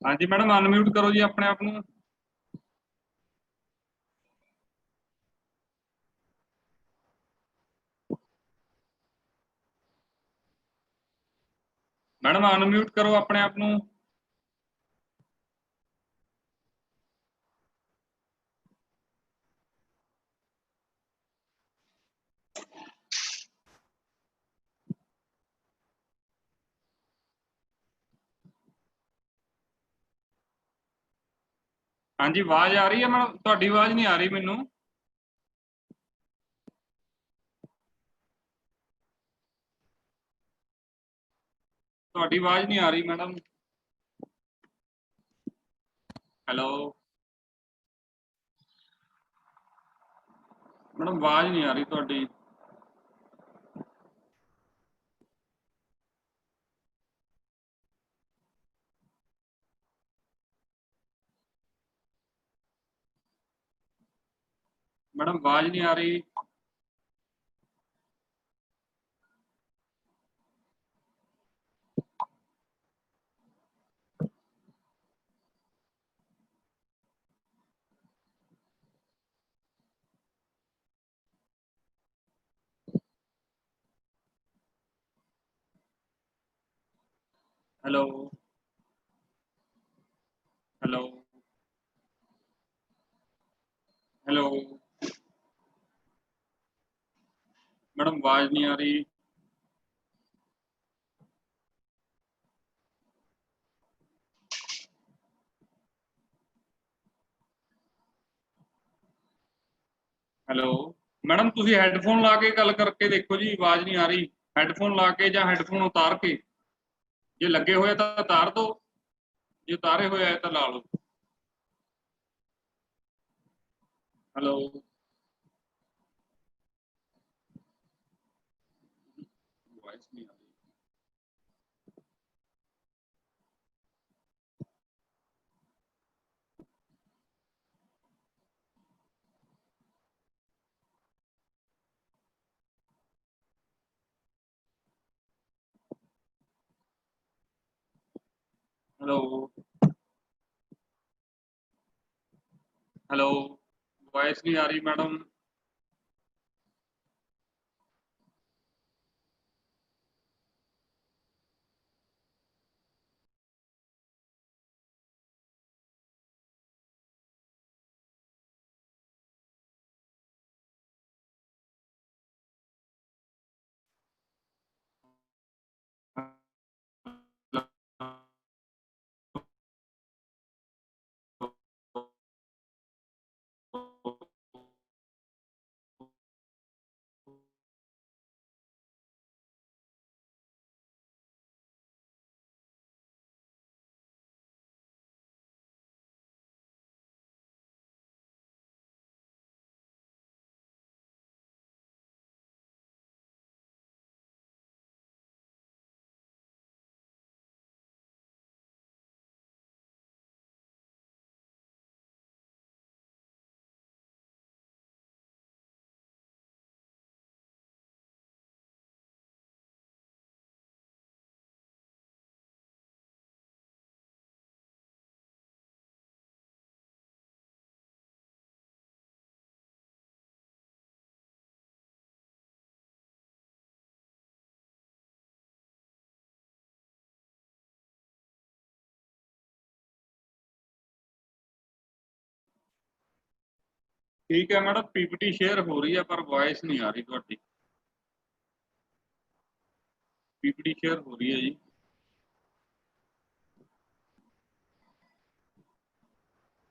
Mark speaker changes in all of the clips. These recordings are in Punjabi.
Speaker 1: हाँ जी मैडम, अनम्यूट करो जी अपने आप ਨੂੰ। मैडम अनम्यूट करो अपने आप ਨੂੰ। हाँ जी, आवाज आ रही है मैडम? ਤੁਹਾਡੀ आवाज नहीं आ रही ਮੈਨੂੰ। ਤੁਹਾਡੀ आवाज नहीं आ रही मैडम। हेलो मैडम, आवाज नहीं आ रही ਤੁਹਾਡੀ। मैडम आवाज नहीं आ रही। हेलो हेलो हेलो मैडम, आवाज नहीं आ रही। हेलो मैडम, ਤੁਸੀਂ ਹੈੱਡਫੋਨ ਲਾ ਕੇ ਗੱਲ ਕਰਕੇ ਦੇਖੋ ਜੀ, ਆਵਾਜ਼ ਨਹੀਂ ਆ ਰਹੀ। ਹੈੱਡਫੋਨ ਲਾ ਕੇ ਜਾਂ ਹੈੱਡਫੋਨ ਉਤਾਰ ਕੇ, ਜੇ ਲੱਗੇ ਹੋਏ ਤਾਂ ਉਤਾਰ ਦਿਓ, ਜੇ ਉਤਾਰੇ ਹੋਏ ਆ ਤਾਂ ਲਾ ਲਓ। हेलो वॉइस नहीं आ रही। हेलो हेलो वॉइस नहीं आ रही मैडम। ठीक है मैडम, पीपीटी शेयर हो रही है पर वॉइस नहीं आ रही ਤੁਹਾਡੀ। पीपीटी शेयर हो रही है जी।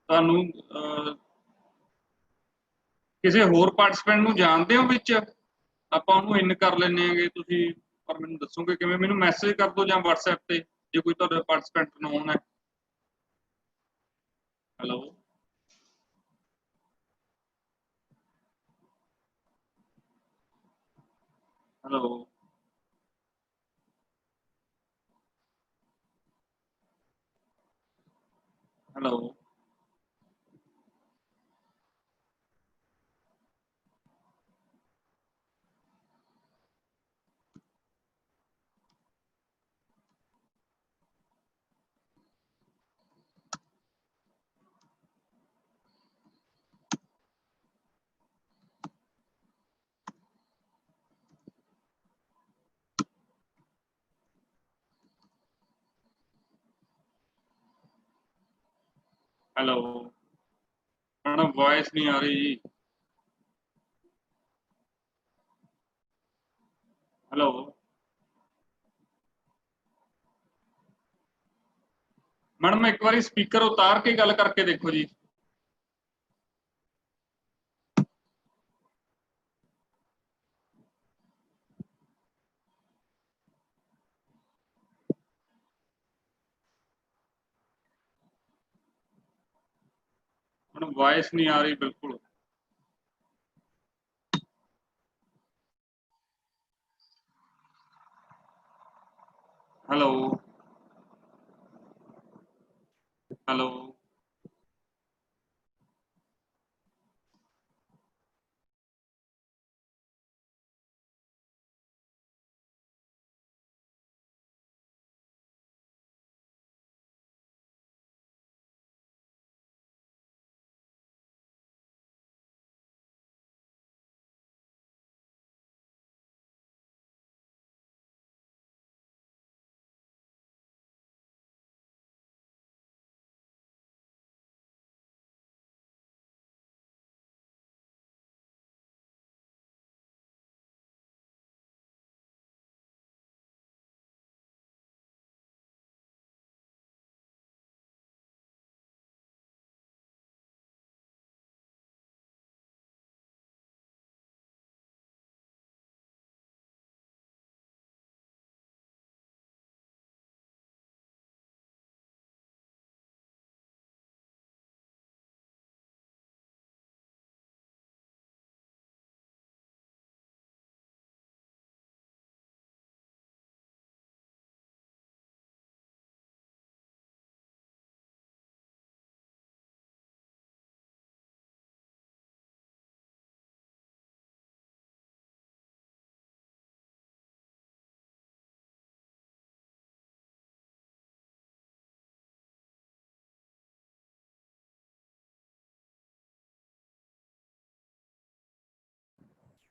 Speaker 1: ਤੁਹਾਨੂੰ ਕਿਸੇ ਹੋਰ ਪਾਰਟਿਸਪੈਂਟ ਨੂੰ ਜਾਣਦੇ ਹੋ ਵਿੱਚ? ਆਪਾਂ ਉਹਨੂੰ ਇਨ ਕਰ ਲੈਂਦੇ ਆਂਗੇ, ਤੁਸੀਂ ਪਰ ਮੈਨੂੰ ਦੱਸੋਗੇ ਕਿਵੇਂ? ਮੈਨੂੰ ਮੈਸੇਜ ਕਰ ਦਿਓ ਜਾਂ WhatsApp ਤੇ, ਜੇ ਕੋਈ ਤੁਹਾਡਾ ਪਾਰਟਿਸਪੈਂਟ ਨੋਨ ਹੈ। Hello hello hello hello madam, voice नहीं आ रही जी। हेलो मैडम, एक बार स्पीकर उतार के गल करके देखो जी। मैडम वॉइस नहीं आ रही बिल्कुल। हेलो हेलो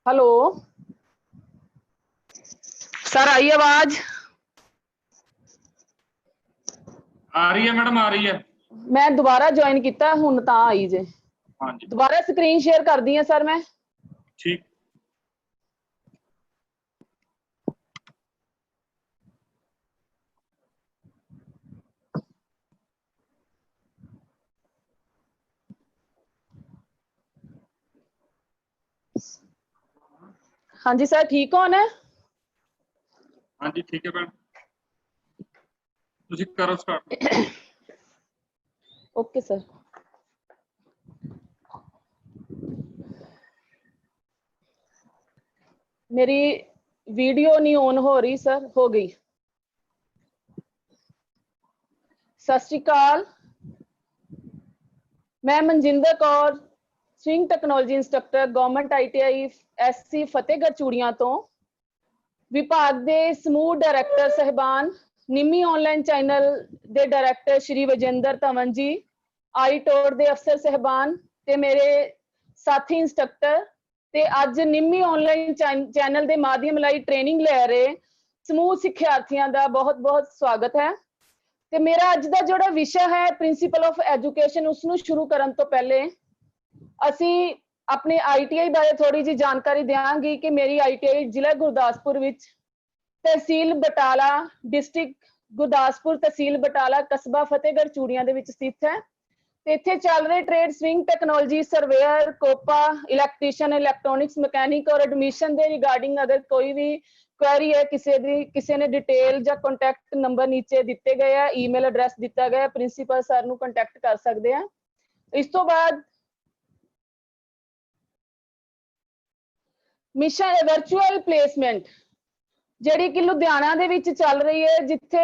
Speaker 2: हेलो सर, आई आवाज?
Speaker 1: आ रही है मैडम, आ रही है।
Speaker 2: मैं दोबारा ज्वाइन किया हुण तां आई जे।
Speaker 1: हाँ जी
Speaker 2: दोबारा स्क्रीन शेयर कर दी है सर मैं।
Speaker 1: ठीक।
Speaker 2: हाँ जी सर, ठीक हो ना?
Speaker 1: हाँ जी ठीक है मैडम, तुसी करो स्टार्ट।
Speaker 2: Okay sir. मेरी वीडियो नहीं ऑन हो रही सर, हो गई। सत श्री अकाल, मैं Manjinder Kaur, swing technology instructor, government ITI SC Fatehgarh चूड़ियां तो विभाग के समूह डायरैक्टर साहिबान, निमी ऑनलाइन चैनल के डायरैक्टर श्री विजेंद्र धवन जी, आईटोर के अफसर साहिबान ते मेरे साथी इंस्ट्रक्टर ते अज निमी ऑनलाइन चैनल के माध्यम लाई ट्रेनिंग ले रहे समूह सिक्ख्यार्थियों का बहुत बहुत स्वागत है। ते मेरा अज का जोड़ा विषय है प्रिंसीपल ऑफ एजुकेशन, उसनू शुरू करने तो पहले असी अपने ITI बारे थोड़ी जी जानकारी देंगे कि मेरी ITI जिला गुरदासपुर विच तहसील बटाला, डिस्ट्रिक्ट गुरदासपुर, तहसील बटाला, कस्बा फतेहगढ़ चूड़ियां दे विच स्थित है। इत्थे चल रहे trade sewing technology, surveyor, COPA, electrician, electronics, mechanic और एडमिशन के रिगार्डिंग अगर कोई भी क्वेरी है, किसी ने डिटेल या कॉन्टैक्ट नंबर नीचे दिते गए हैं, ईमेल एड्रैस दिता गया, प्रिंसीपल सर नू कॉन्टैक्ट कर सकते हैं। इस तो बाद मिशन वर्चुअल प्लेसमेंट ਜਿਹੜੀ ਕਿ ਲੁਧਿਆਣਾ ਦੇ ਵਿੱਚ ਚੱਲ ਰਹੀ ਹੈ, ਜਿੱਥੇ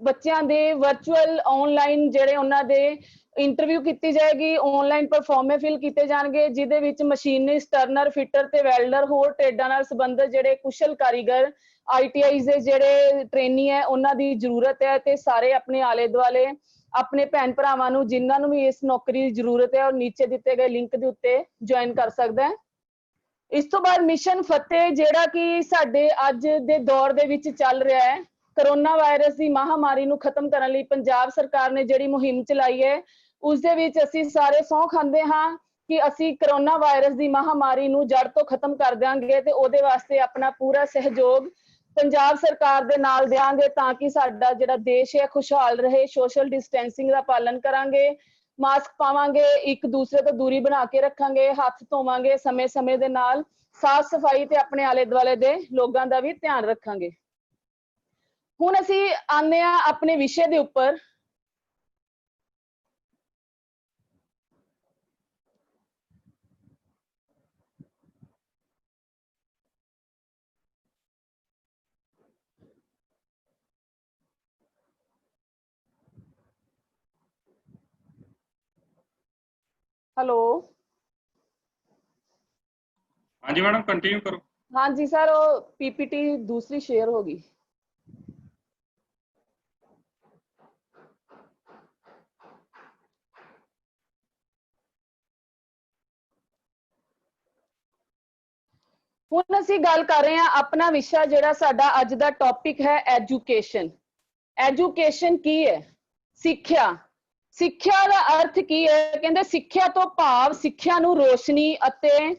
Speaker 2: ਬੱਚਿਆਂ ਦੇ ਵਰਚੁਅਲ ਆਨਲਾਈਨ ਜਿਹੜੇ ਉਹਨਾਂ ਦੇ ਇੰਟਰਵਿਊ ਕੀਤੀ ਜਾਏਗੀ, ਆਨਲਾਈਨ ਪਰਫਾਰਮੇ ਫਿਲ ਕੀਤੇ ਜਾਣਗੇ, ਜਿਹਦੇ ਵਿੱਚ ਮਸ਼ੀਨਿਸਟ, ਟਰਨਰ, ਫਿਟਰ ਤੇ ਵੈਲਡਰ, ਹੋਰ ਟ੍ਰੇਡਾਂ ਨਾਲ ਸੰਬੰਧਿਤ ਜਿਹੜੇ ਕੁਸ਼ਲ ਕਾਰੀਗਰ ITIs ਦੇ ਜਿਹੜੇ ਟ੍ਰੇਨੀ ਹੈ ਉਹਨਾਂ ਦੀ ਜ਼ਰੂਰਤ ਹੈ। ਤੇ ਸਾਰੇ ਆਪਣੇ ਆਲੇ ਦੁਆਲੇ ਆਪਣੇ ਭੈਣ ਭਰਾਵਾਂ ਨੂੰ ਜਿਨ੍ਹਾਂ ਨੂੰ ਵੀ ਇਸ ਨੌਕਰੀ ਦੀ ਜ਼ਰੂਰਤ ਹੈ, ਉਹ ਨੀਚੇ ਦਿੱਤੇ ਗਏ ਲਿੰਕ ਦੇ ਉੱਤੇ ਜੁਆਇਨ ਕਰ ਸਕਦਾ ਹੈ। इस तो बाद मिशन फतेह जिहड़ा कि साडे अज दे दौर दे विच चल रहा है, करोना वायरस की महामारी नूं खत्म करने लई पंजाब सरकार ने जिहड़ी मुहिम चलाई है, ਉਸ ਦੇ ਵਿੱਚ ਅਸੀਂ ਸਾਰੇ ਸਹੁੰ ਖਾਂਦੇ ਹਾਂ ਕਿ ਅਸੀਂ ਕਰੋਨਾ ਵਾਇਰਸ ਦੀ ਮਹਾਮਾਰੀ ਨੂੰ ਜੜ ਤੋਂ ਖਤਮ ਕਰ ਦਿਆਂਗੇ ਤੇ ਉਹਦੇ ਵਾਸਤੇ ਆਪਣਾ ਪੂਰਾ ਸਹਿਯੋਗ ਪੰਜਾਬ ਸਰਕਾਰ ਦੇ ਨਾਲ ਦਿਆਂਗੇ ਤਾਂ ਕਿ ਸਾਡਾ ਜਿਹੜਾ ਦੇਸ਼ ਹੈ ਖੁਸ਼ਹਾਲ ਰਹੇ। ਸੋਸ਼ਲ ਡਿਸਟੈਂਸਿੰਗ ਦਾ ਪਾਲਣ ਕਰਾਂਗੇ, ਮਾਸਕ ਪਾਵਾਂਗੇ, ਇੱਕ ਦੂਸਰੇ ਤੋਂ ਦੂਰੀ ਬਣਾ ਕੇ ਰੱਖਾਂਗੇ, ਹੱਥ ਧੋਵਾਂਗੇ ਸਮੇਂ-ਸਮੇਂ ਦੇ ਨਾਲ, ਸਾਫ਼ ਸਫਾਈ ਤੇ ਆਪਣੇ ਆਲੇ ਦੁਆਲੇ ਦੇ ਲੋਕਾਂ ਦਾ ਵੀ ਧਿਆਨ ਰੱਖਾਂਗੇ। ਹੁਣ ਅਸੀਂ ਆਉਂਦੇ ਹਾਂ ਆਪਣੇ ਵਿਸ਼ੇ ਦੇ ਉੱਪਰ। हेलो,
Speaker 1: हाँ जी मैडम कंटिन्यू करो।
Speaker 2: हाँ जी सर, वो पीपीटी दूसरी शेयर होगी। ਹੁਣ ਅਸੀਂ ਗੱਲ ਕਰ ਰਹੇ ਹਾਂ ਆਪਣਾ ਵਿਸ਼ਾ ਜਿਹੜਾ ਸਾਡਾ ਅੱਜ ਦਾ ਟੌਪਿਕ ਹੈ ਐਜੂਕੇਸ਼ਨ। ਐਜੂਕੇਸ਼ਨ ਕੀ ਹੈ? ਸਿੱਖਿਆ। ਸਿੱਖਿਆ ਦਾ ਅਰਥ ਕੀ ਹੈ? ਕਹਿੰਦੇ ਸਿੱਖਿਆ ਤੋਂ ਭਾਵ ਸਿੱਖਿਆ ਨੂੰ ਰੋਸ਼ਨੀ ਅਤੇ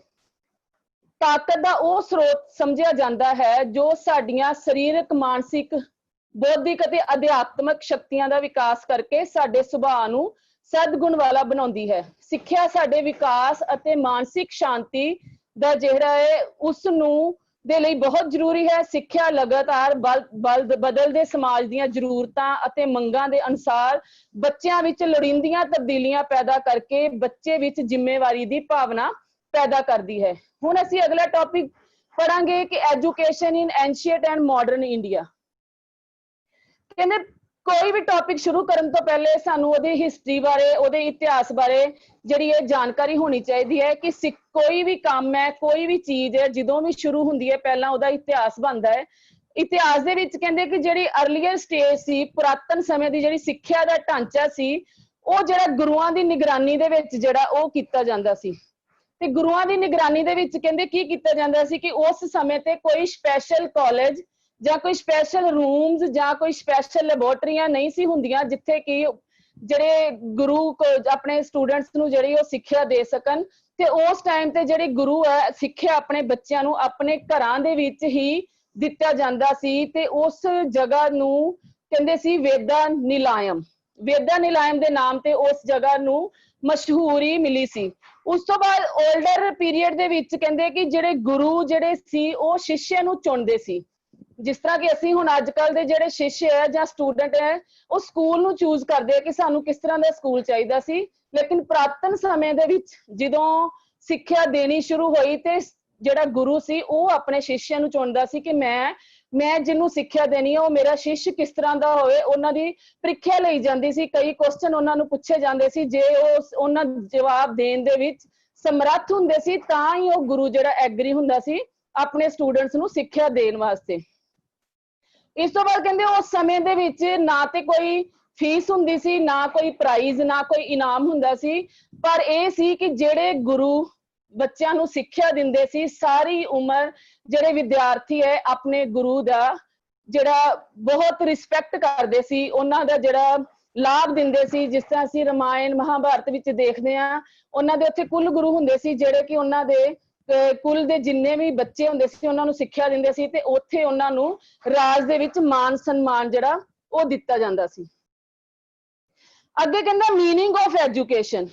Speaker 2: ਤਾਕਤ ਦਾ ਉਹ ਸਰੋਤ ਸਮਝਿਆ ਜਾਂਦਾ ਹੈ ਜੋ ਸਾਡੀਆਂ ਸਰੀਰਕ, ਮਾਨਸਿਕ, ਬੌਧਿਕ ਅਤੇ ਅਧਿਆਤਮਕ ਸ਼ਕਤੀਆਂ ਦਾ ਵਿਕਾਸ ਕਰਕੇ ਸਾਡੇ ਸੁਭਾਅ ਨੂੰ ਸਦਗੁਣ ਵਾਲਾ ਬਣਾਉਂਦੀ ਹੈ। ਸਿੱਖਿਆ ਸਾਡੇ ਵਿਕਾਸ ਅਤੇ ਮਾਨਸਿਕ ਸ਼ਾਂਤੀ ਦਾ ਜਿਹੜਾ ਹੈ ਉਸ ਨੂੰ ਦੇ ਲਈ ਬਹੁਤ ਜ਼ਰੂਰੀ ਹੈ। ਸਿੱਖਿਆ ਲਗਾਤਾਰ ਬਦਲਦੇ ਸਮਾਜ ਦੀਆਂ ਜ਼ਰੂਰਤਾਂ ਅਤੇ ਮੰਗਾਂ ਦੇ ਅਨੁਸਾਰ ਬੱਚਿਆਂ ਵਿੱਚ ਲੋੜੀਂਦੀਆਂ ਤਬਦੀਲੀਆਂ ਪੈਦਾ ਕਰਕੇ ਬੱਚੇ ਵਿੱਚ ਜ਼ਿੰਮੇਵਾਰੀ ਦੀ ਭਾਵਨਾ ਪੈਦਾ ਕਰਦੀ ਹੈ। ਹੁਣ ਅਸੀਂ ਅਗਲਾ ਟੌਪਿਕ ਪੜਾਂਗੇ ਕਿ education in ancient and modern India. ਕਹਿੰਦੇ ਕੋਈ ਵੀ ਟੌਪਿਕ ਸ਼ੁਰੂ ਕਰਨ ਤੋਂ ਪਹਿਲੇ ਸਾਨੂੰ ਉਹਦੀ ਹਿਸਟਰੀ ਬਾਰੇ, ਉਹਦੇ ਇਤਿਹਾਸ ਬਾਰੇ ਜਿਹੜੀ ਇਹ ਜਾਣਕਾਰੀ ਹੋਣੀ ਚਾਹੀਦੀ ਹੈ ਕਿ ਕੋਈ ਵੀ ਕੰਮ ਹੈ, ਕੋਈ ਵੀ ਚੀਜ਼ ਹੈ, ਜਦੋਂ ਵੀ ਸ਼ੁਰੂ ਹੁੰਦੀ ਹੈ ਪਹਿਲਾਂ ਉਹਦਾ ਇਤਿਹਾਸ ਬਣਦਾ ਹੈ। ਇਤਿਹਾਸ ਦੇ ਵਿੱਚ ਕਹਿੰਦੇ ਕਿ ਜਿਹੜੀ ਅਰਲੀਅਰ ਸਟੇਜ ਸੀ, ਪੁਰਾਤਨ ਸਮੇਂ ਦੀ ਜਿਹੜੀ ਸਿੱਖਿਆ ਦਾ ਢਾਂਚਾ ਸੀ, ਉਹ ਜਿਹੜਾ ਗੁਰੂਆਂ ਦੀ ਨਿਗਰਾਨੀ ਦੇ ਵਿੱਚ ਜਿਹੜਾ ਉਹ ਕੀਤਾ ਜਾਂਦਾ ਸੀ। ਤੇ ਗੁਰੂਆਂ ਦੀ ਨਿਗਰਾਨੀ ਦੇ ਵਿੱਚ ਕਹਿੰਦੇ ਕੀ ਕੀਤਾ ਜਾਂਦਾ ਸੀ ਕਿ ਉਸ ਸਮੇਂ ਤੇ ਕੋਈ ਸਪੈਸ਼ਲ ਕਾਲਜ ਜਾਂ ਕੋਈ ਸਪੈਸ਼ਲ ਰੂਮਸ ਜਾਂ ਕੋਈ ਸਪੈਸ਼ਲ ਲੈਬੋਰਟਰੀਆਂ ਨਹੀਂ ਸੀ ਹੁੰਦੀਆਂ ਜਿੱਥੇ ਕਿ ਜਿਹੜੇ ਗੁਰੂ ਆਪਣੇ ਸਟੂਡੈਂਟਸ ਨੂੰ ਜਿਹੜੀ ਉਹ ਸਿੱਖਿਆ ਦੇ ਸਕਣ। ਤੇ ਉਸ ਟਾਈਮ ਤੇ ਜਿਹੜੇ ਗੁਰੂ ਹੈ ਸਿੱਖਿਆ ਆਪਣੇ ਬੱਚਿਆਂ ਨੂੰ ਆਪਣੇ ਘਰਾਂ ਦੇ ਵਿੱਚ ਹੀ ਦਿੱਤਾ ਜਾਂਦਾ ਸੀ ਤੇ ਉਸ ਜਗ੍ਹਾ ਨੂੰ ਕਹਿੰਦੇ ਸੀ ਵੇਦਾ ਨਿਲਾਇਮ। ਵੇਦਾ ਨਿਲਾਇਮ ਦੇ ਨਾਮ ਤੇ ਉਸ ਜਗ੍ਹਾ ਨੂੰ ਮਸ਼ਹੂਰੀ ਮਿਲੀ ਸੀ। ਉਸ ਤੋਂ ਬਾਅਦ 올ਡਰ ਪੀਰੀਅਡ ਦੇ ਵਿੱਚ ਕਹਿੰਦੇ ਕਿ ਜਿਹੜੇ ਗੁਰੂ ਜਿਹੜੇ ਸੀ ਉਹ ਸ਼ਿਸ਼ਯ ਨੂੰ ਚੁਣਦੇ ਸੀ। ਜਿਸ ਤਰ੍ਹਾਂ ਕਿ ਅਸੀਂ ਹੁਣ ਅੱਜ ਕੱਲ ਦੇ ਜਿਹੜੇ ਸ਼ਿਸ਼ਯ ਹੈ ਜਾਂ ਸਟੂਡੈਂਟ ਹੈ ਉਹ ਸਕੂਲ ਨੂੰ ਚੂਜ਼ ਕਰਦੇ ਆ ਕਿ ਸਾਨੂੰ ਕਿਸ ਤਰ੍ਹਾਂ ਦਾ ਸਕੂਲ ਚਾਹੀਦਾ ਸੀ। ਲੇਕਿਨ ਪੁਰਾਤਨ ਸਮੇਂ ਦੇ ਵਿੱਚ ਜਦੋਂ ਸਿੱਖਿਆ ਦੇਣੀ ਸ਼ੁਰੂ ਹੋਈ ਤੇ ਜਿਹੜਾ ਗੁਰੂ ਸੀ ਉਹ ਆਪਣੇ ਸ਼ਿਸ਼ਯ ਨੂੰ ਚੁਣਦਾ ਸੀ ਕਿ ਮੈਂ ਜਿਹਨੂੰ ਸਿੱਖਿਆ ਦੇਣੀ ਹੈ ਉਹ ਮੇਰਾ ਸ਼ਿਸ਼ ਕਿਸ ਤਰ੍ਹਾਂ ਦਾ ਹੋਵੇ। ਉਹਨਾਂ ਦੀ ਪ੍ਰੀਖਿਆ ਲਈ ਜਾਂਦੀ ਸੀ, ਕਈ ਕੁਐਸਚਨ ਉਹਨਾਂ ਨੂੰ ਪੁੱਛੇ ਜਾਂਦੇ ਸੀ। ਜੇ ਉਹਨਾਂ ਜਵਾਬ ਦੇਣ ਦੇ ਵਿੱਚ ਸਮਰੱਥ ਹੁੰਦੇ ਸੀ ਤਾਂ ਹੀ ਉਹ ਗੁਰੂ ਜਿਹੜਾ ਐਗਰੀ ਹੁੰਦਾ ਸੀ ਆਪਣੇ ਸਟੂਡੈਂਟਸ ਨੂੰ ਸਿੱਖਿਆ ਦੇਣ ਵਾਸਤੇ। ਇਸ ਤੋਂ ਬਾਅਦ ਕਹਿੰਦੇ ਉਸ ਸਮੇਂ ਦੇ ਵਿੱਚ ਨਾ ਤੇ ਕੋਈ ਫੀਸ ਹੁੰਦੀ ਸੀ, ਨਾ ਕੋਈ ਪ੍ਰਾਈਜ਼, ਨਾ ਕੋਈ ਇਨਾਮ ਹੁੰਦਾ ਸੀ, ਪਰ ਇਹ ਸੀ ਕਿ ਜਿਹੜੇ ਗੁਰੂ ਬੱਚਿਆਂ ਨੂੰ ਸਿੱਖਿਆ ਦਿੰਦੇ ਸੀ ਸਾਰੀ ਉਮਰ ਜਿਹੜੇ ਵਿਦਿਆਰਥੀ ਹੈ ਆਪਣੇ ਗੁਰੂ ਦਾ ਜਿਹੜਾ ਬਹੁਤ ਰਿਸਪੈਕਟ ਕਰਦੇ ਸੀ, ਉਹਨਾਂ ਦਾ ਜਿਹੜਾ ਲਾਭ ਦਿੰਦੇ ਸੀ। ਜਿਸ ਤਰ੍ਹਾਂ ਅਸੀਂ ਰਾਮਾਇਣ ਮਹਾਭਾਰਤ ਵਿੱਚ ਦੇਖਦੇ ਹਾਂ ਉਹਨਾਂ ਦੇ ਉੱਥੇ ਕੁੱਲ ਗੁਰੂ ਹੁੰਦੇ ਸੀ ਜਿਹੜੇ ਕਿ ਉਹਨਾਂ ਦੇ ਕੁਲ ਦੇ ਜਿੰਨੇ ਵੀ ਬੱਚੇ ਹੁੰਦੇ ਸੀ ਉਹਨਾਂ ਨੂੰ ਸਿੱਖਿਆ ਦਿੰਦੇ ਸੀ ਤੇ ਉੱਥੇ ਉਹਨਾਂ ਨੂੰ ਰਾਜ ਦੇ ਵਿੱਚ ਮਾਨ ਸਨਮਾਨ ਜਿਹੜਾ ਉਹ ਦਿੱਤਾ ਜਾਂਦਾ ਸੀ। ਅੱਗੇ ਕਹਿੰਦਾ ਮੀਨਿੰਗ ਆਫ ਐਜੂਕੇਸ਼ਨ।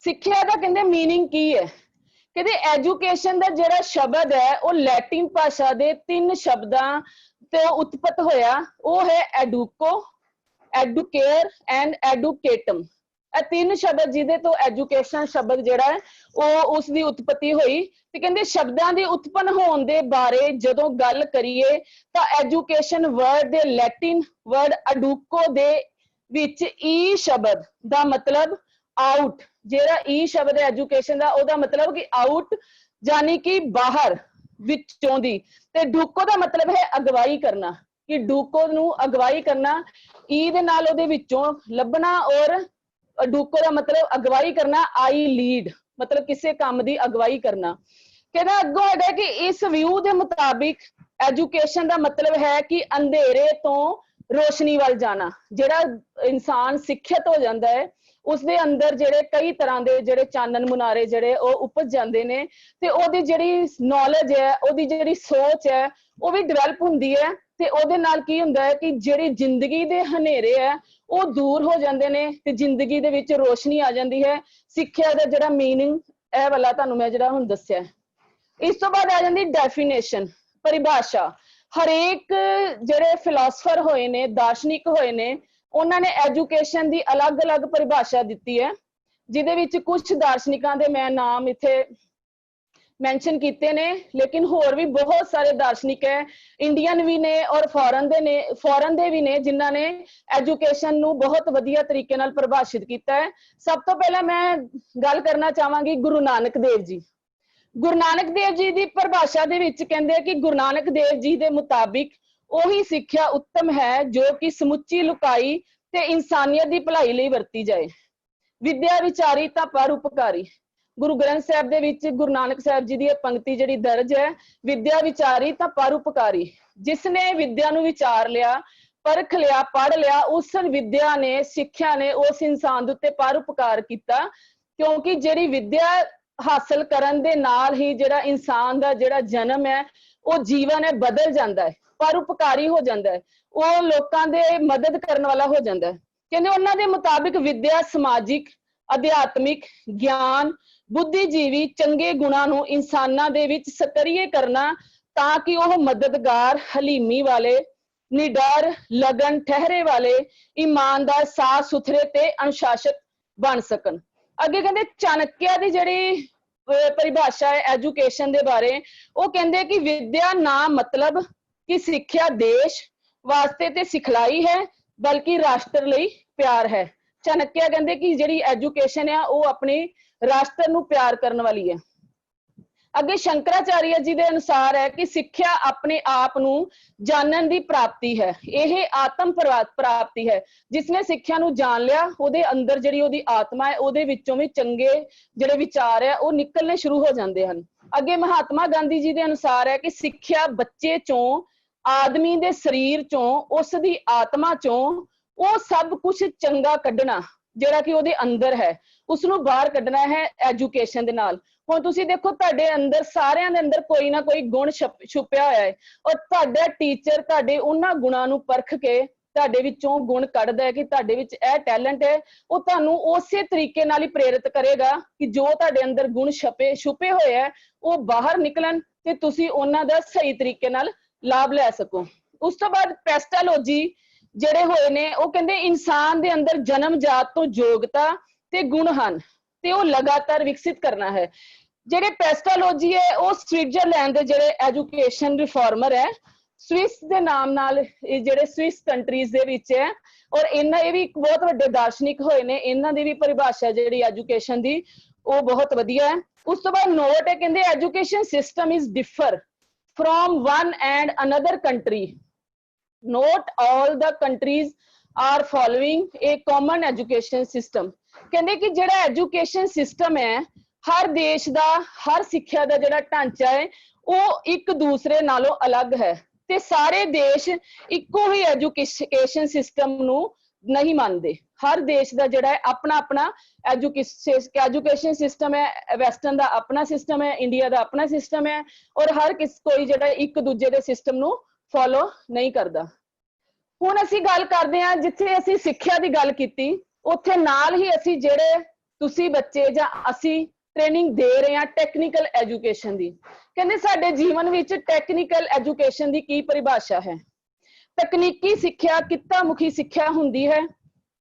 Speaker 2: ਸਿੱਖਿਆ ਦਾ ਕਹਿੰਦੇ ਮੀਨਿੰਗ ਕੀ ਹੈ? ਕਹਿੰਦੇ ਐਜੂਕੇਸ਼ਨ ਦਾ ਜਿਹੜਾ ਸ਼ਬਦ ਹੈ ਉਹ ਲੈਟਿਨ ਭਾਸ਼ਾ ਦੇ 3 ਸ਼ਬਦਾਂ ਤੋਂ ਉਤਪਤ ਹੋਇਆ। ਉਹ ਹੈ ਐਡੂਕੋ, ਐਡੂਕੇਅਰ ਐਂਡ ਐਡੂਕੇਟਮ। ਇਹ 3 ਸ਼ਬਦ ਜਿਹਦੇ ਤੋਂ ਐਜੂਕੇਸ਼ਨ ਸ਼ਬਦ ਜਿਹੜਾ ਹੈ ਉਹ ਉਸ ਦੀ ਉਤਪਤੀ ਹੋਈ। ਤੇ ਕਹਿੰਦੇ ਸ਼ਬਦਾਂ ਦੇ ਉਤਪੰਨ ਹੋਣ ਦੇ ਬਾਰੇ ਜਦੋਂ ਗੱਲ ਕਰੀਏ ਤਾਂ ਐਜੂਕੇਸ਼ਨ ਵਰਡ ਦੇ ਲੈਟਿਨ ਵਰਡ ਅਡੂਕੋ ਦੇ ਵਿੱਚ ਈ ਸ਼ਬਦ ਦਾ ਮਤਲਬ ਆਊਟ। ਜਿਹੜਾ ਈ ਸ਼ਬਦ ਹੈ ਐਜੂਕੇਸ਼ਨ ਦਾ ਉਹਦਾ ਮਤਲਬ ਕਿ ਆਊਟ ਯਾਨੀ ਕਿ ਬਾਹਰ, ਵਿੱਚੋਂ ਦੀ। ਤੇ ਡੂਕੋ ਦਾ ਮਤਲਬ ਹੈ ਅਗਵਾਈ ਕਰਨਾ, ਕਿ ਡੂਕੋ ਨੂੰ ਅਗਵਾਈ ਕਰਨਾ। ਈ ਦੇ ਨਾਲ ਉਹਦੇ ਵਿੱਚੋਂ ਲੱਭਣਾ ਔਰ ਡੂਕੋ ਦਾ ਮਤਲਬ ਅਗਵਾਈ ਕਰਨਾ। ਆਈ ਲੀਡ ਮਤਲਬ ਕਿਸੇ ਕੰਮ ਦੀ ਅਗਵਾਈ ਕਰਨਾ। ਕਹਿੰਦਾ ਅੱਗੋਂ ਹੈਗਾ ਕਿ ਇਸ ਵਿਊ ਦੇ ਮੁਤਾਬਿਕ ਐਜੂਕੇਸ਼ਨ ਦਾ ਮਤਲਬ ਹੈ ਕਿ ਅੰਧੇਰੇ ਤੋਂ ਰੋਸ਼ਨੀ ਵੱਲ ਜਾਣਾ। ਜਿਹੜਾ ਇਨਸਾਨ ਸਿੱਖਿਅਤ ਹੋ ਜਾਂਦਾ ਹੈ ਉਸ ਦੇ ਅੰਦਰ ਜਿਹੜੇ ਕਈ ਤਰ੍ਹਾਂ ਦੇ ਜਿਹੜੇ ਚਾਨਣ ਮੁਨਾਰੇ ਜਿਹੜੇ ਉਹ ਉਪਜ ਜਾਂਦੇ ਨੇ ਤੇ ਉਹਦੀ ਜਿਹੜੀ ਨੌਲੇਜ ਹੈ, ਉਹਦੀ ਜਿਹੜੀ ਸੋਚ ਹੈ ਉਹ ਵੀ ਡਿਵੈਲਪ ਹੁੰਦੀ ਹੈ ਤੇ ਉਹਦੇ ਨਾਲ ਕੀ ਹੁੰਦਾ ਹੈ ਕਿ ਜਿਹੜੀ ਜ਼ਿੰਦਗੀ ਦੇ ਹਨੇਰੇ ਹੈ ਉਹ ਦੂਰ ਹੋ ਜਾਂਦੇ ਨੇ ਤੇ ਜ਼ਿੰਦਗੀ ਦੇ ਵਿੱਚ ਰੋਸ਼ਨੀ ਆ ਜਾਂਦੀ ਹੈ। ਸਿੱਖਿਆ ਦਾ ਜਿਹੜਾ ਮੀਨਿੰਗ ਇਹ ਵਾਲਾ ਤੁਹਾਨੂੰ ਮੈਂ ਜਿਹੜਾ ਹੁਣ ਦੱਸਿਆ। ਇਸ ਤੋਂ ਬਾਅਦ ਆ ਜਾਂਦੀ ਡੈਫੀਨੇਸ਼ਨ, ਪਰਿਭਾਸ਼ਾ। ਹਰੇਕ ਜਿਹੜੇ ਫਿਲਾਸਫਰ ਹੋਏ ਨੇ, ਦਾਰਸ਼ਨਿਕ ਹੋਏ ਨੇ, ਉਹਨਾਂ ਨੇ ਐਜੂਕੇਸ਼ਨ ਦੀ ਅਲੱਗ-ਅਲੱਗ ਪਰਿਭਾਸ਼ਾ ਦਿੱਤੀ ਹੈ, ਜਿਹਦੇ ਵਿੱਚ ਕੁਝ ਦਾਰਸ਼ਨਿਕਾਂ ਦੇ ਮੈਂ ਨਾਮ ਇੱਥੇ ਮੈਂਸ਼ਨ ਕੀਤੇ ਨੇ, ਲੇਕਿਨ ਹੋਰ ਵੀ ਬਹੁਤ ਸਾਰੇ ਦਾਰਸ਼ਨਿਕ ਹੈ, ਇੰਡੀਅਨ ਵੀ ਨੇ ਔਰ ਫੋਰਨ ਦੇ ਵੀ ਨੇ, ਜਿਨ੍ਹਾਂ ਨੇ ਐਜੂਕੇਸ਼ਨ ਨੂੰ ਬਹੁਤ ਵਧੀਆ ਤਰੀਕੇ ਨਾਲ ਪਰਿਭਾਸ਼ਿਤ ਕੀਤਾ ਹੈ। ਸਭ ਤੋਂ ਪਹਿਲਾਂ ਮੈਂ ਗੱਲ ਕਰਨਾ ਚਾਹਾਂਗੀ ਗੁਰੂ ਨਾਨਕ ਦੇਵ ਜੀ। ਗੁਰੂ ਨਾਨਕ ਦੇਵ ਜੀ ਦੀ ਪਰਿਭਾਸ਼ਾ ਦੇ ਵਿੱਚ ਕਹਿੰਦੇ ਕਿ ਗੁਰੂ ਨਾਨਕ ਦੇਵ ਜੀ ਦੇ ਮੁਤਾਬਿਕ ਉਹੀ ਸਿੱਖਿਆ ਉੱਤਮ ਹੈ ਜੋ ਕਿ ਸਮੁੱਚੀ ਲੁਕਾਈ ਤੇ ਇਨਸਾਨੀਅਤ ਦੀ ਭਲਾਈ ਲਈ ਵਰਤੀ ਜਾਏ। ਵਿਦਿਆ ਵਿਚਾਰੀ ਤਾਂ ਪਰਉਪਕਾਰੀ। ਗੁਰੂ ਗ੍ਰੰਥ ਸਾਹਿਬ ਦੇ ਵਿੱਚ ਗੁਰੂ ਨਾਨਕ ਸਾਹਿਬ ਜੀ ਦੀ ਇਹ ਪੰਕਤੀ ਜਿਹੜੀ ਦਰਜ ਹੈ, ਵਿਦਿਆ ਵਿਚਾਰੀ ਤਾਂ ਪਰਉਪਕਾਰੀ। ਜਿਸ ਨੇ ਵਿਦਿਆ ਨੂੰ ਵਿਚਾਰ ਲਿਆ, ਪਰਖ ਲਿਆ, ਪੜ੍ਹ ਲਿਆ, ਉਸ ਵਿਦਿਆ ਨੇ, ਸਿੱਖਿਆ ਨੇ ਉਸ ਇਨਸਾਨ ਦੇ ਉੱਤੇ ਪਰਉਪਕਾਰ ਕੀਤਾ, ਕਿਉਂਕਿ ਜਿਹੜੀ ਵਿਦਿਆ ਹਾਸਲ ਕਰਨ ਦੇ ਨਾਲ ਹੀ ਜਿਹੜਾ ਇਨਸਾਨ ਦਾ ਜਿਹੜਾ ਜਨਮ ਹੈ ਉਹ ਜੀਵਨ ਹੈ ਬਦਲ ਜਾਂਦਾ ਹੈ, ਪਰਉਪਕਾਰੀ ਹੋ ਜਾਂਦਾ ਹੈ, ਉਹ ਲੋਕਾਂ ਦੇ ਮਦਦ ਕਰਨ ਵਾਲਾ ਹੋ ਜਾਂਦਾ ਹੈ। ਕਹਿੰਦੇ ਉਹਨਾਂ ਦੇ ਮੁਤਾਬਿਕ ਵਿਦਿਆ ਸਮਾਜਿਕ, ਅਧਿਆਤਮਿਕ, ਗਿਆਨ, ਬੁੱਧੀਜੀਵੀ ਚੰਗੇ ਗੁਣਾਂ ਨੂੰ ਇਨਸਾਨਾਂ ਦੇ ਵਿੱਚ ਸਕਰੀਏ ਕਰਨਾ ਤਾਂ ਕਿ ਉਹ ਮਦਦਗਾਰ, ਹਲੀਮੀ ਵਾਲੇ, ਨਿਡਰ, ਲਗਨ, ਠਹਿਰੇ ਵਾਲੇ, ਇਮਾਨਦਾਰ, ਸਾਫ਼ ਸੁਥਰੇ ਤੇ ਅਨੁਸ਼ਾਸਿਤ ਬਣ ਸਕਣ। ਅੱਗੇ ਕਹਿੰਦੇ ਚਾਣਕਿਆ ਦੀ ਜਿਹੜੀ ਪਰਿਭਾਸ਼ਾ ਹੈ ਐਜੂਕੇਸ਼ਨ ਦੇ ਬਾਰੇ, ਉਹ ਕਹਿੰਦੇ ਕਿ ਵਿਦਿਆ ਨਾ ਮਤਲਬ ਕਿ ਸਿੱਖਿਆ ਦੇਸ਼ ਵਾਸਤੇ ਤੇ ਸਿਖਲਾਈ ਹੈ, ਬਲਕਿ ਰਾਸ਼ਟਰ ਲਈ ਪਿਆਰ ਹੈ। ਚਾਣਕਿਆ ਕਹਿੰਦੇ ਕਿ ਜਿਹੜੀ ਐਜੂਕੇਸ਼ਨ ਹੈ ਉਹ ਆਪਣੀ ਰਾਸ਼ਟਰ ਨੂੰ ਪਿਆਰ ਕਰਨ ਵਾਲੀ ਹੈ। ਅੱਗੇ ਸ਼ੰਕਰਾਚਾਰੀਆ ਜੀ ਦੇ ਅਨੁਸਾਰ ਹੈ ਕਿ ਸਿੱਖਿਆ ਆਪਣੇ ਆਪ ਨੂੰ ਜਾਣਨ ਦੀ ਪ੍ਰਾਪਤੀ ਹੈ, ਇਹ ਆਤਮ ਪ੍ਰਾਪਤੀ ਹੈ। ਜਿਸਨੇ ਸਿੱਖਿਆ ਨੂੰ ਜਾਣ ਲਿਆ, ਉਹਦੇ ਅੰਦਰ ਜਿਹੜੀ ਉਹਦੀ ਆਤਮਾ ਹੈ ਉਹਦੇ ਵਿੱਚੋਂ ਵੀ ਚੰਗੇ ਜਿਹੜੇ ਵਿਚਾਰ ਹੈ ਉਹ ਨਿਕਲਣੇ ਸ਼ੁਰੂ ਹੋ ਜਾਂਦੇ ਹਨ। ਅੱਗੇ ਮਹਾਤਮਾ ਗਾਂਧੀ ਜੀ ਦੇ ਅਨੁਸਾਰ ਹੈ ਕਿ ਸਿੱਖਿਆ ਬੱਚੇ ਚੋਂ, ਆਦਮੀ ਦੇ ਸਰੀਰ ਚੋਂ, ਉਸ ਦੀ ਆਤਮਾ ਚੋਂ ਉਹ ਸਭ ਕੁਝ ਚੰਗਾ ਕੱਢਣਾ ਜਿਹੜਾ ਕਿ ਉਹਦੇ ਅੰਦਰ ਹੈ, ਉਸਨੂੰ ਬਾਹਰ ਕੱਢਣਾ ਹੈ ਐਜੂਕੇਸ਼ਨ ਦੇ ਨਾਲ। ਹੁਣ ਤੁਸੀਂ ਦੇਖੋ ਤੁਹਾਡੇ ਅੰਦਰ, ਸਾਰਿਆਂ ਦੇ ਅੰਦਰ ਕੋਈ ਨਾ ਕੋਈ ਗੁਣ ਛੁਪਿਆ ਹੋਇਆ ਹੈ ਔਰ ਤੁਹਾਡਾ ਟੀਚਰ ਤੁਹਾਡੇ ਉਹਨਾਂ ਗੁਣਾਂ ਨੂੰ ਪਰਖ ਕੇ ਤੁਹਾਡੇ ਵਿੱਚੋਂ ਗੁਣ ਕੱਢਦਾ ਹੈ ਕਿ ਤੁਹਾਡੇ ਵਿੱਚ ਇਹ ਟੈਲੈਂਟ ਹੈ। ਉਹ ਤੁਹਾਨੂੰ ਉਸੇ ਤਰੀਕੇ ਨਾਲ ਹੀ ਪ੍ਰੇਰਿਤ ਕਰੇਗਾ ਕਿ ਜੋ ਤੁਹਾਡੇ ਅੰਦਰ ਗੁਣ ਛੁਪੇ ਹੋਏ ਹੈ ਉਹ ਬਾਹਰ ਨਿਕਲਣ ਤੇ ਤੁਸੀਂ ਉਹਨਾਂ ਦਾ ਸਹੀ ਤਰੀਕੇ ਨਾਲ ਲਾਭ ਲੈ ਸਕੋ। ਉਸ ਤੋਂ ਬਾਅਦ ਪੈਸਟਾਲੋਜੀ ਜਿਹੜੇ ਹੋਏ ਨੇ, ਉਹ ਕਹਿੰਦੇ ਇਨਸਾਨ ਦੇ ਅੰਦਰ ਜਨਮ ਜਾਤ ਤੋਂ ਯੋਗਤਾ ਤੇ ਗੁਣ ਹਨ ਤੇ ਉਹ ਲਗਾਤਾਰ ਵਿਕਸਿਤ ਕਰਨਾ ਹੈ। ਜਿਹੜੇ ਪੈਸਟਾਲੋਜੀ ਹੈ ਉਹ ਸਵਿਟਜ਼ਰਲੈਂਡ ਦੇ ਜਿਹੜੇ ਐਜੂਕੇਸ਼ਨ ਰਿਫਾਰਮਰ ਹੈ, ਸਵਿਸ ਦੇ ਨਾਮ ਨਾਲ ਇਹ ਜਿਹੜੇ ਸਵਿਸ ਕੰਟਰੀਜ਼ ਦੇ ਵਿੱਚ ਹੈ, ਔਰ ਇਹ ਵੀ ਇੱਕ ਬਹੁਤ ਵੱਡੇ ਦਾਰਸ਼ਨਿਕ ਹੋਏ ਨੇ। ਇਹਨਾਂ ਦੀ ਵੀ ਪਰਿਭਾਸ਼ਾ ਜਿਹੜੀ ਐਜੂਕੇਸ਼ਨ ਦੀ ਉਹ ਬਹੁਤ ਵਧੀਆ ਹੈ। ਉਸ ਤੋਂ ਬਾਅਦ ਨੋਟ ਹੈ, ਕਹਿੰਦੇ education system is differ from one and another country, not all the countries are following a common education system। ਕਹਿੰਦੇ ਕਿ ਜਿਹੜਾ ਐਜੂਕੇਸ਼ਨ ਸਿਸਟਮ ਹੈ, ਹਰ ਦੇਸ਼ ਦਾ, ਹਰ ਸਿੱਖਿਆ ਦਾ ਜਿਹੜਾ ਢਾਂਚਾ ਹੈ ਉਹ ਇੱਕ ਦੂਸਰੇ ਨਾਲੋਂ ਅਲੱਗ ਹੈ ਤੇ ਸਾਰੇ ਦੇਸ਼ ਇੱਕੋ ਹੀ ਐਜੂਕੇਸ਼ਨ ਸਿਸਟਮ ਨੂੰ ਨਹੀਂ ਮੰਨਦੇ। ਹਰ ਦੇਸ਼ ਦਾ ਜਿਹੜਾ ਹੈ ਆਪਣਾ ਆਪਣਾ ਐਜੂਕੇਸ਼ਨ ਸਿਸਟਮ ਹੈ। ਵੈਸਟਰਨ ਦਾ ਆਪਣਾ ਸਿਸਟਮ ਹੈ, ਇੰਡੀਆ ਦਾ ਆਪਣਾ ਸਿਸਟਮ ਹੈ, ਔਰ ਹਰ ਕੋਈ ਜਿਹੜਾ ਇੱਕ ਦੂਜੇ ਦੇ ਸਿਸਟਮ ਨੂੰ ਫੋਲੋ ਨਹੀਂ ਕਰਦਾ। ਹੁਣ ਅਸੀਂ ਗੱਲ ਕਰਦੇ ਹਾਂ, ਜਿੱਥੇ ਅਸੀਂ ਸਿੱਖਿਆ ਦੀ ਗੱਲ ਕੀਤੀ ਉੱਥੇ ਨਾਲ ਹੀ ਅਸੀਂ ਜਿਹੜੇ ਤੁਸੀਂ ਬੱਚੇ ਜਾਂ ਅਸੀਂ ਟ੍ਰੇਨਿੰਗ ਦੇ ਰਹੇ ਹਾਂ ਟੈਕਨੀਕਲ ਐਜੂਕੇਸ਼ਨ ਦੀ। ਕਹਿੰਦੇ ਸਾਡੇ ਜੀਵਨ ਵਿੱਚ ਟੈਕਨੀਕਲ ਐਜੂਕੇਸ਼ਨ ਦੀ ਕੀ ਪਰਿਭਾਸ਼ਾ ਹੈ? ਤਕਨੀਕੀ ਸਿੱਖਿਆ ਕਿੱਤਾ ਮੁਖੀ ਸਿੱਖਿਆ ਹੁੰਦੀ ਹੈ।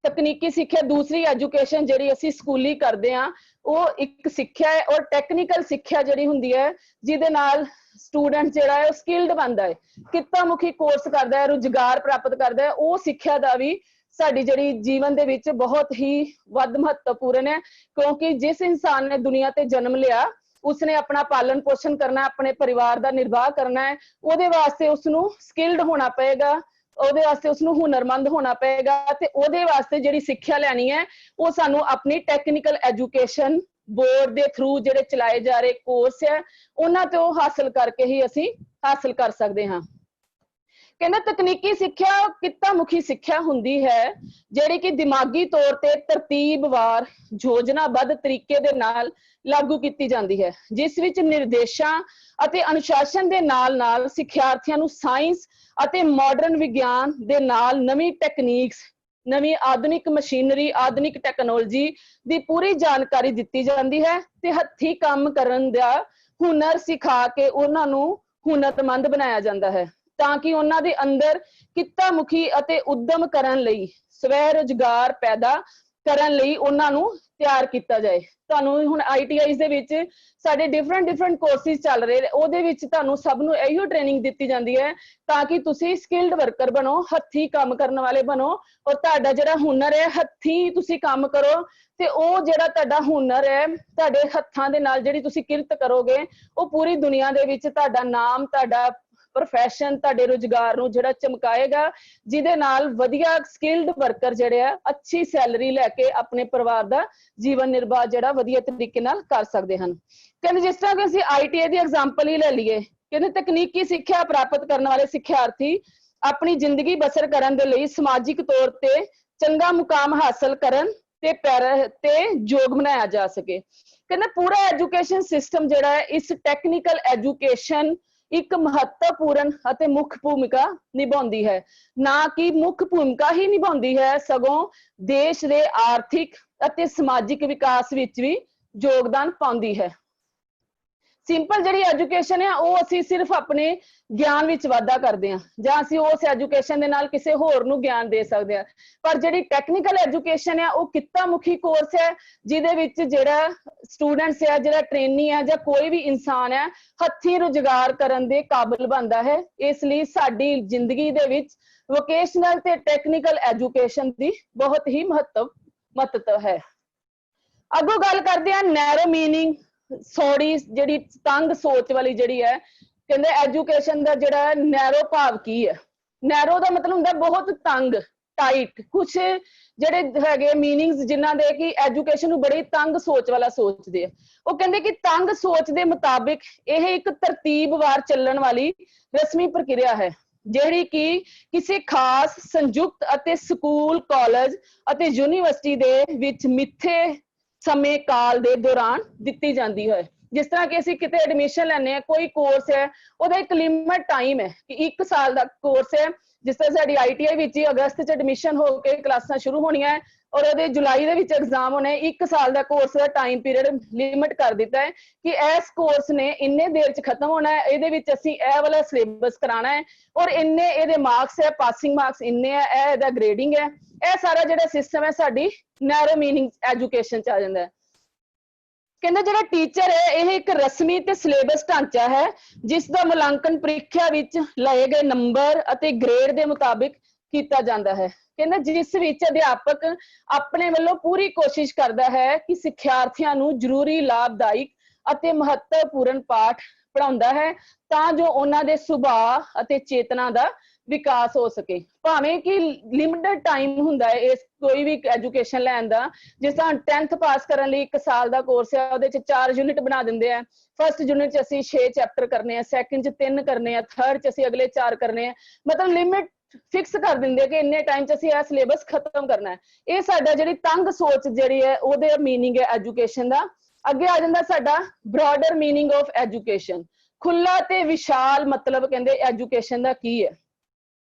Speaker 2: ਤਕਨੀਕੀ ਸਿੱਖਿਆ ਦੂਸਰੀ ਐਜੂਕੇਸ਼ਨ ਜਿਹੜੀ ਅਸੀਂ ਸਕੂਲੀ ਕਰਦੇ ਹਾਂ ਉਹ ਇੱਕ ਸਿੱਖਿਆ ਹੈ, ਔਰ ਟੈਕਨੀਕਲ ਸਿੱਖਿਆ ਜਿਹੜੀ ਹੁੰਦੀ ਹੈ ਜਿਹਦੇ ਨਾਲ ਸਟੂਡੈਂਟ ਜਿਹੜਾ ਹੈ ਉਹ ਸਕਿਲਡ ਬਣਦਾ ਹੈ, ਕਿੱਤਾ ਮੁਖੀ ਕੋਰਸ ਕਰਦਾ ਹੈ, ਰੁਜ਼ਗਾਰ ਪ੍ਰਾਪਤ ਕਰਦਾ ਹੈ। ਉਹ ਸਿੱਖਿਆ ਦਾ ਵੀ ਸਾਡੀ ਜਿਹੜੀ ਜੀਵਨ ਦੇ ਵਿੱਚ ਬਹੁਤ ਹੀ ਵੱਧ ਮਹੱਤਵਪੂਰਨ ਹੈ, ਕਿਉਂਕਿ ਜਿਸ ਇਨਸਾਨ ਨੇ ਦੁਨੀਆ ਤੇ ਜਨਮ ਲਿਆ ਉਸਨੇ ਆਪਣਾ ਪਾਲਣ ਪੋਸ਼ਣ ਕਰਨਾ, ਆਪਣੇ ਪਰਿਵਾਰ ਦਾ ਨਿਰਵਾਹ ਕਰਨਾ ਹੈ। ਉਹਦੇ ਵਾਸਤੇ ਉਸਨੂੰ ਸਕਿਲਡ ਹੋਣਾ ਪਏਗਾ, ਉਹਦੇ ਵਾਸਤੇ ਉਸਨੂੰ ਹੁਨਰਮੰਦ ਹੋਣਾ ਪਏਗਾ ਤੇ ਉਹਦੇ ਵਾਸਤੇ ਜਿਹੜੀ ਸਿੱਖਿਆ ਲੈਣੀ ਹੈ ਉਹ ਸਾਨੂੰ ਆਪਣੀ ਟੈਕਨੀਕਲ ਐਜੂਕੇਸ਼ਨ ਬੋਰਡ ਦੇ ਥਰੂ ਜਿਹੜੇ ਚਲਾਏ ਜਾ ਰਹੇ ਕੋਰਸ ਹੈ ਉਹਨਾਂ ਤੋਂ ਹਾਸਲ ਕਰਕੇ ਹੀ ਅਸੀਂ ਹਾਸਲ ਕਰ ਸਕਦੇ ਹਾਂ। ਕਹਿੰਦੇ ਤਕਨੀਕੀ ਸਿੱਖਿਆ ਕਿੱਤਾ ਮੁਖੀ ਸਿੱਖਿਆ ਹੁੰਦੀ ਹੈ ਜਿਹੜੀ ਕਿ ਦਿਮਾਗੀ ਤੌਰ ਤੇ ਤਰਤੀਬਵਾਰ ਯੋਜਨਾਬੱਧ ਤਰੀਕੇ ਦੇ ਨਾਲ ਲਾਗੂ ਕੀਤੀ ਜਾਂਦੀ ਹੈ, ਜਿਸ ਵਿੱਚ ਨਿਰਦੇਸ਼ਾਂ ਅਤੇ ਅਨੁਸ਼ਾਸਨ ਦੇ ਨਾਲ ਸਿੱਖਿਆਰਥੀਆਂ ਨੂੰ ਸਾਇੰਸ ਅਤੇ ਮਾਡਰਨ ਵਿਗਿਆਨ ਦੇ ਨਾਲ ਨਵੀਂ ਟੈਕਨੀਕਸ, ਨਵੀਂ ਆਧੁਨਿਕ ਮਸ਼ੀਨਰੀ, ਆਧੁਨਿਕ ਟੈਕਨੋਲੋਜੀ ਦੀ ਪੂਰੀ ਜਾਣਕਾਰੀ ਦਿੱਤੀ ਜਾਂਦੀ ਹੈ ਤੇ ਹੱਥੀਂ ਕੰਮ ਕਰਨ ਦਾ ਹੁਨਰ ਸਿਖਾ ਕੇ ਉਹਨਾਂ ਨੂੰ ਹੁਨਰਮੰਦ ਬਣਾਇਆ ਜਾਂਦਾ ਹੈ ਤਾਂ ਕਿ ਉਹਨਾਂ ਦੇ ਅੰਦਰ ਕਿੱਤਾ ਮੁਖੀ ਅਤੇ ਉਦਮ ਕਰਨ ਲਈ, ਸਵੈ ਰੁਜ਼ਗਾਰ ਪੈਦਾ ਕਰਨ ਲਈ ਉਹਨਾਂ ਨੂੰ ਤਿਆਰ ਕੀਤਾ ਜਾਏ। ਤੁਹਾਨੂੰ ਹੁਣ ITIs ਦੇ ਵਿੱਚ ਸਾਡੇ ਡਿਫਰੈਂਟ ਕੋਰਸਿਸ ਚੱਲ ਰਹੇ ਨੇ, ਉਹਦੇ ਵਿੱਚ ਤੁਹਾਨੂੰ ਸਭ ਨੂੰ ਇਹੋ ਟ੍ਰੇਨਿੰਗ ਦਿੱਤੀ ਜਾਂਦੀ ਹੈ ਤਾਂ ਕਿ ਤੁਸੀਂ ਸਕਿਲਡ ਵਰਕਰ ਬਣੋ, ਹੱਥੀਂ ਕੰਮ ਕਰਨ ਵਾਲੇ ਬਣੋ ਔਰ ਤੁਹਾਡਾ ਜਿਹੜਾ ਹੁਨਰ ਹੈ ਹੱਥੀਂ ਤੁਸੀਂ ਕੰਮ ਕਰੋ ਤੇ ਉਹ ਜਿਹੜਾ ਤੁਹਾਡਾ ਹੁਨਰ ਹੈ, ਤੁਹਾਡੇ ਹੱਥਾਂ ਦੇ ਨਾਲ ਜਿਹੜੀ ਤੁਸੀਂ ਕਿਰਤ ਕਰੋਗੇ ਉਹ ਪੂਰੀ ਦੁਨੀਆ ਦੇ ਵਿੱਚ ਤੁਹਾਡਾ ਨਾਮ, ਤੁਹਾਡਾ ਪ੍ਰੋਫੈਸ਼ਨ, ਤੁਹਾਡੇ ਰੁਜ਼ਗਾਰ ਨੂੰ ਜਿਹੜਾ ਚਮਕਾਏਗਾ, ਜਿਹਦੇ ਨਾਲ ਵਧੀਆ ਸਕਿਲਡ ਵਰਕਰ ਜਿਹੜੇ ਆ ਅੱਛੀ ਸੈਲਰੀ ਲੈ ਕੇ ਆਪਣੇ ਪਰਿਵਾਰ ਦਾ ਜੀਵਨ ਨਿਰਵਾਹ ਜਿਹੜਾ ਵਧੀਆ ਤਰੀਕੇ ਨਾਲ ਕਰ ਸਕਦੇ ਹਨ। ਕਹਿੰਦੇ ਜਿਸ ਤਰ੍ਹਾਂ ਕਿ ਅਸੀਂ ITI ਦੀ ਐਗਜ਼ਾਮਪਲ ਹੀ ਲੈ ਲਈਏ, ਕਹਿੰਦੇ ਤਕਨੀਕੀ ਸਿੱਖਿਆ ਪ੍ਰਾਪਤ ਕਰਨ ਵਾਲੇ ਸਿੱਖਿਆਰਥੀ ਆਪਣੀ ਜ਼ਿੰਦਗੀ ਬਸਰ ਕਰਨ ਦੇ ਲਈ ਸਮਾਜਿਕ ਤੌਰ ਤੇ ਚੰਗਾ ਮੁਕਾਮ ਹਾਸਲ ਕਰਨ ਤੇ ਯੋਗ ਬਣਾਇਆ ਜਾ ਸਕੇ। ਕਹਿੰਦੇ ਪੂਰਾ ਐਜੂਕੇਸ਼ਨ ਸਿਸਟਮ ਜਿਹੜਾ ਹੈ ਇਸ ਟੈਕਨੀਕਲ ਐਜੂਕੇਸ਼ਨ ਇੱਕ ਮਹੱਤਵਪੂਰਨ ਅਤੇ ਮੁੱਖ ਭੂਮਿਕਾ ਨਿਭਾਉਂਦੀ ਹੈ, ਨਾ ਕਿ ਮੁੱਖ ਭੂਮਿਕਾ ਹੀ ਨਿਭਾਉਂਦੀ ਹੈ ਸਗੋਂ ਦੇਸ਼ ਦੇ ਆਰਥਿਕ ਅਤੇ ਸਮਾਜਿਕ ਵਿਕਾਸ ਵਿੱਚ ਵੀ ਯੋਗਦਾਨ ਪਾਉਂਦੀ ਹੈ। ਸਿੰਪਲ ਜਿਹੜੀ ਐਜੂਕੇਸ਼ਨ ਹੈ ਉਹ ਅਸੀਂ ਸਿਰਫ ਆਪਣੇ ਗਿਆਨ ਵਿੱਚ ਵਾਧਾ ਕਰਦੇ ਹਾਂ ਜਾਂ ਅਸੀਂ ਉਸ ਐਜੂਕੇਸ਼ਨ ਦੇ ਨਾਲ ਕਿਸੇ ਹੋਰ ਨੂੰ ਗਿਆਨ ਦੇ ਸਕਦੇ ਹਾਂ, ਪਰ ਜਿਹੜੀ ਟੈਕਨੀਕਲ ਐਜੂਕੇਸ਼ਨ ਹੈ ਉਹ ਕਿੱਤਾ ਮੁਖੀ ਕੋਰਸ ਹੈ ਜਿਹਦੇ ਵਿੱਚ ਜਿਹੜਾ ਸਟੂਡੈਂਟਸ ਹੈ, ਜਿਹੜਾ ਟ੍ਰੇਨੀ ਹੈ ਜਾਂ ਕੋਈ ਵੀ ਇਨਸਾਨ ਹੈ ਹੱਥੀਂ ਰੁਜ਼ਗਾਰ ਕਰਨ ਦੇ ਕਾਬਿਲ ਬਣਦਾ ਹੈ। ਇਸ ਲਈ ਸਾਡੀ ਜ਼ਿੰਦਗੀ ਦੇ ਵਿੱਚ ਵੋਕੇਸ਼ਨਲ ਤੇ ਟੈਕਨੀਕਲ ਐਜੂਕੇਸ਼ਨ ਦੀ ਬਹੁਤ ਹੀ ਮਹੱਤਵ ਹੈ। ਅੱਗੋਂ ਗੱਲ ਕਰਦੇ ਹਾਂ ਨੈਰੋ ਮੀਨਿੰਗ, ਸੌੜੀ ਜਿਹੜੀ ਤੰਗ ਸੋਚ ਵਾਲੀ ਜਿਹੜੀ ਹੈ, ਕਹਿੰਦੇ ਐਜੂਕੇਸ਼ਨ ਦਾ ਜਿਹੜਾ ਨੈਰੋ ਭਾਵ ਕੀ ਹੈ। ਨੈਰੋ ਦਾ ਮਤਲਬ ਹੁੰਦਾ ਬਹੁਤ ਤੰਗ, ਟਾਈਟ, ਕੁਛ ਜਿਹੜੇ ਹੈਗੇ ਮੀਨਿੰਗਸ ਜਿਨ੍ਹਾਂ ਦੇ ਕਿ ਐਜੂਕੇਸ਼ਨ ਨੂੰ ਬੜੀ ਤੰਗ ਸੋਚ ਵਾਲਾ ਸੋਚਦੇ ਆ। ਉਹ ਕਹਿੰਦੇ ਕਿ ਤੰਗ ਸੋਚ ਦੇ ਮੁਤਾਬਿਕ ਇਹ ਇੱਕ ਤਰਤੀਬਵਾਰ ਚੱਲਣ ਵਾਲੀ ਰਸਮੀ ਪ੍ਰਕਿਰਿਆ ਹੈ ਜਿਹੜੀ ਕਿ ਕਿਸੇ ਖਾਸ ਸੰਯੁਕਤ ਅਤੇ ਸਕੂਲ, ਕਾਲਜ ਅਤੇ ਯੂਨੀਵਰਸਿਟੀ ਦੇ ਵਿੱਚ ਮਿੱਥੇ ਸਮੇਂ ਕਾਲ ਦੇ ਦੌਰਾਨ ਦਿੱਤੀ ਜਾਂਦੀ ਹੈ। ਜਿਸ ਤਰ੍ਹਾਂ ਕਿ ਅਸੀਂ ਕਿਤੇ ਐਡਮਿਸ਼ਨ ਲੈਣੇ ਆ, ਕੋਈ ਕੋਰਸ ਹੈ, ਉਹਦਾ ਇੱਕ ਲਿਮਿਟ ਟਾਈਮ ਹੈ ਕਿ 1 ਸਾਲ ਦਾ ਕੋਰਸ ਹੈ। ਜਿਸ ਤਰ੍ਹਾਂ ਸਾਡੀ ITI ਵਿੱਚ ਹੀ ਅਗਸਤ 'ਚ ਐਡਮਿਸ਼ਨ ਹੋ ਕੇ ਕਲਾਸਾਂ ਸ਼ੁਰੂ ਹੋਣੀਆਂ ਹੈ ਔਰ ਉਹਦੇ ਜੁਲਾਈ ਦੇ ਵਿੱਚ ਐਗਜ਼ਾਮ ਹੋਣੇ। 1 ਸਾਲ ਦਾ ਕੋਰਸ ਦਾ ਟਾਈਮ ਪੀਰੀਅਡ ਲਿਮਿਟ ਕਰ ਦਿੱਤਾ ਹੈ ਕਿ ਇਸ ਕੋਰਸ ਨੇ ਇੰਨੇ ਦੇਰ 'ਚ ਖਤਮ ਹੋਣਾ ਹੈ, ਇਹਦੇ ਵਿੱਚ ਅਸੀਂ ਇਹ ਵਾਲਾ ਸਿਲੇਬਸ ਕਰਾਉਣਾ ਹੈ ਔਰ ਇੰਨੇ ਇਹਦੇ ਮਾਰਕਸ ਹੈ, ਪਾਸਿੰਗ ਮਾਰਕਸ ਇੰਨੇ ਹੈ, ਇਹ ਇਹਦਾ ਗ੍ਰੇਡਿੰਗ ਹੈ। ਇਹ ਸਾਰਾ ਜਿਹੜਾ ਸਿਸਟਮ ਹੈ ਸਾਡੀ ਨੈਰੋ ਮੀਨਿੰਗ ਐਜੂਕੇਸ਼ਨ 'ਚ ਆ ਜਾਂਦਾ ਹੈ। ਕਹਿੰਦੇ ਜਿਹੜਾ ਟੀਚਰ ਹੈ ਇਹ ਇੱਕ ਰਸਮੀ ਤੇ ਸਿਲੇਬਸ ਢਾਂਚਾ ਹੈ ਜਿਸ ਦਾ ਮੁਲਾਂਕਣ ਪ੍ਰੀਖਿਆ ਵਿੱਚ ਲਏ ਗਏ ਨੰਬਰ ਅਤੇ ਗ੍ਰੇਡ ਦੇ ਮੁਤਾਬਿਕ ਕੀਤਾ ਜਾਂਦਾ ਹੈ। ਕਹਿੰਦੇ ਜਿਸ ਵਿੱਚ ਅਧਿਆਪਕ ਆਪਣੇ ਵੱਲੋਂ ਪੂਰੀ ਕੋਸ਼ਿਸ਼ ਕਰਦਾ ਹੈ ਕਿ ਸਿੱਖਿਆਰਥੀਆਂ ਨੂੰ ਜ਼ਰੂਰੀ, ਲਾਭਦਾਇਕ ਅਤੇ ਮਹੱਤਵਪੂਰਨ ਪਾਠ ਪੜ੍ਹਾਉਂਦਾ ਹੈ ਤਾਂ ਜੋ ਉਹਨਾਂ ਦੇ ਸੁਭਾਅ ਅਤੇ ਚੇਤਨਾ ਦਾ ਵਿਕਾਸ ਹੋ ਸਕੇ। ਭਾਵੇਂ ਕਿ ਲਿਮਿਟਡ ਟਾਈਮ ਹੁੰਦਾ ਹੈ ਇਸ ਕੋਈ ਵੀ ਐਜੂਕੇਸ਼ਨ ਲੈਣ ਦਾ, ਜਿਸ ਤਰ੍ਹਾਂ 10th ਪਾਸ ਕਰਨ ਲਈ 1 ਸਾਲ ਦਾ ਕੋਰਸ ਹੈ, ਉਹਦੇ 'ਚ 4 ਯੂਨਿਟ ਬਣਾ ਦਿੰਦੇ ਆ। ਫਸਟ ਯੂਨਿਟ 'ਚ ਅਸੀਂ 6 ਚੈਪਟਰ ਕਰਨੇ ਆ, ਸੈਕਿੰਡ 'ਚ 3 ਕਰਨੇ ਆ, ਥਰਡ 'ਚ ਅਸੀਂ ਅਗਲੇ 4 ਕਰਨੇ ਆ। ਮਤਲਬ ਲਿਮਿਟ ਫਿਕਸ ਕਰ ਦਿੰਦੇ ਕਿ ਇੰਨੇ ਟਾਈਮ 'ਚ ਅਸੀਂ ਇਹ ਸਿਲੇਬਸ ਖਤਮ ਕਰਨਾ ਹੈ। ਇਹ ਸਾਡਾ ਜਿਹੜੀ ਤੰਗ ਸੋਚ ਜਿਹੜੀ ਹੈ ਉਹਦੇ ਮੀਨਿੰਗ ਹੈ ਐਜੂਕੇਸ਼ਨ ਦਾ। ਅੱਗੇ ਆ ਜਾਂਦਾ ਸਾਡਾ ਬ੍ਰੌਡਰ ਮੀਨਿੰਗ ਆਫ ਐਜੂਕੇਸ਼ਨ, ਖੁੱਲਾ ਤੇ ਵਿਸ਼ਾਲ ਮਤਲਬ ਕਹਿੰਦੇ ਐਜੂਕੇਸ਼ਨ ਦਾ ਕੀ ਹੈ।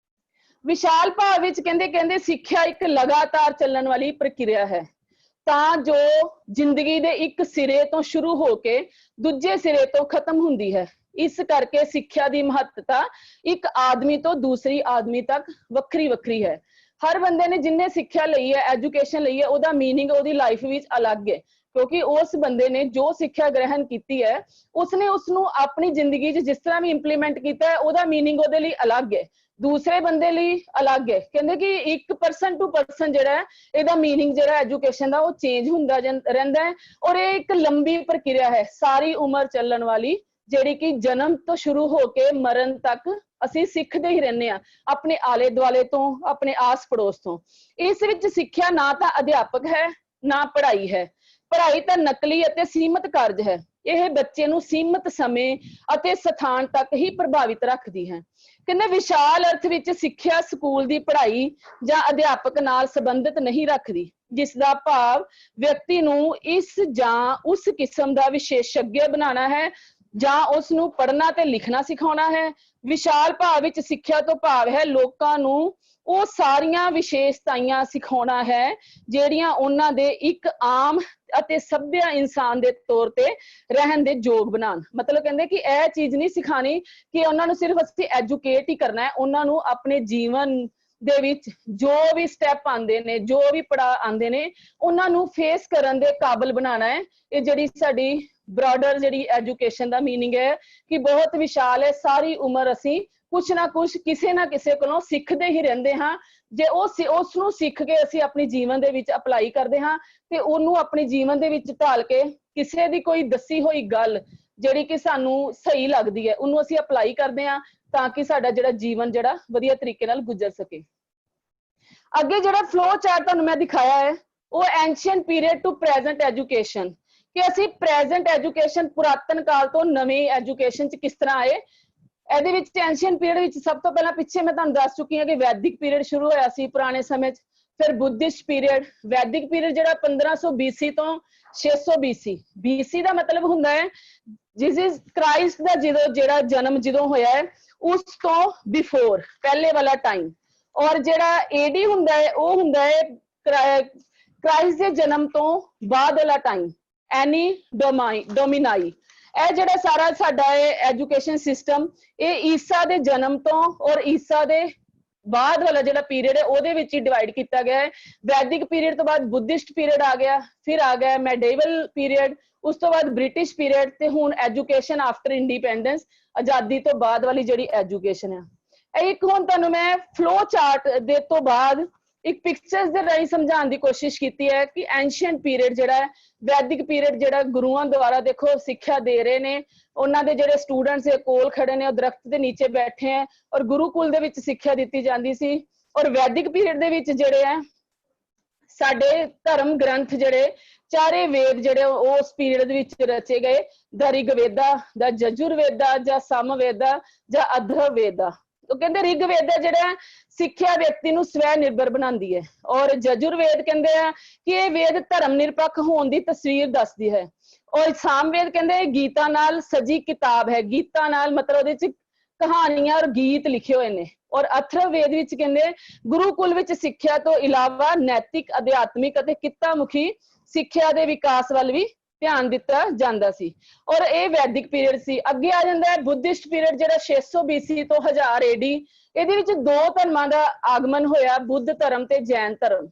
Speaker 2: ਵਿਸ਼ਾਲ ਭਾਵ ਵਿੱਚ ਕਹਿੰਦੇ ਸਿੱਖਿਆ ਇੱਕ ਲਗਾਤਾਰ ਚੱਲਣ ਵਾਲੀ ਪ੍ਰਕਿਰਿਆ ਹੈ ਤਾਂ ਜੋ ਜ਼ਿੰਦਗੀ ਦੇ ਇੱਕ ਸਿਰੇ ਤੋਂ ਸ਼ੁਰੂ ਹੋ ਕੇ ਦੂਜੇ ਸਿਰੇ ਤੋਂ ਖਤਮ ਹੁੰਦੀ ਹੈ। ਇਸ ਕਰਕੇ ਸਿੱਖਿਆ ਦੀ ਮਹੱਤਤਾ ਇੱਕ ਆਦਮੀ ਤੋਂ ਦੂਸਰੀ ਆਦਮੀ ਤੱਕ ਵੱਖਰੀ ਹੈ। ਹਰ ਬੰਦੇ ਨੇ ਜਿੰਨੇ ਸਿੱਖਿਆ ਲਈ ਹੈ, ਐਜੂਕੇਸ਼ਨ ਲਈ ਹੈ, ਉਹਦਾ ਮੀਨਿੰਗ ਉਹਦੀ ਲਾਈਫ ਵਿੱਚ ਅਲੱਗ ਹੈ ਕਿਉਂਕਿ ਉਸ ਬੰਦੇ ਨੇ ਜੋ ਸਿੱਖਿਆ ਗ੍ਰਹਿਣ ਕੀਤੀ ਹੈ ਉਸਨੇ ਉਸਨੂੰ ਆਪਣੀ ਜ਼ਿੰਦਗੀ 'ਚ ਜਿਸ ਤਰ੍ਹਾਂ ਵੀ ਇੰਪਲੀਮੈਂਟ ਕੀਤਾ ਹੈ ਉਹਦਾ ਮੀਨਿੰਗ ਉਹਦੇ ਲਈ ਅਲੱਗ ਹੈ, ਦੂਸਰੇ ਬੰਦੇ ਲਈ ਅਲੱਗ ਹੈ। ਕਹਿੰਦੇ ਕਿ 1% to person ਜਿਹੜਾ ਇਹਦਾ ਮੀਨਿੰਗ ਜਿਹੜਾ ਐਜੂਕੇਸ਼ਨ ਦਾ ਉਹ ਚੇਂਜ ਹੁੰਦਾ ਰਹਿੰਦਾ ਹੈ ਔਰ ਇਹ ਇੱਕ ਲੰਬੀ ਪ੍ਰਕਿਰਿਆ ਹੈ, ਸਾਰੀ ਉਮਰ ਚੱਲਣ ਵਾਲੀ, ਜਿਹੜੀ ਕਿ ਜਨਮ ਤੋਂ ਸ਼ੁਰੂ ਹੋ ਕੇ ਮਰਨ ਤੱਕ ਅਸੀਂ ਸਿੱਖਦੇ ਹੀ ਰਹਿੰਦੇ ਹਾਂ ਆਪਣੇ ਆਲੇ ਦੁਆਲੇ ਤੋਂ, ਆਪਣੇ ਆਸ ਪੜੋਸ ਤੋਂ। ਇਸ ਵਿੱਚ ਸਿੱਖਿਆ ਨਾ ਤਾਂ ਅਧਿਆਪਕ ਹੈ ਨਾ ਪੜ੍ਹਾਈ ਹੈ। ਪੜ੍ਹਾਈ ਤਾਂ ਨਕਲੀ ਅਤੇ ਸੀਮਤ ਕਾਰਜ ਹੈ। ਇਹ ਬੱਚੇ ਨੂੰ ਸੀਮਤ ਸਮੇਂ ਅਤੇ ਸਥਾਨ ਤੱਕ ਹੀ ਪ੍ਰਭਾਵਿਤ ਰੱਖਦੀ ਹੈ। ਕਹਿੰਦੇ ਵਿਸ਼ਾਲ ਅਰਥ ਵਿੱਚ ਸਿੱਖਿਆ ਸਕੂਲ ਦੀ ਪੜ੍ਹਾਈ ਜਾਂ ਅਧਿਆਪਕ ਨਾਲ ਸੰਬੰਧਿਤ ਨਹੀਂ ਰੱਖਦੀ, ਜਿਸ ਦਾ ਭਾਵ ਵਿਅਕਤੀ ਨੂੰ ਇਸ ਜਾਂ ਉਸ ਕਿਸਮ ਦਾ ਵਿਸ਼ੇਸ਼ज्ञ ਬਣਾਉਣਾ ਹੈ ਜਾਂ ਉਸ ਨੂੰ ਪੜ੍ਹਨਾ ਤੇ ਲਿਖਣਾ ਸਿਖਾਉਣਾ ਹੈ। ਵਿਸ਼ਾਲ ਭਾਵ ਵਿੱਚ ਸਿੱਖਿਆ ਤੋਂ ਭਾਵ ਹੈ ਲੋਕਾਂ ਨੂੰ ਉਹ ਸਾਰੀਆਂ ਵਿਸ਼ੇਸ਼ਤਾਵਾਂ ਸਿਖਾਉਣਾ ਹੈ ਜਿਹੜੀਆਂ ਉਹਨਾਂ ਦੇ ਇੱਕ ਆਮ ਅਤੇ ਸਭ्य ਇਨਸਾਨ ਦੇ ਤੌਰ ਤੇ ਰਹਿਣ ਦੇ ਯੋਗ ਬਣਾਉਣ। ਮਤਲਬ ਕਹਿੰਦੇ ਕਿ ਇਹ ਚੀਜ਼ ਨਹੀਂ ਸਿਖਾਣੀ ਕਿ ਉਹਨਾਂ ਨੂੰ ਸਿਰਫ ਅਸੀਂ ਐਜੂਕੇਟ ਹੀ ਕਰਨਾ ਹੈ, ਉਹਨਾਂ ਨੂੰ ਆਪਣੇ ਜੀਵਨ ਦੇ ਵਿੱਚ ਜੋ ਵੀ ਸਟੈਪ ਆਉਂਦੇ ਨੇ, ਜੋ ਵੀ ਪੜਾਅ ਆਉਂਦੇ ਨੇ, ਉਹਨਾਂ ਨੂੰ ਫੇਸ ਕਰਨ ਦੇ ਕਾਬਿਲ ਬਣਾਉਣਾ ਹੈ। ਇਹ ਜਿਹੜੀ ਸਾਡੀ ਬ੍ਰॉडर ਜਿਹੜੀ ਐਜੂਕੇਸ਼ਨ ਦਾ ਮੀਨਿੰਗ ਹੈ ਕਿ ਬਹੁਤ ਵਿਸ਼ਾਲ ਹੈ। ਸਾਰੀ ਉਮਰ ਅਸੀਂ ਕੁਛ ਨਾ ਕੁਛ ਕਿਸੇ ਨਾ ਕਿਸੇ ਕੋਲੋਂ ਸਿੱਖਦੇ ਹੀ ਰਹਿੰਦੇ ਹਾਂ। ਜੇ ਉਸ ਨੂੰ ਸਿੱਖ ਕੇ ਅਸੀਂ ਆਪਣੀ ਜੀਵਨ ਦੇ ਵਿੱਚ ਅਪਲਾਈ ਕਰਦੇ ਹਾਂ ਤੇ ਉਹਨੂੰ ਆਪਣੀ ਜੀਵਨ ਦੇ ਵਿੱਚ ਢਾਲ ਕੇ ਕਿਸੇ ਦੀ ਕੋਈ ਦੱਸੀ ਹੋਈ ਗੱਲ ਜਿਹੜੀ ਕਿ ਸਾਨੂੰ ਸਹੀ ਲੱਗਦੀ ਹੈ ਉਹਨੂੰ ਅਸੀਂ ਅਪਲਾਈ ਕਰਦੇ ਹਾਂ ਤਾਂ ਕਿ ਸਾਡਾ ਜਿਹੜਾ ਜੀਵਨ ਜਿਹੜਾ ਵਧੀਆ ਤਰੀਕੇ ਨਾਲ ਗੁਜ਼ਰ ਸਕੇ। ਅੱਗੇ ਜਿਹੜਾ ਫਲੋ ਚਾਰਟ ਤੁਹਾਨੂੰ ਮੈਂ ਦਿਖਾਇਆ ਹੈ ਉਹ ancient period to present education, ਕਿ ਅਸੀਂ ਪ੍ਰੈਜ਼ੈਂਟ ਐਜੂਕੇਸ਼ਨ ਪੁਰਾਤਨ ਕਾਲ ਤੋਂ ਨਵੀਂ ਐਜੂਕੇਸ਼ਨ ਚ ਕਿਸ ਤਰ੍ਹਾਂ ਆਏ। ਇਹਦੇ ਵਿੱਚ ਐਂਸ਼ੀਅੰਟ ਪੀਰੀਅਡ ਵਿੱਚ ਸਭ ਤੋਂ ਪਹਿਲਾਂ ਪਿੱਛੇ ਮੈਂ ਤੁਹਾਨੂੰ ਦੱਸ ਚੁੱਕੀ ਹਾਂ ਕਿ ਵੈਦਿਕ ਪੀਰੀਅਡ ਸ਼ੁਰੂ ਹੋਇਆ ਸੀ ਪੁਰਾਣੇ ਸਮੇਂ 'ਚ, ਫਿਰ ਬੁੱਧਿਸਟ ਪੀਰੀਅਡ। ਵੈਦਿਕ ਪੀਰੀਅਡ ਜਿਹੜਾ 1500 BC ਤੋਂ 600 BC, BC ਦਾ ਮਤਲਬ ਹੁੰਦਾ ਹੈ ਜਿਸ ਇਜ਼ ਕ੍ਰਾਈਸਟ ਦਾ ਜਿਹੜਾ ਜਨਮ ਜਦੋਂ ਹੋਇਆ ਹੈ ਉਸ ਤੋਂ ਬਿਫੋਰ, ਪਹਿਲੇ ਵਾਲਾ ਟਾਈਮ। ਔਰ ਜਿਹੜਾ AD ਹੁੰਦਾ ਹੈ ਉਹ ਹੁੰਦਾ ਹੈ ਕ੍ਰਾਈਸਟ ਦੇ ਜਨਮ ਤੋਂ ਬਾਅਦ ਵਾਲਾ ਟਾਈਮ, ਐਨੀ ਡੋਮਿਨਾਈ। ਇਹ ਜਿਹੜਾ ਸਾਰਾ ਸਾਡਾ ਐਜੂਕੇਸ਼ਨ ਸਿਸਟਮ ਇਹ ਈਸਾ ਦੇ ਜਨਮ ਤੋਂ ਔਰ ਈਸਾ ਦੇ ਬਾਅਦ ਵਾਲਾ ਜਿਹੜਾ ਪੀਰੀਅਡ ਹੈ ਉਹਦੇ ਵਿੱਚ ਹੀ ਡਿਵਾਈਡ ਕੀਤਾ ਗਿਆ ਹੈ। ਵੈਦਿਕ ਪੀਰੀਅਡ ਤੋਂ ਬਾਅਦ ਬੁੱਧਿਸਟ ਪੀਰੀਅਡ ਆ ਗਿਆ, ਫਿਰ ਆ ਗਿਆ ਮੈਡੀਵਲ ਪੀਰੀਅਡ, ਉਸ ਤੋਂ ਬਾਅਦ ਬ੍ਰਿਟਿਸ਼ ਪੀਰੀਅਡ, ਤੇ ਹੁਣ ਐਜੂਕੇਸ਼ਨ ਆਫਟਰ ਇੰਡੀਪੈਂਡੈਂਸ, ਆਜ਼ਾਦੀ ਤੋਂ ਬਾਅਦ ਵਾਲੀ ਜਿਹੜੀ ਐਜੂਕੇਸ਼ਨ ਹੈ। ਇਹ ਇੱਕ ਹੁਣ ਤੁਹਾਨੂੰ ਮੈਂ ਫਲੋ ਚਾਰਟ ਦੇ ਤੋਂ ਬਾਅਦ ਇੱਕ ਪਿਕਚਰਸ ਦੇ ਰਾਹੀਂ ਸਮਝਾਉਣ ਦੀ ਕੋਸ਼ਿਸ਼ ਕੀਤੀ ਹੈ ਕਿ ਐਂਸ਼ੀਅੰਟ ਪੀਰੀਅਡ ਜਿਹੜਾ ਹੈ, ਵੈਦਿਕ ਪੀਰੀਅਡ ਜਿਹੜਾ ਗੁਰੂਆਂ ਦੁਆਰਾ ਦੇਖੋ ਸਿੱਖਿਆ ਦੇ ਰਹੇ ਨੇ, ਉਹਨਾਂ ਦੇ ਜਿਹੜੇ ਸਟੂਡੈਂਟਸ ਕੋਲ ਖੜੇ ਨੇ ਉਹ ਦਰਖਤ ਦੇ ਨੀਚੇ ਬੈਠੇ ਹੈ ਔਰ ਗੁਰੂਕੁਲ ਦੇ ਵਿੱਚ ਸਿੱਖਿਆ ਦਿੱਤੀ ਜਾਂਦੀ ਸੀ। ਔਰ ਵੈਦਿਕ ਪੀਰੀਅਡ ਦੇ ਵਿੱਚ ਜਿਹੜੇ ਹੈ ਸਾਡੇ ਧਰਮ ਗ੍ਰੰਥ ਜਿਹੜੇ ਚਾਰੇ ਵੇਦ ਜਿਹੜੇ ਉਸ ਪੀਰੀਅਡ ਦੇ ਵਿੱਚ ਰਚੇ ਗਏ, ਦਾ ਰਿਗਵੇਦਾ, ਦਾ ਯਜੁਰਵੇਦਾ, ਜਾਂ ਸਮਵੇਦਾ, ਜਾਂ ਅਥਰਵੇਦਾ। ਉਹ ਕਹਿੰਦੇ ਰਿਗਵੇਦਾ ਜਿਹੜਾ ਸਿੱਖਿਆ ਵਿਅਕਤੀ ਨੂੰ ਸਵੈ ਨਿਰਭਰ ਬਣਾਉਂਦੀ ਹੈ ਔਰ ਯਜੁਰਵੇਦ ਕਹਿੰਦੇ ਆ ਕਿ ਇਹ ਵੇਦ ਧਰਮ ਨਿਰਪੱਖ ਹੋਣ ਦੀ ਤਸਵੀਰ ਦੱਸਦੀ ਹੈ। ਔਰ ਸਾਮਵੇਦ ਕਹਿੰਦੇ ਗੀਤਾ ਨਾਲ ਸਜੀ ਕਿਤਾਬ ਹੈ, ਗੀਤਾ ਨਾਲ ਮਤਲਬ ਉਹਦੇ ਚ ਕਹਾਣੀਆਂ ਔਰ ਗੀਤ ਲਿਖੇ ਹੋਏ ਨੇ। ਔਰ ਅਥਰਵੇਦ ਵਿੱਚ ਕਹਿੰਦੇ ਗੁਰੂਕੁਲ ਵਿੱਚ ਸਿੱਖਿਆ ਤੋਂ ਇਲਾਵਾ ਨੈਤਿਕ, ਅਧਿਆਤਮਿਕ ਅਤੇ ਕਿੱਤਾ ਮੁਖੀ ਸਿੱਖਿਆ ਦੇ ਵਿਕਾਸ ਵੱਲ ਵੀ ਧਿਆਨ ਦਿੱਤਾ ਜਾਂਦਾ ਸੀ। ਔਰ ਇਹ ਵੈਦਿਕ ਪੀਰੀਅਡ ਸੀ। ਅੱਗੇ ਆ ਜਾਂਦਾ ਹੈ ਬੁੱਧਿਸਟ ਪੀਰੀਅਡ ਜਿਹੜਾ 600 BC ਤੋਂ 1000 AD। ਇਹਦੇ ਵਿੱਚ ਦੋ ਧਰਮਾਂ ਦਾ ਆਗਮਨ ਹੋਇਆ, ਬੁੱਧ ਧਰਮ ਤੇ ਜੈਨ ਧਰਮ।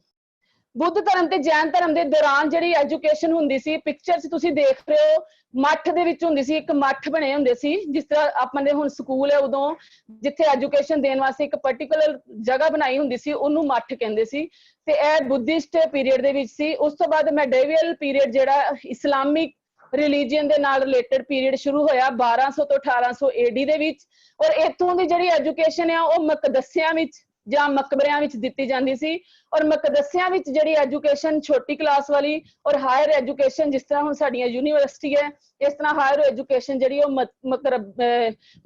Speaker 2: ਬੁੱਧ ਧਰਮ ਤੇ ਜੈਨ ਧਰਮ ਦੇ ਦੌਰਾਨ ਜਿਹੜੀ ਐਜੂਕੇਸ਼ਨ ਹੁੰਦੀ ਸੀ, ਪਿਕਚਰ 'ਚ ਤੁਸੀਂ ਦੇਖ ਰਹੇ ਹੋ, ਮੱਠ ਦੇ ਵਿੱਚ ਹੁੰਦੀ ਸੀ, ਇੱਕ ਮੱਠ ਬਣੇ ਹੁੰਦੇ ਸੀ ਜਿਸ ਤਰ੍ਹਾਂ ਆਪਾਂ ਦੇ ਹੁਣ ਸਕੂਲ ਹੈ ਉਦੋਂ ਜਿੱਥੇ ਐਜੂਕੇਸ਼ਨ ਦੇਣ ਵਾਸਤੇ ਇੱਕ ਪਾਰਟਿਕੂਲਰ ਜਗ੍ਹਾ ਬਣਾਈ ਹੁੰਦੀ ਸੀ ਉਹਨੂੰ ਮੱਠ ਕਹਿੰਦੇ ਸੀ। ਤੇ ਇਹ ਬੁੱਧਿਸਟ ਪੀਰੀਅਡ ਦੇ ਵਿੱਚ ਸੀ। ਉਸ ਤੋਂ ਬਾਅਦ ਮੈਡੀਵਲ ਪੀਰੀਅਡ ਜਿਹੜਾ ਇਸਲਾਮਿਕ ਰਿਲੀਜੀਅਨ ਦੇ ਨਾਲ ਰਿਲੇਟਡ ਪੀਰੀਅਡ ਸ਼ੁਰੂ ਹੋਇਆ 1200 ਤੋਂ 1800 AD ਦੇ ਵਿੱਚ। ਔਰ ਇੱਥੋਂ ਦੀ ਜਿਹੜੀ ਐਜੂਕੇਸ਼ਨ ਆ ਉਹ ਮਕਦਸਿਆਂ ਵਿੱਚ ਜਾਂ ਮਕਬਰਿਆਂ ਵਿੱਚ ਦਿੱਤੀ ਜਾਂਦੀ ਸੀ। ਔਰ ਮਕਦਸਿਆਂ ਵਿੱਚ ਜਿਹੜੀ ਐਜੂਕੇਸ਼ਨ ਛੋਟੀ ਕਲਾਸ ਵਾਲੀ ਔਰ ਹਾਇਰ ਐਜੂਕੇਸ਼ਨ ਜਿਸ ਤਰ੍ਹਾਂ ਹੁਣ ਸਾਡੀਆਂ ਯੂਨੀਵਰਸਿਟੀ ਹੈ ਇਸ ਤਰ੍ਹਾਂ ਹਾਇਰ ਐਜੂਕੇਸ਼ਨ ਜਿਹੜੀ ਉਹ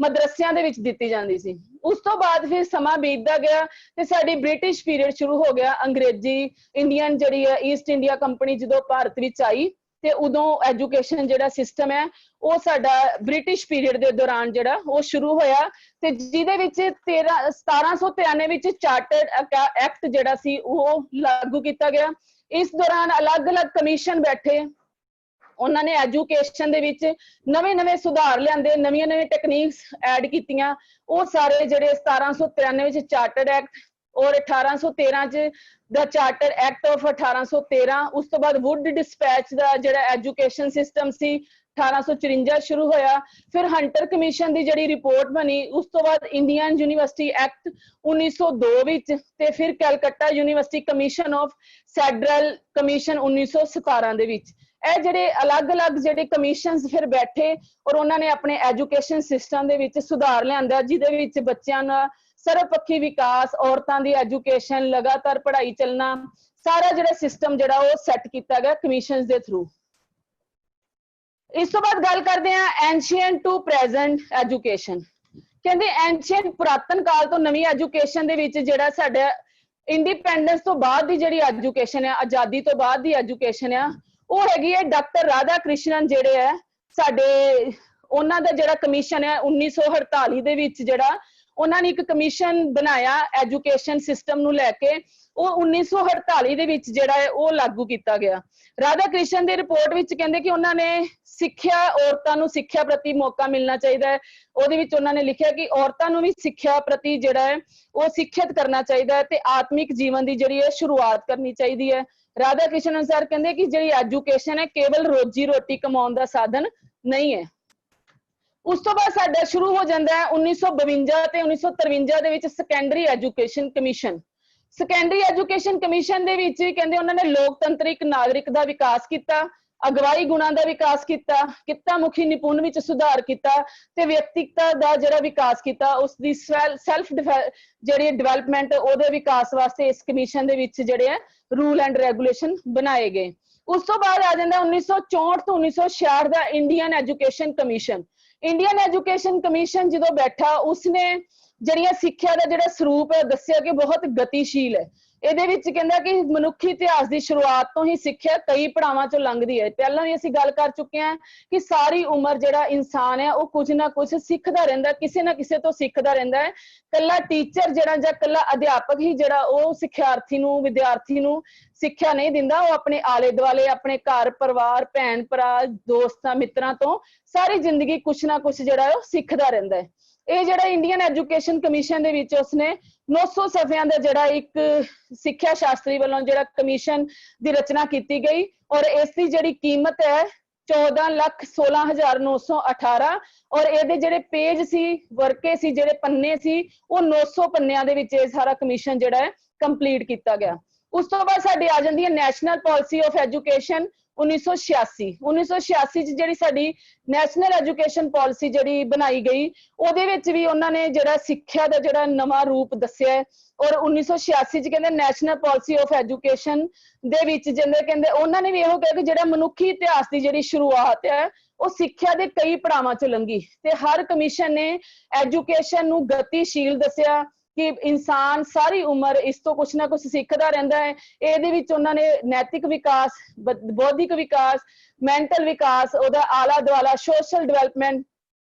Speaker 2: ਮਦਰਸਿਆਂ ਦੇ ਵਿੱਚ ਦਿੱਤੀ ਜਾਂਦੀ ਸੀ। ਉਸ ਤੋਂ ਬਾਅਦ ਫਿਰ ਸਮਾਂ ਬੀਤਦਾ ਗਿਆ ਤੇ ਸਾਡੀ ਬ੍ਰਿਟਿਸ਼ ਪੀਰੀਅਡ ਸ਼ੁਰੂ ਹੋ ਗਿਆ। ਅੰਗਰੇਜ਼ੀ ਇੰਡੀਅਨ ਜਿਹੜੀ ਹੈ ਈਸਟ ਇੰਡੀਆ ਕੰਪਨੀ ਜਦੋਂ ਭਾਰਤ ਵਿੱਚ ਆਈ ਤੇ ਉਦੋਂ ਐਜੂਕੇਸ਼ਨ ਜਿਹੜਾ ਸਿਸਟਮ ਹੈ ਉਹ ਸਾਡਾ ਬ੍ਰਿਟਿਸ਼ ਪੀਰੀਅਡ ਦੇ ਦੌਰਾਨ ਜਿਹੜਾ ਉਹ ਸ਼ੁਰੂ ਹੋਇਆ ਤੇ ਜਿਹਦੇ ਵਿੱਚ 1793 ਵਿੱਚ ਚਾਰਟਰਡ ਐਕਟ ਜਿਹੜਾ ਸੀ ਉਹ ਲਾਗੂ ਕੀਤਾ ਗਿਆ। ਇਸ ਦੌਰਾਨ ਅਲੱਗ-ਅਲੱਗ ਕਮਿਸ਼ਨ ਬੈਠੇ, ਉਹਨਾਂ ਨੇ ਐਜੂਕੇਸ਼ਨ ਦੇ ਵਿੱਚ ਨਵੇਂ-ਨਵੇਂ ਸੁਧਾਰ ਲਿਆਂਦੇ, ਨਵੀਆਂ-ਨਵੀਆਂ ਟੈਕਨੀਕਸ ਐਡ ਕੀਤੀਆਂ। ਉਹ ਸਾਰੇ ਜਿਹੜੇ 1793 ਵਿੱਚ ਚਾਰਟਰਡ ਐਕਟ ਔਰ 1813 ਚ ਦਾ ਚਾਰਟਰ ਐਕਟ ਆਫ 1813, ਉਸ ਤੋਂ ਬਾਅਦ ਵੁੱਡ ਡਿਸਪੈਚ ਦਾ ਜਿਹੜਾ ਐਜੂਕੇਸ਼ਨ ਸਿਸਟਮ ਸੀ 1854 ਸ਼ੁਰੂ ਹੋਇਆ। ਫਿਰ ਹੰਟਰ ਕਮਿਸ਼ਨ ਦੀ ਜਿਹੜੀ ਰਿਪੋਰਟ ਬਣੀ, ਉਸ ਤੋਂ ਬਾਅਦ ਇੰਡੀਅਨ ਯੂਨੀਵਰਸਿਟੀ ਐਕਟ 1902 ਵਿੱਚ ਤੇ ਫਿਰ Calcutta university commission of ਸੈਡਰਲ commission 1917 ਦੇ ਵਿੱਚ। ਇਹ ਜਿਹੜੇ ਅਲੱਗ-ਅਲੱਗ ਜਿਹੜੇ ਕਮਿਸ਼ਨਸ ਫਿਰ ਬੈਠੇ ਔਰ ਉਹਨਾਂ ਨੇ ਆਪਣੇ ਐਜੂਕੇਸ਼ਨ ਸਿਸਟਮ ਦੇ ਵਿੱਚ ਸੁਧਾਰ ਲਿਆਂਦਾ ਜਿਹਦੇ ਵਿੱਚ ਬੱਚਿਆਂ ਦਾ ਸਰਵਪੱਖੀ ਵਿਕਾਸ, ਔਰਤਾਂ ਦੀ ਐਜੂਕੇਸ਼ਨ, ਲਗਾਤਾਰ ਪੜ੍ਹਾਈ ਚੱਲਣਾ, ਸਾਰਾ ਜਿਹੜਾ ਸਿਸਟਮ ਜਿਹੜਾ ਉਹ ਸੈੱਟ ਕੀਤਾ ਗਿਆ ਕਮਿਸ਼ਨਸ ਦੇ ਥਰੂ। ਇਸ ਤੋਂ ਬਾਅਦ ਗੱਲ ਕਰਦੇ ਹਾਂ ਐਂਸ਼ੀਐਂਟ ਟੂ ਪ੍ਰੈਜ਼ੈਂਟ ਐਜੂਕੇਸ਼ਨ। ਕਹਿੰਦੇ ਐਂਸ਼ੀਐਂਟ ਪੁਰਾਤਨ ਕਾਲ ਤੋਂ ਨਵੀਂ ਐਜੂਕੇਸ਼ਨ ਦੇ ਵਿੱਚ ਜਿਹੜਾ ਸਾਡਾ ਇੰਡੀਪੈਂਡੈਂਸ ਤੋਂ ਬਾਅਦ ਦੀ ਜਿਹੜੀ ਐਜੂਕੇਸ਼ਨ ਹੈ, ਆਜ਼ਾਦੀ ਤੋਂ ਬਾਅਦ ਦੀ ਐਜੂਕੇਸ਼ਨ ਆ, ਉਹ ਹੈਗੀ ਹੈ ਡਾਕਟਰ ਰਾਧਾ ਕ੍ਰਿਸ਼ਨਨ ਜਿਹੜੇ ਹੈ ਸਾਡੇ, ਉਹਨਾਂ ਦਾ ਜਿਹੜਾ ਕਮਿਸ਼ਨ ਹੈ 1948 ਦੇ ਵਿੱਚ ਜਿਹੜਾ ਉਹਨਾਂ ਨੇ ਇੱਕ ਕਮਿਸ਼ਨ ਬਣਾਇਆ ਐਜੂਕੇਸ਼ਨ ਸਿਸਟਮ ਨੂੰ ਲੈ ਕੇ, ਉਹ 1948 ਦੇ ਵਿੱਚ ਜਿਹੜਾ ਹੈ ਉਹ ਲਾਗੂ ਕੀਤਾ ਗਿਆ। ਰਾਧਾ ਕ੍ਰਿਸ਼ਨ ਦੀ ਰਿਪੋਰਟ ਵਿੱਚ ਕਹਿੰਦੇ ਕਿ ਉਹਨਾਂ ਨੇ ਸਿੱਖਿਆ, ਔਰਤਾਂ ਨੂੰ ਸਿੱਖਿਆ ਪ੍ਰਤੀ ਮੌਕਾ ਮਿਲਣਾ ਚਾਹੀਦਾ ਹੈ। ਉਹਦੇ ਵਿੱਚ ਉਹਨਾਂ ਨੇ ਲਿਖਿਆ ਕਿ ਔਰਤਾਂ ਨੂੰ ਵੀ ਸਿੱਖਿਆ ਪ੍ਰਤੀ ਜਿਹੜਾ ਹੈ ਉਹ ਸਿੱਖਿਅਤ ਕਰਨਾ ਚਾਹੀਦਾ ਹੈ ਤੇ ਆਤਮਿਕ ਜੀਵਨ ਦੀ ਜਿਹੜੀ ਹੈ ਸ਼ੁਰੂਆਤ ਕਰਨੀ ਚਾਹੀਦੀ ਹੈ। ਰਾਧਾ ਕ੍ਰਿਸ਼ਨ ਅਨੁਸਾਰ ਕਹਿੰਦੇ ਕਿ ਜਿਹੜੀ ਐਜੂਕੇਸ਼ਨ ਹੈ ਕੇਵਲ ਰੋਜੀ ਰੋਟੀ ਕਮਾਉਣ ਦਾ ਸਾਧਨ ਨਹੀਂ ਹੈ। ਉਸ ਤੋਂ ਬਾਅਦ ਸਾਡਾ ਸ਼ੁਰੂ ਹੋ ਜਾਂਦਾ ਹੈ 1952 ਤੇ 1953 ਦੇ ਵਿੱਚ secondary education commission. Secondary education commission ਦੇ ਵਿੱਚ ਕਹਿੰਦੇ ਉਹਨਾਂ ਨੇ ਲੋਕਤੰਤਰਿਕ ਨਾਗਰਿਕ ਦਾ ਵਿਕਾਸ ਕੀਤਾ, ਅਗਵਾਈ ਗੁਣਾਂ ਦਾ ਵਿਕਾਸ ਕੀਤਾ, ਕਿੱਤਾ ਮੁਖੀ ਨਿਪੁੰਨ ਵਿੱਚ ਸੁਧਾਰ ਕੀਤਾ ਤੇ ਵਿਅਕਤੀਗਤਾ ਦਾ ਜਿਹੜਾ ਵਿਕਾਸ ਕੀਤਾ, ਉਸ ਦੀ ਸੈਲਫ ਜਿਹੜੀ ਡਿਵੈਲਪਮੈਂਟ, ਉਹਦੇ ਵਿਕਾਸ ਵਾਸਤੇ ਇਸ ਕਮਿਸ਼ਨ ਦੇ ਵਿੱਚ ਜਿਹੜੇ ਹੈ ਰੂਲ ਐਂਡ ਰੈਗੂਲੇਸ਼ਨ ਬਣਾਏ ਗਏ। ਉਸ ਤੋਂ ਬਾਅਦ ਆ ਜਾਂਦਾ 1964 ਤੋਂ 1966 ਦਾ Indian education commission. Indian education commission ਜਦੋਂ ਬੈਠਾ, ਉਸਨੇ ਜਿਹੜੀਆਂ ਸਿੱਖਿਆ ਦਾ ਜਿਹੜਾ ਸਰੂਪ ਹੈ ਦੱਸਿਆ ਕਿ ਬਹੁਤ ਗਤੀਸ਼ੀਲ ਹੈ। ਇਹਦੇ ਵਿੱਚ ਕਹਿੰਦਾ ਕਿ ਮਨੁੱਖੀ ਇਤਿਹਾਸ ਦੀ ਸ਼ੁਰੂਆਤ ਤੋਂ ਹੀ ਸਿੱਖਿਆ ਕਈ ਪੜਾਵਾਂ ਚੋਂ ਲੰਘਦੀ ਹੈ। ਪਹਿਲਾਂ ਵੀ ਅਸੀਂ ਗੱਲ ਕਰ ਚੁੱਕੇ ਹਾਂ ਕਿ ਸਾਰੀ ਉਮਰ ਜਿਹੜਾ ਇਨਸਾਨ ਹੈ ਉਹ ਕੁਝ ਨਾ ਕੁਝ ਸਿੱਖਦਾ ਰਹਿੰਦਾ, ਕਿਸੇ ਨਾ ਕਿਸੇ ਤੋਂ ਸਿੱਖਦਾ ਰਹਿੰਦਾ ਹੈ। ਕੱਲਾ ਟੀਚਰ ਜਿਹੜਾ ਜਾਂ ਕੱਲਾ ਅਧਿਆਪਕ ਹੀ ਜਿਹੜਾ ਉਹ ਸਿੱਖਿਆਰਥੀ ਨੂੰ, ਵਿਦਿਆਰਥੀ ਨੂੰ ਸਿੱਖਿਆ ਨਹੀਂ ਦਿੰਦਾ, ਉਹ ਆਪਣੇ ਆਲੇ ਦੁਆਲੇ, ਆਪਣੇ ਘਰ ਪਰਿਵਾਰ, ਭੈਣ ਭਰਾ, ਦੋਸਤਾਂ ਮਿੱਤਰਾਂ ਤੋਂ ਸਾਰੀ ਜ਼ਿੰਦਗੀ ਕੁਛ ਨਾ ਕੁਛ ਜਿਹੜਾ ਉਹ ਸਿੱਖਦਾ ਰਹਿੰਦਾ ਹੈ। ਇਹ ਜਿਹੜਾ ਇੰਡੀਅਨ ਐਜੂਕੇਸ਼ਨ ਕਮਿਸ਼ਨ ਦੇ ਵਿੱਚ ਉਸਨੇ 900 ਸਫ਼ਿਆਂ ਦਾ ਜਿਹੜਾ ਇੱਕ ਸਿੱਖਿਆ ਸ਼ਾਸਤਰੀ ਵੱਲੋਂ ਜਿਹੜਾ ਕਮਿਸ਼ਨ ਦੀ ਰਚਨਾ ਕੀਤੀ ਗਈ ਔਰ ਇਸ ਦੀ ਜਿਹੜੀ ਕੀਮਤ ਹੈ 14,16,918 ਔਰ ਇਹਦੇ ਜਿਹੜੇ ਪੇਜ ਸੀ, ਵਰਕੇ ਸੀ, ਜਿਹੜੇ ਪੰਨੇ ਸੀ, ਉਹ 900 ਪੰਨਿਆਂ ਦੇ ਵਿੱਚ ਇਹ ਸਾਰਾ ਕਮਿਸ਼ਨ ਜਿਹੜਾ ਹੈ ਕੰਪਲੀਟ ਕੀਤਾ ਗਿਆ। ਉਸ ਤੋਂ ਬਾਅਦ ਸਾਡੀ ਆ ਜਾਂਦੀ ਹੈ ਨੈਸ਼ਨਲ ਪਾਲਿਸੀ ਆਫ ਐਜੂਕੇਸ਼ਨ 1986। 1986 ਚ ਜਿਹੜੀ ਸਾਡੀ ਨੈਸ਼ਨਲ ਐਜੂਕੇਸ਼ਨ ਪਾਲਿਸੀ ਜਿਹੜੀ ਬਣਾਈ ਗਈ, ਉਹਦੇ ਵਿੱਚ ਵੀ ਉਹਨਾਂ ਨੇ ਜਿਹੜਾ ਸਿੱਖਿਆ ਦਾ ਜਿਹੜਾ ਨਵਾਂ ਰੂਪ ਦੱਸਿਆ ਹੈ ਔਰ 1986 ਚ ਕਹਿੰਦੇ ਨੈਸ਼ਨਲ ਪਾਲਿਸੀ ਆਫ ਐਜੂਕੇਸ਼ਨ ਦੇ ਵਿੱਚ ਜਿੰਦੇ ਕਹਿੰਦੇ ਉਹਨਾਂ ਨੇ ਵੀ ਇਹੋ ਕਿਹਾ ਕਿ ਜਿਹੜਾ ਮਨੁੱਖੀ ਇਤਿਹਾਸ ਦੀ ਜਿਹੜੀ ਸ਼ੁਰੂਆਤ ਹੈ ਉਹ ਸਿੱਖਿਆ ਦੇ ਕਈ ਪੜਾਵਾਂ ਚ ਲੰਘੀ ਤੇ ਹਰ ਕਮਿਸ਼ਨ ਨੇ ਐਜੂਕੇਸ਼ਨ ਨੂੰ ਗਤੀਸ਼ੀਲ ਦੱਸਿਆ ਕਿ ਇਨਸਾਨ ਸਾਰੀ ਉਮਰ ਇਸ ਤੋਂ ਕੁਛ ਨਾ ਕੁਛ ਸਿੱਖਦਾ ਰਹਿੰਦਾ ਹੈ। ਇਹਦੇ ਵਿੱਚ ਉਹਨਾਂ ਨੇ ਨੈਤਿਕ ਵਿਕਾਸ, ਬੌਧਿਕ ਵਿਕਾਸ, ਮੈਂਟਲ ਵਿਕਾਸ, ਉਹਦਾ ਆਲਾ ਦੁਆਲਾ, ਸੋਸ਼ਲ ਡਿਵੈਲਪਮੈਂਟ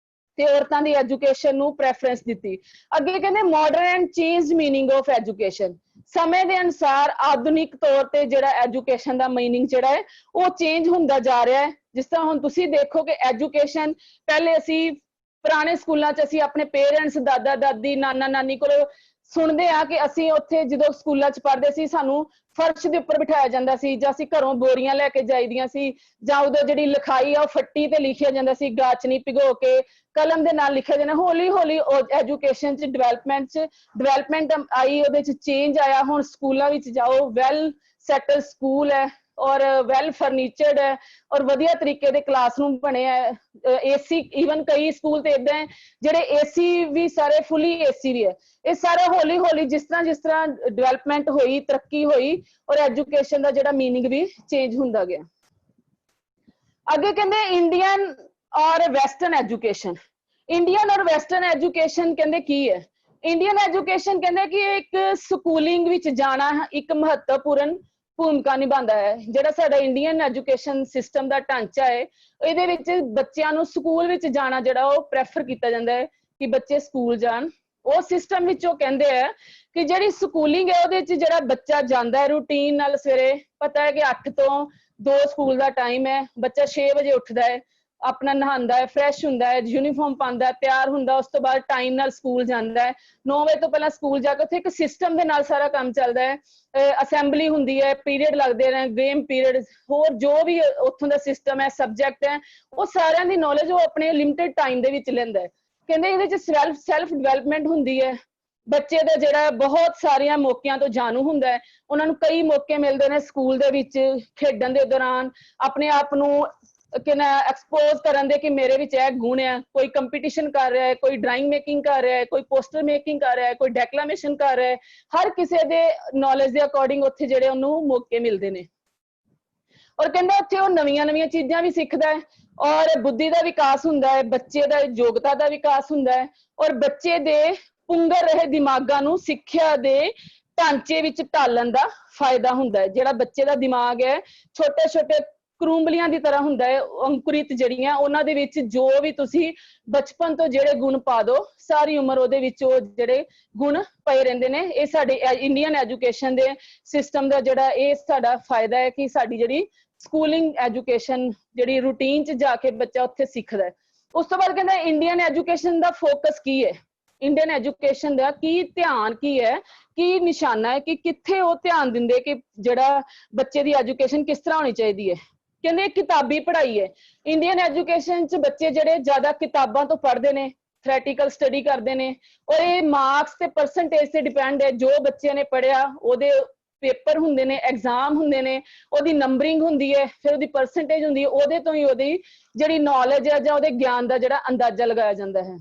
Speaker 2: ਤੇ ਔਰਤਾਂ ਦੀ ਐਜੂਕੇਸ਼ਨ ਨੂੰ ਪ੍ਰੈਫਰੈਂਸ ਦਿੱਤੀ। ਅੱਗੇ ਕਹਿੰਦੇ modern and change meaning of education. ਸਮੇਂ ਦੇ ਅਨੁਸਾਰ ਆਧੁਨਿਕ ਤੌਰ ਤੇ ਜਿਹੜਾ ਐਜੂਕੇਸ਼ਨ ਦਾ ਮੀਨਿੰਗ ਜਿਹੜਾ ਹੈ ਉਹ ਚੇਂਜ ਹੁੰਦਾ ਜਾ ਰਿਹਾ ਹੈ। ਜਿਸ ਤਰ੍ਹਾਂ ਹੁਣ ਤੁਸੀਂ ਦੇਖੋ ਕਿ ਐਜੂਕੇਸ਼ਨ ਪਹਿਲੇ ਅਸੀਂ ਪੁਰਾਣੇ ਸਕੂਲਾਂ 'ਚ ਅਸੀਂ ਆਪਣੇ ਪੇਰੈਂਟਸ, ਦਾਦਾ ਦਾਦੀ, ਨਾਨਾ ਨਾਨੀ ਕੋਲੋਂ ਸੁਣਦੇ ਆ ਕਿ ਅਸੀਂ ਉੱਥੇ ਜਦੋਂ ਸਕੂਲਾਂ 'ਚ ਪੜ੍ਹਦੇ ਸੀ ਸਾਨੂੰ ਫਰਸ਼ ਦੇ ਉੱਪਰ ਬਿਠਾਇਆ ਜਾਂਦਾ ਸੀ ਜਾਂ ਅਸੀਂ ਘਰੋਂ ਬੋਰੀਆਂ ਲੈ ਕੇ ਜਾਈਦੀਆਂ ਸੀ ਜਾਂ ਉਦੋਂ ਜਿਹੜੀ ਲਿਖਾਈ ਆ ਉਹ ਫੱਟੀ ਤੇ ਲਿਖਿਆ ਜਾਂਦਾ ਸੀ, ਗਾਚਨੀ ਭਿਗੋ ਕੇ ਕਲਮ ਦੇ ਨਾਲ ਲਿਖਿਆ ਜਾਂਦਾ। ਹੌਲੀ ਹੌਲੀ ਐਜੂਕੇਸ਼ਨ 'ਚ ਡਿਵੈਲਪਮੈਂਟ ਆਈ, ਉਹਦੇ 'ਚ ਚੇਂਜ ਆਇਆ। ਹੁਣ ਸਕੂਲਾਂ ਵਿੱਚ ਜਾਓ, ਵੈਲ ਸੈਟਲ ਸਕੂਲ ਹੈ ਔਰ ਵੈਲ ਫਰਨੀਚਰਡ ਹੈ ਔਰ ਵਧੀਆ ਤਰੀਕੇ ਦੇ ਕਲਾਸਰੂਮ ਬਣੇ ਹੈ। ਏਸੀ, ਈਵਨ ਕਈ ਸਕੂਲ ਤੇ ਇਦਾਂ ਹੈ ਜਿਹੜੇ ਏਸੀ ਵੀ ਸਾਰੇ ਫੁੱਲੀ ਏਸੀ ਵੀ ਹੈ। ਇਹ ਸਾਰਾ ਹੌਲੀ ਹੌਲੀ ਜਿਸ ਤਰ੍ਹਾਂ ਡਿਵੈਲਪਮੈਂਟ ਹੋਈ, ਤਰੱਕੀ ਹੋਈ ਔਰ ਐਜੂਕੇਸ਼ਨ ਦਾ ਜਿਹੜਾ ਮੀਨਿੰਗ ਵੀ ਚੇਂਜ ਹੁੰਦਾ ਗਿਆ। ਅੱਗੇ ਕਹਿੰਦੇ ਇੰਡੀਅਨ ਔਰ ਵੈਸਟਰਨ ਐਜੂਕੇਸ਼ਨ। ਇੰਡੀਅਨ ਔਰ ਵੈਸਟਰਨ ਐਜੂਕੇਸ਼ਨ ਕਹਿੰਦੇ ਕੀ ਹੈ? ਇੰਡੀਅਨ ਐਜੂਕੇਸ਼ਨ ਕਹਿੰਦੇ ਕਿ ਇੱਕ ਸਕੂਲਿੰਗ ਵਿੱਚ ਜਾਣਾ ਇੱਕ ਮਹੱਤਵਪੂਰਨ ਭੂਮਿਕਾ ਨਿਭਾਉਂਦਾ ਹੈ। ਜਿਹੜਾ ਸਾਡਾ ਇੰਡੀਅਨ ਐਜੂਕੇਸ਼ਨ ਸਿਸਟਮ ਦਾ ਢਾਂਚਾ ਹੈ, ਇਹਦੇ ਵਿੱਚ ਬੱਚਿਆਂ ਨੂੰ ਸਕੂਲ ਵਿੱਚ ਜਾਣਾ ਜਿਹੜਾ ਉਹ ਪ੍ਰੈਫਰ ਕੀਤਾ ਜਾਂਦਾ ਹੈ ਕਿ ਬੱਚੇ ਸਕੂਲ ਜਾਣ। ਉਹ ਸਿਸਟਮ ਵਿੱਚ ਉਹ ਕਹਿੰਦੇ ਆ ਕਿ ਜਿਹੜੀ ਸਕੂਲਿੰਗ ਹੈ ਉਹਦੇ ਵਿੱਚ ਜਿਹੜਾ ਬੱਚਾ ਜਾਂਦਾ ਹੈ ਰੂਟੀਨ ਨਾਲ, ਸਵੇਰੇ ਪਤਾ ਹੈ ਕਿ 8 ਤੋਂ 2 ਸਕੂਲ ਦਾ ਟਾਈਮ ਹੈ, ਬੱਚਾ 6 ਵਜੇ ਉੱਠਦਾ ਹੈ, ਆਪਣਾ ਨਹਾਉਂਦਾ ਹੈ, ਫਰੈਸ਼ ਹੁੰਦਾ ਹੈ, ਯੂਨੀਫਾਰਮ ਪਾਉਂਦਾ, ਤਿਆਰ ਹੁੰਦਾ, ਉਸ ਤੋਂ ਬਾਅਦ ਟਾਈਮ ਨਾਲ ਸਕੂਲ ਜਾਂਦਾ ਹੈ। 9 ਵਜੇ ਤੋਂ ਪਹਿਲਾਂ ਸਕੂਲ ਜਾ ਕੇ ਉੱਥੇ ਇੱਕ ਸਿਸਟਮ ਦੇ ਨਾਲ ਸਾਰਾ ਕੰਮ ਚੱਲਦਾ ਹੈ। ਅਸੈਂਬਲੀ ਹੁੰਦੀ ਹੈ, ਪੀਰੀਅਡ ਲੱਗਦੇ ਨੇ, ਗੇਮ ਪੀਰੀਅਡ, ਹੋਰ ਜੋ ਵੀ ਉੱਥੋਂ ਦਾ ਸਿਸਟਮ ਹੈ, ਸਬਜੈਕਟ ਹੈ, ਉਹ ਸਾਰਿਆਂ ਦੀ ਨੌਲੇਜ ਉਹ ਆਪਣੇ ਲਿਮਿਟਡ ਟਾਈਮ ਦੇ ਵਿੱਚ ਲੈਂਦਾ ਹੈ। ਕਹਿੰਦੇ ਇਹਦੇ 'ਚ ਸੈਲਫ ਡਿਵੈਲਪਮੈਂਟ ਹੁੰਦੀ ਹੈ। ਬੱਚੇ ਦਾ ਜਿਹੜਾ ਬਹੁਤ ਸਾਰੀਆਂ ਮੌਕਿਆਂ ਤੋਂ ਜਾਣੂ ਹੁੰਦਾ ਹੈ, ਉਹਨਾਂ ਨੂੰ ਕਈ ਮੌਕੇ ਮਿਲਦੇ ਨੇ ਸਕੂਲ ਦੇ ਵਿੱਚ ਖੇਡਣ ਦੇ ਦੌਰਾਨ ਆਪਣੇ ਆਪ ਨੂੰ ਐਕਸਪੋਜ਼ ਕਰਨ ਦੇ ਕਿ ਮੇਰੇ ਵਿੱਚ ਇਹ ਗੁਣ ਹੈ। ਕੋਈ ਕੰਪੀਟੀਸ਼ਨ ਕਰ ਰਿਹਾ ਹੈ, ਕੋਈ ਡਰਾਇੰਗ ਮੇਕਿੰਗ ਕਰ ਰਿਹਾ ਹੈ, ਕੋਈ ਪੋਸਟਰ ਮੇਕਿੰਗ ਕਰ ਰਿਹਾ ਹੈ, ਕੋਈ ਡੈਕਲਾਮੇਸ਼ਨ ਕਰ ਰਿਹਾ ਹੈ। ਹਰ ਕਿਸੇ ਦੇ ਨੌਲੇਜ ਦੇ ਅਕੋਰਡਿੰਗ ਉੱਥੇ ਜਿਹੜੇ ਉਹਨੂੰ ਮੌਕੇ ਮਿਲਦੇ ਨੇ ਔਰ ਕਹਿੰਦੇ ਉੱਥੇ ਉਹ ਨਵੀਆਂ ਚੀਜ਼ਾਂ ਵੀ ਸਿੱਖਦਾ ਹੈ। और बुद्धि का विकास हुंदा है, बच्चे का योग्यता का विकास हुंदा है और बच्चे दे पुंगर रहे दिमागां नूं सिक्ख्या दे ढांचे विच ढालण दा फायदा हुंदा है। जिहड़ा बच्चे का दिमाग है छोटे छोटे ਕਰੂੰਬਲੀਆਂ ਦੀ ਤਰ੍ਹਾਂ ਹੁੰਦਾ ਹੈ, ਅੰਕੁਰਿਤ ਜਿਹੜੀਆਂ ਉਹਨਾਂ ਦੇ ਵਿੱਚ ਜੋ ਵੀ ਤੁਸੀਂ ਬਚਪਨ ਤੋਂ ਜਿਹੜੇ ਗੁਣ ਪਾ ਦੋ ਸਾਰੀ ਉਮਰ ਉਹਦੇ ਵਿੱਚ ਉਹ ਜਿਹੜੇ ਗੁਣ ਪਏ ਰਹਿੰਦੇ ਨੇ। ਇਹ ਸਾਡੇ ਇੰਡੀਅਨ ਐਜੂਕੇਸ਼ਨ ਦੇ ਸਿਸਟਮ ਦਾ ਜਿਹੜਾ ਇਹ ਸਾਡਾ ਫਾਇਦਾ ਹੈ ਕਿ ਸਾਡੀ ਜਿਹੜੀ ਸਕੂਲਿੰਗ ਐਜੂਕੇਸ਼ਨ ਜਿਹੜੀ ਰੂਟੀਨ 'ਚ ਜਾ ਕੇ ਬੱਚਾ ਉੱਥੇ ਸਿੱਖਦਾ ਹੈ। ਉਸ ਤੋਂ ਬਾਅਦ ਕਹਿੰਦਾ ਇੰਡੀਅਨ ਐਜੂਕੇਸ਼ਨ ਦਾ ਫੋਕਸ ਕੀ ਹੈ, ਇੰਡੀਅਨ ਐਜੂਕੇਸ਼ਨ ਦਾ ਕੀ ਧਿਆਨ ਕੀ ਹੈ, ਕੀ ਨਿਸ਼ਾਨਾ ਹੈ, ਕਿ ਕਿੱਥੇ ਉਹ ਧਿਆਨ ਦਿੰਦੇ ਕਿ ਜਿਹੜਾ ਬੱਚੇ ਦੀ ਐਜੂਕੇਸ਼ਨ ਕਿਸ ਤਰ੍ਹਾਂ ਹੋਣੀ ਚਾਹੀਦੀ ਹੈ। ਕਹਿੰਦੇ ਕਿਤਾਬੀ ਪੜ੍ਹਾਈ ਹੈ। ਇੰਡੀਅਨ ਐਜੂਕੇਸ਼ਨ 'ਚ ਬੱਚੇ ਜਿਹੜੇ ਜ਼ਿਆਦਾ ਕਿਤਾਬਾਂ ਤੋਂ ਪੜ੍ਹਦੇ ਨੇ, ਥਿਓਰੈਟੀਕਲ ਸਟੱਡੀ ਕਰਦੇ ਨੇ ਔਰ ਇਹ ਮਾਰਕਸ ਤੇ ਪਰਸੈਂਟੇਜ ਤੇ ਡਿਪੈਂਡ ਹੈ। ਜੋ ਬੱਚੇ ਨੇ ਪੜ੍ਹਿਆ ਉਹਦੇ ਪੇਪਰ ਹੁੰਦੇ ਨੇ, ਐਗਜ਼ਾਮ ਹੁੰਦੇ ਨੇ, ਉਹਦੀ ਨੰਬਰਿੰਗ ਹੁੰਦੀ ਹੈ, ਫਿਰ ਉਹਦੀ ਪਰਸੈਂਟੇਜ ਹੁੰਦੀ ਹੈ, ਉਹਦੇ ਤੋਂ ਹੀ ਉਹਦੀ ਜਿਹੜੀ ਨੌਲੇਜ ਹੈ ਜਾਂ ਉਹਦੇ ਗਿਆਨ ਦਾ ਜਿਹੜਾ ਅੰਦਾਜ਼ਾ ਲਗਾਇਆ ਜਾਂਦਾ ਹੈ।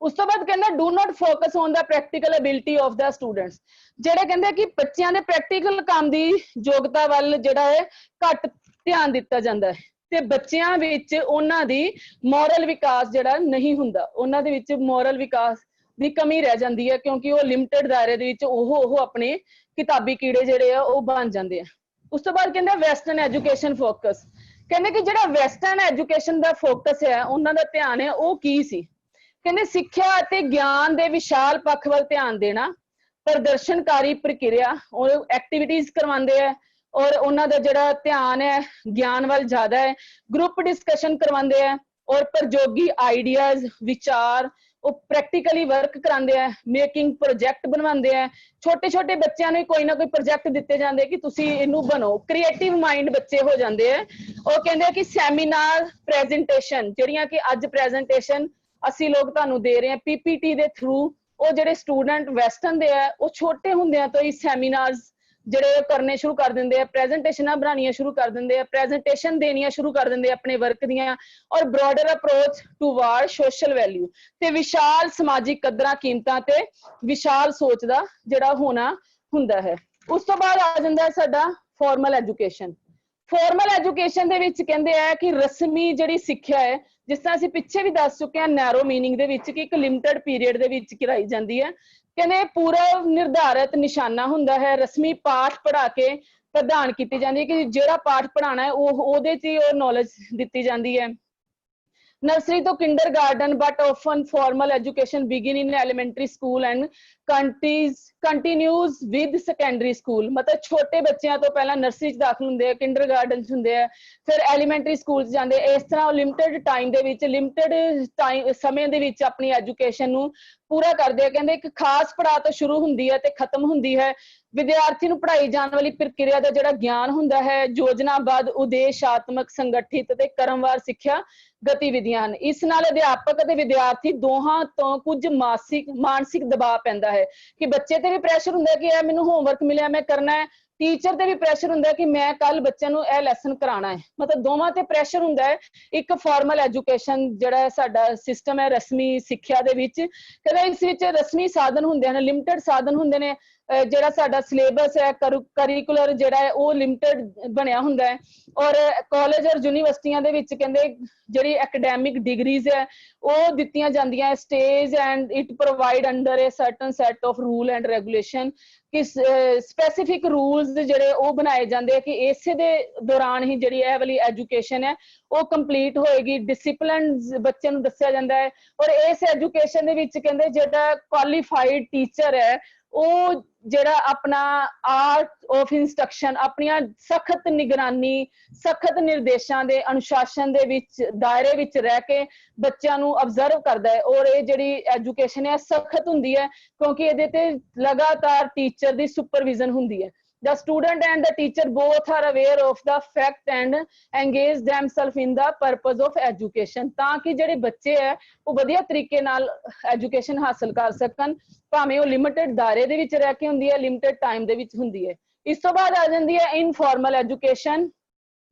Speaker 2: ਉਸ ਤੋਂ ਬਾਅਦ ਕਹਿੰਦਾ do not focus on the practical ability of the students. ਜਿਹੜੇ ਕਹਿੰਦੇ ਕਿ ਬੱਚਿਆਂ ਦੇ ਪ੍ਰੈਕਟੀਕਲ ਕੰਮ ਦੀ ਯੋਗਤਾ ਵੱਲ ਜਿਹੜਾ ਹੈ ਘੱਟ ਧਿਆਨ ਦਿੱਤਾ ਜਾਂਦਾ ਹੈ ਤੇ ਬੱਚਿਆਂ ਵਿੱਚ ਉਹਨਾਂ ਦੀ ਮੋਰਲ ਵਿਕਾਸ ਜਿਹੜਾ ਨਹੀਂ ਹੁੰਦਾ, ਉਹਨਾਂ ਦੇ ਵਿੱਚ ਮੋਰਲ ਵਿਕਾਸ ਦੀ ਕਮੀ ਰਹਿ ਜਾਂਦੀ ਹੈ ਕਿਉਂਕਿ ਉਹ ਲਿਮਟਿਡ ਦਾਇਰੇ ਦੇ ਵਿੱਚ ਉਹ ਆਪਣੇ ਕਿਤਾਬੀ ਕੀੜੇ ਜਿਹੜੇ ਆ ਉਹ ਬਣ ਜਾਂਦੇ ਆ। ਉਸ ਤੋਂ ਬਾਅਦ ਕਹਿੰਦੇ ਵੈਸਟਰਨ ਐਜੂਕੇਸ਼ਨ ਫੋਕਸ। ਕਹਿੰਦੇ ਕਿ ਜਿਹੜਾ ਵੈਸਟਰਨ ਐਜੂਕੇਸ਼ਨ ਦਾ ਫੋਕਸ ਹੈ ਉਹਨਾਂ ਦਾ ਧਿਆਨ ਹੈ ਉਹ ਕੀ ਸੀ। ਕਹਿੰਦੇ ਸਿੱਖਿਆ ਅਤੇ ਗਿਆਨ ਦੇ ਵਿਸ਼ਾਲ ਪੱਖ ਵੱਲ ਧਿਆਨ ਦੇਣਾ, ਪ੍ਰਦਰਸ਼ਨਕਾਰੀ ਪ੍ਰਕਿਰਿਆ ਉਹ ਐਕਟੀਵਿਟੀਜ਼ ਕਰਵਾਉਂਦੇ ਆ ਔਰ ਉਹਨਾਂ ਦਾ ਜਿਹੜਾ ਧਿਆਨ ਹੈ ਗਿਆਨ ਵੱਲ ਜ਼ਿਆਦਾ ਹੈ, ਗਰੁੱਪ ਡਿਸਕਸ਼ਨ ਕਰਵਾਉਂਦੇ ਆ ਔਰ ਪ੍ਰਯੋਗੀ ਆਈਡੀਆਜ਼ ਵਿਚਾਰ ਉਹ ਪ੍ਰੈਕਟੀਕਲੀ ਵਰਕ ਕਰਾਉਂਦੇ ਆ, ਮੇਕਿੰਗ ਪ੍ਰੋਜੈਕਟ ਬਣਵਾਉਂਦੇ ਆ। ਛੋਟੇ ਛੋਟੇ ਬੱਚਿਆਂ ਨੂੰ ਕੋਈ ਨਾ ਕੋਈ ਪ੍ਰੋਜੈਕਟ ਦਿੱਤੇ ਜਾਂਦੇ ਕਿ ਤੁਸੀਂ ਇਹਨੂੰ ਬਣੋ, ਕ੍ਰੀਏਟਿਵ ਮਾਈਂਡ ਬੱਚੇ ਹੋ ਜਾਂਦੇ ਆ। ਉਹ ਕਹਿੰਦੇ ਕਿ ਸੈਮੀਨਾਰ ਪ੍ਰੈਜੈਂਟੇਸ਼ਨ ਜਿਹੜੀਆਂ ਕਿ ਅੱਜ ਪ੍ਰੈਜੈਂਟੇਸ਼ਨ ਅਸੀਂ ਲੋਕ ਤੁਹਾਨੂੰ ਦੇ ਰਹੇ ਹਾਂ ਪੀਪੀਟੀ ਦੇ ਥਰੂ, ਉਹ ਜਿਹੜੇ ਸਟੂਡੈਂਟ ਵੈਸਟਰਨ ਦੇ ਆ ਉਹ ਛੋਟੇ ਹੁੰਦਿਆਂ ਤੋਂ ਹੀ ਸੈਮੀਨਾਰਸ ਜਿਹੜੇ ਕਰਨੇ ਸ਼ੁਰੂ ਕਰ ਦਿੰਦੇ ਆ, ਪ੍ਰੈਜੈਂਟੇਸ਼ਨਾਂ ਬਣਾਉਣੀਆਂ ਸ਼ੁਰੂ ਕਰ ਦਿੰਦੇ ਆ, ਪ੍ਰੈਜੈਂਟੇਸ਼ਨ ਦੇਣੀਆਂ ਸ਼ੁਰੂ ਕਰ ਦਿੰਦੇ ਆ ਆਪਣੇ ਵਰਕ ਦੀਆਂ ਔਰ ਬ੍ਰੌਡਰ ਅਪਰੋਚ ਟੂਵਾਰਡ ਸੋਸ਼ਲ ਵੈਲਿਊ ਤੇ ਵਿਸ਼ਾਲ ਸਮਾਜਿਕ ਕਦਰਾਂ ਕੀਮਤਾਂ ਤੇ ਵਿਸ਼ਾਲ ਸੋਚ ਦਾ ਜਿਹੜਾ ਹੋਣਾ ਹੁੰਦਾ ਹੈ। ਉਸ ਤੋਂ ਬਾਅਦ ਆ ਜਾਂਦਾ ਸਾਡਾ ਫਾਰਮਲ ਐਜੂਕੇਸ਼ਨ। ਫਾਰਮਲ ਐਜੂਕੇਸ਼ਨ ਦੇ ਵਿੱਚ ਕਹਿੰਦੇ ਆ ਕਿ ਰਸਮੀ ਜਿਹੜੀ ਸਿੱਖਿਆ ਹੈ, ਜਿਸ ਤਰ੍ਹਾਂ ਅਸੀਂ ਪਿੱਛੇ ਵੀ ਦੱਸ ਚੁੱਕੇ ਹਾਂ ਨੈਰੋ ਮੀਨਿੰਗ ਦੇ ਵਿੱਚ ਕਿ ਇੱਕ ਲਿਮਟਿਡ ਪੀਰੀਅਡ ਦੇ ਵਿੱਚ ਕਰਾਈ ਜਾਂਦੀ ਹੈ। ਕਹਿੰਦੇ ਪੂਰਾ ਨਿਰਧਾਰਿਤ ਨਿਸ਼ਾਨਾ ਹੁੰਦਾ ਹੈ, ਰਸਮੀ ਪਾਠ ਪੜ੍ਹਾ ਕੇ ਪ੍ਰਦਾਨ ਕੀਤੀ ਜਾਂਦੀ ਹੈ ਕਿ ਜਿਹੜਾ ਪਾਠ ਪੜ੍ਹਾਉਣਾ ਹੈ ਉਹਦੇ 'ਚ ਹੀ ਉਹ ਨੌਲੇਜ ਦਿੱਤੀ ਜਾਂਦੀ ਹੈ। ਨਰਸਰੀ ਤੋਂ kindergarten but often formal education begin in elementary school and continues with secondary school. ਮਤਲਬ ਛੋਟੇ ਬੱਚਿਆਂ ਤੋਂ ਪਹਿਲਾਂ ਨਰਸਰੀ 'ਚ ਦਾਖਲ ਹੁੰਦੇ ਆ, ਕਿੰਡਰਗਾਰਟਨ 'ਚ ਹੁੰਦੇ ਆ, ਫਿਰ ਐਲੀਮੈਂਟਰੀ ਸਕੂਲ 'ਚ ਜਾਂਦੇ। ਇਸ ਤਰ੍ਹਾਂ ਉਹ ਲਿਮਟਿਡ ਟਾਈਮ ਦੇ ਵਿੱਚ, ਲਿਮਟਿਡ ਸਮੇਂ ਦੇ ਵਿੱਚ ਆਪਣੀ ਐਜੂਕੇਸ਼ਨ ਨੂੰ ਪੂਰਾ ਕਰਦੇ ਆ। ਕਹਿੰਦੇ ਇੱਕ ਖਾਸ ਪੜਾਅ ਤੋਂ ਸ਼ੁਰੂ ਹੁੰਦੀ ਹੈ ਤੇ ਖਤਮ ਹੁੰਦੀ ਹੈ। ਵਿਦਿਆਰਥੀ ਨੂੰ ਪੜ੍ਹਾਈ ਜਾਣ ਵਾਲੀ ਪ੍ਰਕਿਰਿਆ ਦਾ ਜਿਹੜਾ ਗਿਆਨ ਹੁੰਦਾ ਹੈ ਯੋਜਨਾਬੱਧ, ਉਦੇਸ਼ਾਤਮਕ, ਸੰਗਠਿਤ ਤੇ ਕਰਮਵਾਰ ਸਿੱਖਿਆ ਗਤੀਵਿਧੀਆਂ ਹਨ। ਇਸ ਨਾਲ ਅਧਿਆਪਕ ਅਤੇ ਵਿਦਿਆਰਥੀ ਦੋਹਾਂ ਤੋਂ ਕੁਝ ਮਾਨਸਿਕ ਦਬਾਅ ਪੈਂਦਾ ਹੈ ਕਿ ਬੱਚੇ ਤੇ ਵੀ ਪ੍ਰੈਸ਼ਰ ਹੁੰਦਾ ਕਿ ਇਹ ਮੈਨੂੰ ਹੋਮਵਰਕ ਮਿਲਿਆ ਮੈਂ ਕਰਨਾ ਹੈ, ਟੀਚਰ ਤੇ ਵੀ ਪ੍ਰੈਸ਼ਰ ਹੁੰਦਾ ਕਿ ਮੈਂ ਕੱਲ ਬੱਚਿਆਂ ਨੂੰ ਇਹ ਲੈਸਨ ਕਰਾਉਣਾ ਹੈ। ਮਤਲਬ ਦੋਵਾਂ ਤੇ ਪ੍ਰੈਸ਼ਰ ਹੁੰਦਾ ਹੈ। ਇੱਕ ਫਾਰਮਲ ਐਜੂਕੇਸ਼ਨ ਜਿਹੜਾ ਸਾਡਾ ਸਿਸਟਮ ਹੈ ਰਸਮੀ ਸਿੱਖਿਆ ਦੇ ਵਿੱਚ, ਕਹਿੰਦੇ ਇਸ ਵਿੱਚ ਰਸਮੀ ਸਾਧਨ ਹੁੰਦੇ ਹਨ, ਲਿਮਟਿਡ ਸਾਧਨ ਹੁੰਦੇ ਨੇ। ਜਿਹੜਾ ਸਾਡਾ ਸਿਲੇਬਸ ਹੈ ਕਰਿਕੂਲਰ ਜਿਹੜਾ ਹੈ ਉਹ ਲਿਮਟਿਡ ਬਣਿਆ ਹੁੰਦਾ ਹੈ ਔਰ ਕਾਲਜ ਔਰ ਯੂਨੀਵਰਸਿਟੀਆਂ ਦੇ ਵਿੱਚ ਕਹਿੰਦੇ ਜਿਹੜੀ ਐਕੈਡੈਮਿਕ ਡਿਗਰੀਜ਼ ਹੈ ਉਹ ਦਿੱਤੀਆਂ ਜਾਂਦੀਆਂ। Stage and it provide under a certain set of rule and regulation ਕਿ ਸਪੈਸੀਫਿਕ ਰੂਲਸ ਜਿਹੜੇ ਉਹ ਬਣਾਏ ਜਾਂਦੇ ਆ ਕਿ ਇਸੇ ਦੇ ਦੌਰਾਨ ਹੀ ਜਿਹੜੀ ਇਹ ਵਾਲੀ ਐਜੂਕੇਸ਼ਨ ਹੈ ਉਹ ਕੰਪਲੀਟ ਹੋਏਗੀ। ਡਿਸਿਪਲਿਨ ਬੱਚੇ ਨੂੰ ਦੱਸਿਆ ਜਾਂਦਾ ਹੈ ਔਰ ਇਸ ਐਜੂਕੇਸ਼ਨ ਦੇ ਵਿੱਚ ਕਹਿੰਦੇ ਜਿਹੜਾ ਕੁਆਲੀਫਾਈਡ ਟੀਚਰ ਹੈ ਉਹ ਜਿਹੜਾ ਆਪਣਾ ਆਰਟ ਆਫ ਇੰਸਟਰਕਸ਼ਨ, ਆਪਣੀਆਂ ਸਖਤ ਨਿਗਰਾਨੀ, ਸਖਤ ਨਿਰਦੇਸ਼ਾਂ ਦੇ ਅਨੁਸ਼ਾਸਨ ਦੇ ਵਿੱਚ ਦਾਇਰੇ ਵਿੱਚ ਰਹਿ ਕੇ ਬੱਚਿਆਂ ਨੂੰ ਅਬਜ਼ਰਵ ਕਰਦਾ ਹੈ। ਔਰ ਇਹ ਜਿਹੜੀ ਐਜੂਕੇਸ਼ਨ ਹੈ ਸਖਤ ਹੁੰਦੀ ਹੈ ਕਿਉਂਕਿ ਇਹਦੇ ਤੇ ਲਗਾਤਾਰ ਟੀਚਰ ਦੀ ਸੁਪਰਵਿਜ਼ਨ ਹੁੰਦੀ ਹੈ। The student and the teacher both are aware of the fact and engage themselves in the purpose of education ਤਾਂ ਕਿ ਜਿਹੜੇ ਬੱਚੇ ਹੈ ਉਹ ਵਧੀਆ ਤਰੀਕੇ ਨਾਲ ਐਜੂਕੇਸ਼ਨ ਹਾਸਲ ਕਰ ਸਕਣ, ਭਾਵੇਂ ਉਹ ਲਿਮਿਟਿਡ ਦਾਇਰੇ ਦੇ ਵਿੱਚ ਰਹਿ ਕੇ ਹੁੰਦੀ ਹੈ, ਲਿਮਿਟਿਡ ਟਾਈਮ ਦੇ ਵਿੱਚ ਹੁੰਦੀ ਹੈ। ਇਸ ਤੋਂ ਬਾਅਦ ਆ ਜਾਂਦੀ ਹੈ ਇਨਫਾਰਮਲ ਐਜੂਕੇਸ਼ਨ।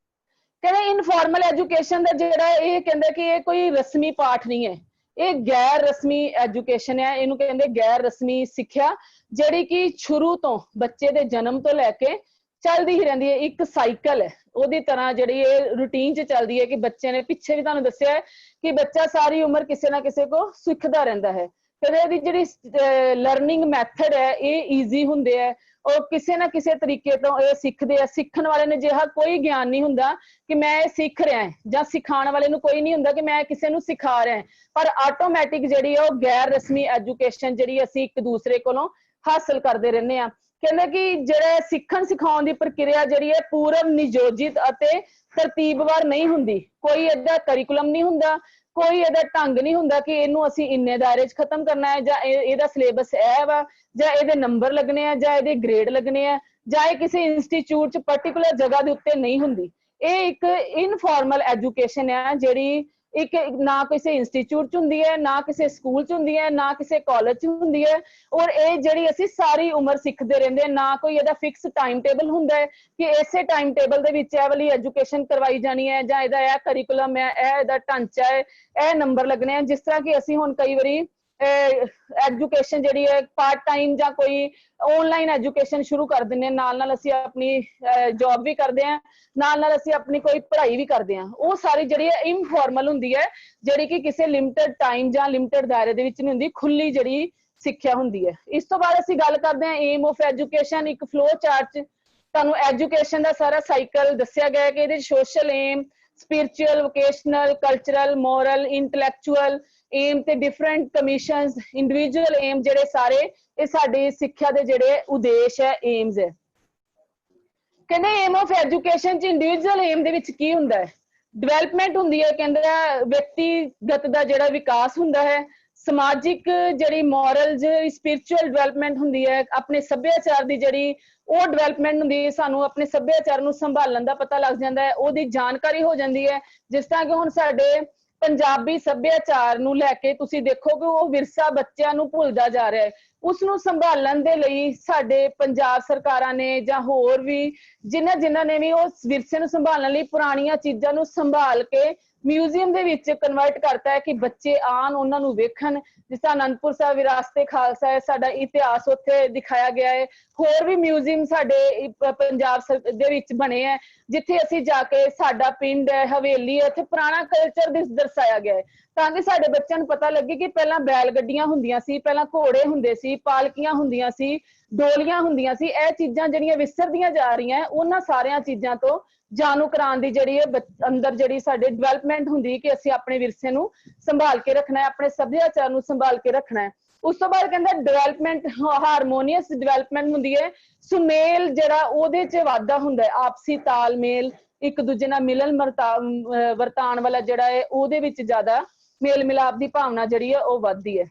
Speaker 2: ਕਹਿੰਦੇ ਇਨਫਾਰਮਲ ਐਜੂਕੇਸ਼ਨ ਦਾ ਜਿਹੜਾ ਇਹ ਕਹਿੰਦੇ ਕਿ ਇਹ ਕੋਈ ਰਸਮੀ ਪਾਠ ਨਹੀਂ ਹੈ, ਇਹ ਗੈਰ ਰਸਮੀ ਐਜੂਕੇਸ਼ਨ ਹੈ। ਇਹਨੂੰ ਕਹਿੰਦੇ ਗੈਰ ਰਸਮੀ ਸਿੱਖਿਆ ਜਿਹੜੀ ਕਿ ਸ਼ੁਰੂ ਤੋਂ ਬੱਚੇ ਦੇ ਜਨਮ ਤੋਂ ਲੈ ਕੇ ਚੱਲਦੀ ਹੀ ਰਹਿੰਦੀ ਹੈ, ਇੱਕ ਸਾਈਕਲ ਹੈ ਉਹਦੀ ਤਰ੍ਹਾਂ ਜਿਹੜੀ ਇਹ ਰੂਟੀਨ 'ਚ ਚੱਲਦੀ ਹੈ ਕਿ ਬੱਚੇ ਨੇ ਪਿੱਛੇ ਵੀ ਤੁਹਾਨੂੰ ਦੱਸਿਆ ਹੈ ਕਿ ਬੱਚਾ ਸਾਰੀ ਉਮਰ ਕਿਸੇ ਨਾ ਕਿਸੇ ਕੋ ਸਿੱਖਦਾ ਰਹਿੰਦਾ ਹੈ। ਫਿਰ ਇਹਦੀ ਜਿਹੜੀ ਲਰਨਿੰਗ ਮੈਥਡ ਹੈ ਇਹ ਈਜ਼ੀ ਹੁੰਦੇ ਹੈ, ਉਹ ਕਿਸੇ ਨਾ ਕਿਸੇ ਤਰੀਕੇ ਤੋਂ ਇਹ ਸਿੱਖਦੇ ਆ। ਸਿੱਖਣ ਵਾਲੇ ਨੇ ਜਿਹਾ ਕੋਈ ਗਿਆਨ ਨਹੀਂ ਹੁੰਦਾ ਕਿ ਮੈਂ ਇਹ ਸਿੱਖ ਰਿਹਾ, ਜਾਂ ਸਿਖਾਉਣ ਵਾਲੇ ਨੂੰ ਕੋਈ ਨਹੀਂ ਹੁੰਦਾ ਕਿ ਮੈਂ ਕਿਸੇ ਨੂੰ ਸਿਖਾ ਰਿਹਾ, ਪਰ ਆਟੋਮੈਟਿਕ ਜਿਹੜੀ ਹੈ ਉਹ ਗੈਰ ਰਸਮੀ ਐਜੂਕੇਸ਼ਨ ਜਿਹੜੀ ਅਸੀਂ ਇੱਕ ਦੂਸਰੇ ਕੋਲੋਂ ਹਾਸਲ ਕਰਦੇ ਰਹਿੰਦੇ ਆ। ਕਹਿੰਦੇ ਕਿ ਜਿਹੜਾ ਸਿੱਖਣ ਸਿਖਾਉਣ ਦੀ ਪ੍ਰਕਿਰਿਆ ਜਿਹੜੀ ਹੈ ਪੂਰਵ ਨਿਯੋਜਿਤ ਅਤੇ ਤਰਤੀਬਵਾਰ ਨਹੀਂ ਹੁੰਦੀ। ਕੋਈ ਇਹਦਾ ਕਰਿਕੂਲਮ ਨਹੀਂ ਹੁੰਦਾ, ਕੋਈ ਇਹਦਾ ਢੰਗ ਨਹੀਂ ਹੁੰਦਾ ਕਿ ਇਹਨੂੰ ਅਸੀਂ ਇੰਨੇ ਦਾਇਰੇ 'ਚ ਖਤਮ ਕਰਨਾ ਹੈ, ਜਾਂ ਇਹਦਾ ਸਿਲੇਬਸ ਇਹ ਵਾ, ਜਾਂ ਇਹਦੇ ਨੰਬਰ ਲੱਗਣੇ ਆ, ਜਾਂ ਇਹਦੇ ਗ੍ਰੇਡ ਲੱਗਣੇ ਆ, ਜਾਂ ਇਹ ਕਿਸੇ ਇੰਸਟੀਚਿਊਟ 'ਚ ਪਰਟੀਕੂਲਰ ਜਗ੍ਹਾ ਦੇ ਉੱਤੇ ਨਹੀਂ ਹੁੰਦੀ। ਇਹ ਇੱਕ ਇਨਫਾਰਮਲ ਐਜੂਕੇਸ਼ਨ ਹੈ ਜਿਹੜੀ ਇੱਕ ਨਾ ਕਿਸੇ ਇੰਸਟੀਚਿਊਟ 'ਚ ਹੁੰਦੀ ਹੈ, ਨਾ ਕਿਸੇ ਸਕੂਲ 'ਚ ਹੁੰਦੀ ਹੈ, ਨਾ ਕਿਸੇ ਕਾਲਜ 'ਚ ਹੁੰਦੀ ਹੈ, ਔਰ ਇਹ ਜਿਹੜੀ ਅਸੀਂ ਸਾਰੀ ਉਮਰ ਸਿੱਖਦੇ ਰਹਿੰਦੇ ਹਾਂ। ਨਾ ਕੋਈ ਇਹਦਾ ਫਿਕਸ ਟਾਈਮ ਟੇਬਲ ਹੁੰਦਾ ਹੈ ਕਿ ਇਸੇ ਟਾਈਮ ਟੇਬਲ ਦੇ ਵਿੱਚ ਇਹ ਵਾਲੀ ਐਜੂਕੇਸ਼ਨ ਕਰਵਾਈ ਜਾਣੀ ਹੈ, ਜਾਂ ਇਹਦਾ ਇਹ ਕਰਿਕੂਲਮ ਹੈ, ਇਹ ਇਹਦਾ ਢਾਂਚਾ ਹੈ, ਇਹ ਨੰਬਰ ਲੱਗਣੇ ਆ। ਜਿਸ ਤਰ੍ਹਾਂ ਕਿ ਅਸੀਂ ਹੁਣ ਕਈ ਵਾਰੀ ਐਜੂਕੇਸ਼ਨ ਜਿਹੜੀ ਹੈ ਪਾਰਟ ਟਾਈਮ ਜਾਂ ਕੋਈ ਆਨਲਾਈਨ ਐਜੂਕੇਸ਼ਨ ਸ਼ੁਰੂ ਕਰ ਦਿੰਦੇ ਹਾਂ, ਨਾਲ ਨਾਲ ਅਸੀਂ ਆਪਣੀ ਜੌਬ ਵੀ ਕਰਦੇ ਹਾਂ, ਨਾਲ ਨਾਲ ਅਸੀਂ ਆਪਣੀ ਕੋਈ ਪੜ੍ਹਾਈ ਵੀ ਕਰਦੇ ਹਾਂ। ਉਹ ਸਾਰੀ ਜਿਹੜੀ ਹੈ ਇਨਫਾਰਮਲ ਹੁੰਦੀ ਹੈ, ਜਿਹੜੀ ਕਿ ਕਿਸੇ ਲਿਮਟਿਡ ਟਾਈਮ ਜਾਂ ਲਿਮਟਿਡ ਦਾਇਰੇ ਦੇ ਵਿੱਚ ਨਹੀਂ ਹੁੰਦੀ, ਖੁੱਲੀ ਜਿਹੜੀ ਸਿੱਖਿਆ ਹੁੰਦੀ ਹੈ। ਇਸ ਤੋਂ ਬਾਅਦ ਅਸੀਂ ਗੱਲ ਕਰਦੇ ਹਾਂ ਏਮ ਆਫ ਐਜੂਕੇਸ਼ਨ। ਇੱਕ ਫਲੋ ਚਾਰਟ 'ਚ ਤੁਹਾਨੂੰ ਐਜੂਕੇਸ਼ਨ ਦਾ ਸਾਰਾ ਸਾਈਕਲ ਦੱਸਿਆ ਗਿਆ ਕਿ ਇਹਦੇ social aim, spiritual, vocational, cultural, moral, intellectual aim ਤੇ ਡਿਫਰੈਂਟ ਕਮਿਸ਼ਨਸ, ਇੰਡੀਵਿਜੂਅਲ ਏਮ, ਜਿਹੜੇ ਸਾਰੇ ਇਹ ਸਾਡੀ ਸਿੱਖਿਆ ਦੇ ਜਿਹੜੇ ਉਦੇਸ਼ ਹੈ, ਏਮਸ ਹੈ। ਕਹਿੰਦੇ ਏਮ ਆਫ ਐਜੂਕੇਸ਼ਨ 'ਚ ਇੰਡੀਵਿਜੂਅਲ ਏਮ ਦੇ ਵਿੱਚ ਕੀ ਹੁੰਦਾ ਹੈ? ਡਿਵੈਲਪਮੈਂਟ ਹੁੰਦੀ ਹੈ, ਕਹਿੰਦਾ ਵਿਅਕਤੀਗਤ ਦਾ ਜਿਹੜਾ ਵਿਕਾਸ ਹੁੰਦਾ ਹੈ, ਸਮਾਜਿਕ ਜਿਹੜੀ ਮੋਰਲ, ਜਿਹੜੀ ਸਪਿਰਿਚੁਅਲ ਡਿਵੈਲਪਮੈਂਟ ਹੁੰਦੀ ਹੈ, ਆਪਣੇ ਸੱਭਿਆਚਾਰ ਦੀ ਜਿਹੜੀ ਉਹ ਡਿਵੈਲਪਮੈਂਟ ਹੁੰਦੀ ਹੈ, ਸਾਨੂੰ ਆਪਣੇ ਸੱਭਿਆਚਾਰ ਨੂੰ ਸੰਭਾਲਣ ਦਾ ਪਤਾ ਲੱਗ ਜਾਂਦਾ ਹੈ, ਉਹਦੀ ਜਾਣਕਾਰੀ ਹੋ ਜਾਂਦੀ ਹੈ। ਜਿਸ ਤਰ੍ਹਾਂ ਕਿ ਹੁਣ ਸਾਡੇ ਪੰਜਾਬੀ ਸੱਭਿਆਚਾਰ ਨੂੰ ਲੈ ਕੇ ਤੁਸੀਂ ਦੇਖੋ ਕਿ ਉਹ ਵਿਰਸਾ ਬੱਚਿਆਂ ਨੂੰ ਭੁੱਲਦਾ ਜਾ ਰਿਹਾ ਹੈ। ਉਸ ਨੂੰ ਸੰਭਾਲਣ ਦੇ ਲਈ ਸਾਡੇ ਪੰਜਾਬ ਸਰਕਾਰਾਂ ਨੇ ਜਾਂ ਹੋਰ ਵੀ ਜਿਨ੍ਹਾਂ ਨੇ ਵੀ ਉਸ ਵਿਰਸੇ ਨੂੰ ਸੰਭਾਲਣ ਲਈ ਪੁਰਾਣੀਆਂ ਚੀਜ਼ਾਂ ਨੂੰ ਸੰਭਾਲ ਕੇ ਮਿਊਜ਼ੀਅਮ ਦੇ ਵਿੱਚ ਕਨਵਰਟ ਕਰਤਾ ਹੈ ਕਿ ਬੱਚੇ ਆਉਣ, ਉਹਨਾਂ ਨੂੰ ਵੇਖਣ। ਜਿਸ ਤਰ੍ਹਾਂ ਅਨੰਦਪੁਰ ਸਾਹਿਬ ਵਿਰਾਸਤ-ਏ ਖਾਲਸਾ ਹੈ, ਸਾਡਾ ਇਤਿਹਾਸ ਉੱਥੇ ਦਿਖਾਇਆ ਗਿਆ ਹੈ। ਹੋਰ ਵੀ ਮਿਊਜ਼ੀਅਮ ਸਾਡੇ ਪੰਜਾਬ ਦੇ ਵਿੱਚ ਬਣੇ ਹੈ, ਜਿੱਥੇ ਅਸੀਂ ਜਾ ਕੇ ਸਾਡਾ ਪਿੰਡ ਹੈ, ਹਵੇਲੀ ਹੈ, ਉੱਥੇ ਪੁਰਾਣਾ ਕਲਚਰ ਦਰਸਾਇਆ ਗਿਆ ਹੈ, ਤਾਂ ਕਿ ਸਾਡੇ ਬੱਚਿਆਂ ਨੂੰ ਪਤਾ ਲੱਗੇ ਕਿ ਪਹਿਲਾਂ ਬੈਲ ਗੱਡੀਆਂ ਹੁੰਦੀਆਂ ਸੀ, ਪਹਿਲਾਂ ਘੋੜੇ ਹੁੰਦੇ ਸੀ, ਪਾਲਕੀਆਂ ਹੁੰਦੀਆਂ ਸੀ, ਡੋਲੀਆਂ ਹੁੰਦੀਆਂ ਸੀ। ਇਹ ਚੀਜ਼ਾਂ ਜਿਹੜੀਆਂ ਵਿਸਰਦੀਆਂ ਜਾ ਰਹੀਆਂ, ਉਹਨਾਂ ਸਾਰੀਆਂ ਚੀਜ਼ਾਂ ਤੋਂ ਜਾਣੂ ਕਰਾਉਣ ਦੀ ਜਿਹੜੀ ਹੈ ਅੰਦਰ ਜਿਹੜੀ ਸਾਡੇ ਡਿਵੈਲਪਮੈਂਟ ਹੁੰਦੀ ਕਿ ਅਸੀਂ ਆਪਣੇ ਵਿਰਸੇ ਨੂੰ ਸੰਭਾਲ ਕੇ ਰੱਖਣਾ ਹੈ, ਆਪਣੇ ਸੱਭਿਆਚਾਰ ਨੂੰ ਸੰਭਾਲ ਕੇ ਰੱਖਣਾ ਹੈ। ਉਸ ਤੋਂ ਬਾਅਦ ਕਹਿੰਦਾ ਡਿਵੈਲਪਮੈਂਟ ਹਾਰਮੋਨੀਅਸ ਡਿਵੈਲਪਮੈਂਟ ਹੁੰਦੀ ਹੈ, ਸੁਮੇਲ ਜਿਹੜਾ ਉਹਦੇ 'ਚ ਵਾਧਾ ਹੁੰਦਾ ਹੈ, ਆਪਸੀ ਤਾਲਮੇਲ, ਇੱਕ ਦੂਜੇ ਨਾਲ ਮਿਲਣ ਵਰਤਾਉਣ ਵਾਲਾ ਜਿਹੜਾ ਹੈ ਉਹਦੇ ਵਿੱਚ ਜ਼ਿਆਦਾ ਮੇਲ ਮਿਲਾਪ ਦੀ ਭਾਵਨਾ ਜਿਹੜੀ ਹੈ ਉਹ ਵੱਧਦੀ ਹੈ।